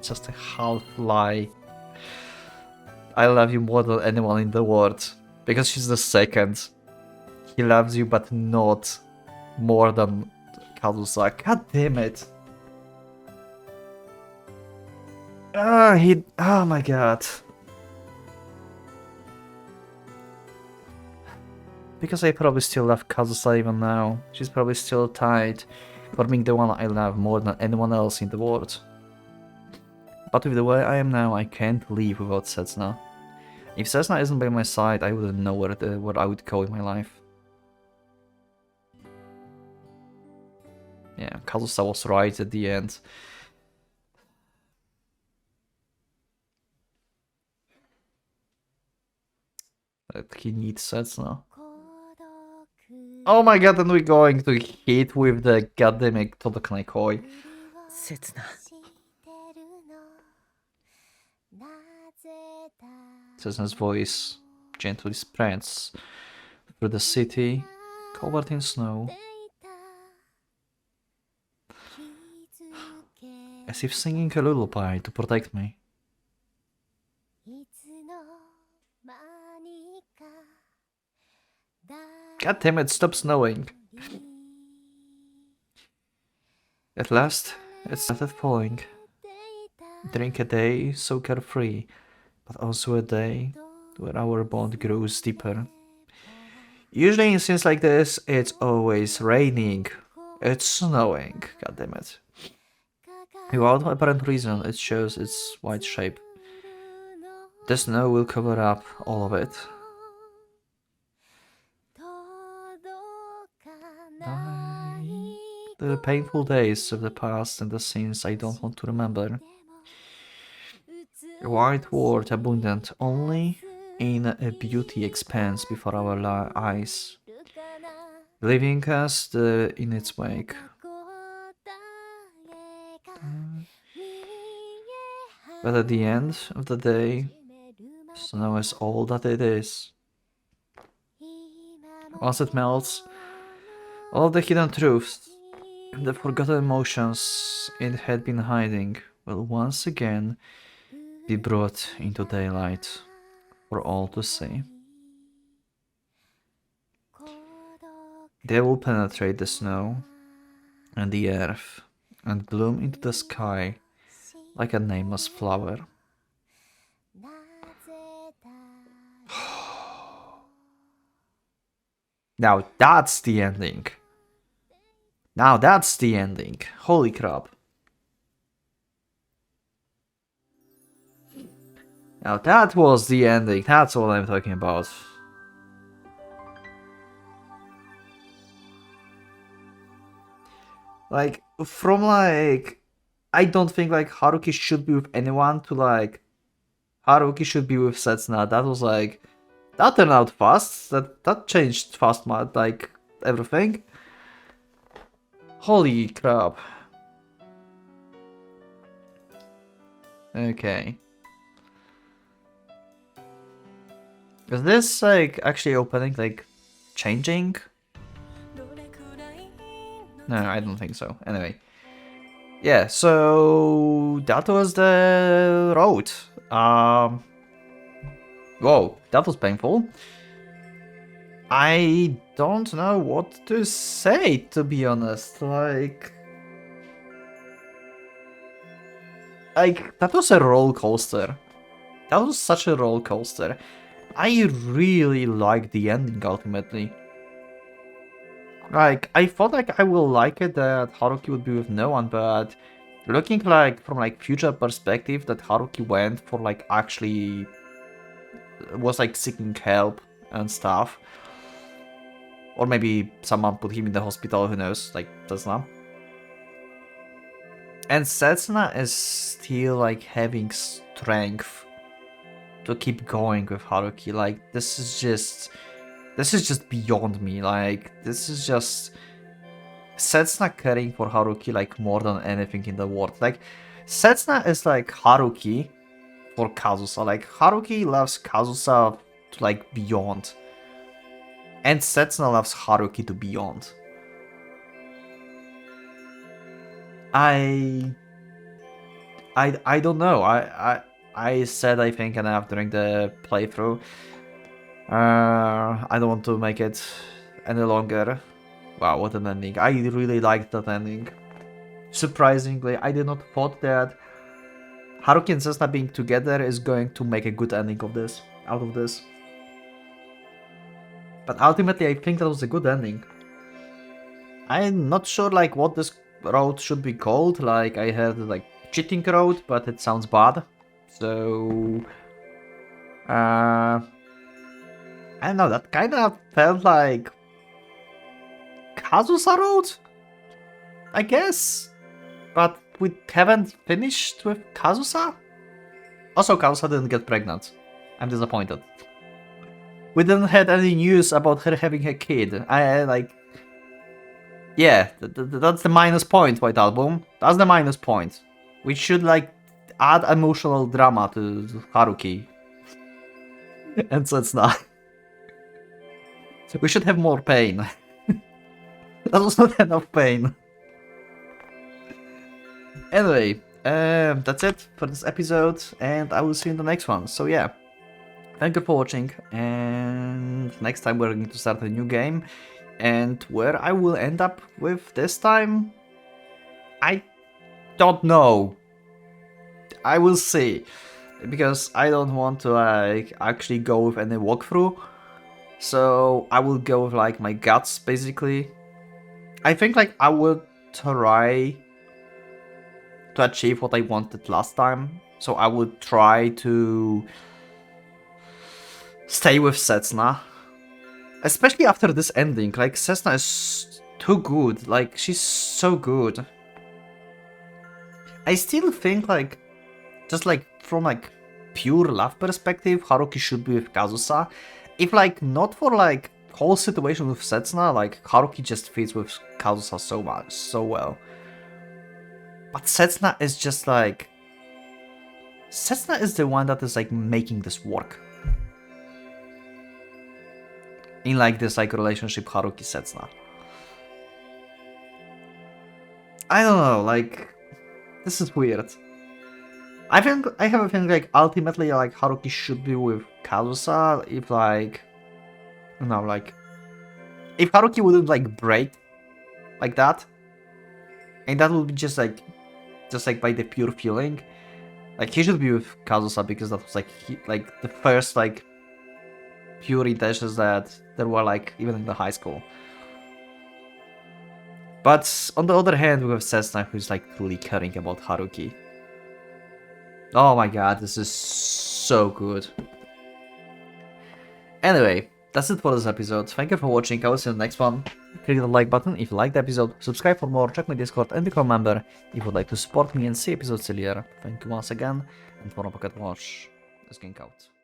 Just a half lie. I love you more than anyone in the world. Because she's the second. He loves you, but not more than Kazusa. God damn it. Oh my god. Because I probably still love Kazusa even now. She's probably still tied for being the one I love more than anyone else in the world. But with the way I am now, I can't live without Setsuna. If Setsuna isn't by my side, I wouldn't know where I would go in my life. Yeah, Kazusa was right at the end. That he needs Setsuna. Oh my god, and we're going to hit with the goddamn Todokanai Koi. せつな、 Setsuna's voice gently spreads through the city, covered in snow, as if singing a lullaby to protect me. God damn it, stop snowing. At last, it started falling. Drink a day so carefree, but also a day where our bond grows deeper. Usually in scenes like this, it's always raining. It's snowing, god damn it. Without apparent reason, it shows its white shape. The snow will cover up all of it. The painful days of the past and the scenes I don't want to remember. A white world abundant only in a beauty expands before our eyes, leaving us in its wake. But at the end of the day, snow is all that it is. Once it melts, all of the hidden truths and the forgotten emotions it had been hiding will once again be brought into daylight for all to see. They will penetrate the snow and the earth and bloom into the sky like a nameless flower. Now that's the ending. Now that's the ending. Holy crap. Now that was the ending. That's what I'm talking about. Like, from like... I don't think like Haruki should be with anyone to like... Haruki should be with Setsuna. That was like... That turned out fast. That changed fast, like, everything. Holy crap. Okay. Is this like actually opening, like changing? No, I don't think so. Anyway. Yeah, so that was the road. Whoa, that was painful. I don't know what to say, to be honest. Like that was a roller coaster. That was such a roller coaster. I really liked the ending ultimately. Like, I thought like I will like it that Haruki would be with no one, but looking like from like future perspective that Haruki went for like actually was like seeking help and stuff. Or maybe someone put him in the hospital, who knows, like Setsuna. And Setsuna is still like having strength to keep going with Haruki. Like, this is just beyond me. Like, this is just Setsuna caring for Haruki like more than anything in the world. Like, Setsuna is like Haruki for Kazusa. Like, Haruki loves Kazusa to like beyond. And Setsuna loves Haruki to beyond. I don't know. I said I think enough during the playthrough. I don't want to make it any longer. Wow, what an ending. I really liked that ending. Surprisingly, I did not thought that Haruki and Setsuna being together is going to make a good ending of this, out of this. But ultimately, I think that was a good ending. I'm not sure like what this road should be called. Like, I heard like cheating road, but it sounds bad. So I don't know, that kind of felt like Kazusa road, I guess. But we haven't finished with Kazusa. Also, Kazusa didn't get pregnant. I'm disappointed. We didn't have any news about her having a kid. I like... Yeah, that's the minus point, White Album. That's the minus point. We should, like, add emotional drama to Haruki. And so it's not. So we should have more pain. That was not enough pain. Anyway, that's it for this episode, and I will see you in the next one. So yeah, thank you for watching, and next time we're going to start a new game, and where I will end up with this time, I don't know. I will see, because I don't want to like actually go with any walkthrough, so I will go with like my guts basically. I think like I will try to achieve what I wanted last time, so I would try to stay with Setsuna, especially after this ending. Like, Setsuna is too good, like she's so good. I still think like, just like from like pure love perspective, Haruki should be with Kazusa. If like not for like whole situation with Setsuna, like Haruki just fits with Kazusa so much, so well. But Setsuna is just like... Setsuna is the one that is like making this work. In like this like relationship Haruki-Setsuna. I don't know, like... This is weird. I have a feeling like ultimately like Haruki should be with Kazusa if like... You know, like... If Haruki wouldn't like break like that, and that would be just like by the pure feeling, like he should be with Kazusa because that was like the first like pure intentions that that were like even in the high school. But on the other hand, we have Cessna, who's like truly caring about Haruki. Oh my god, this is so good. Anyway, that's it for this episode. Thank you for watching. I will see you in the next one. Click the like button if you liked the episode, subscribe for more, check my Discord and become a member if you would like to support me and see episodes earlier. Thank you once again, and for Pocket Watch, this game out.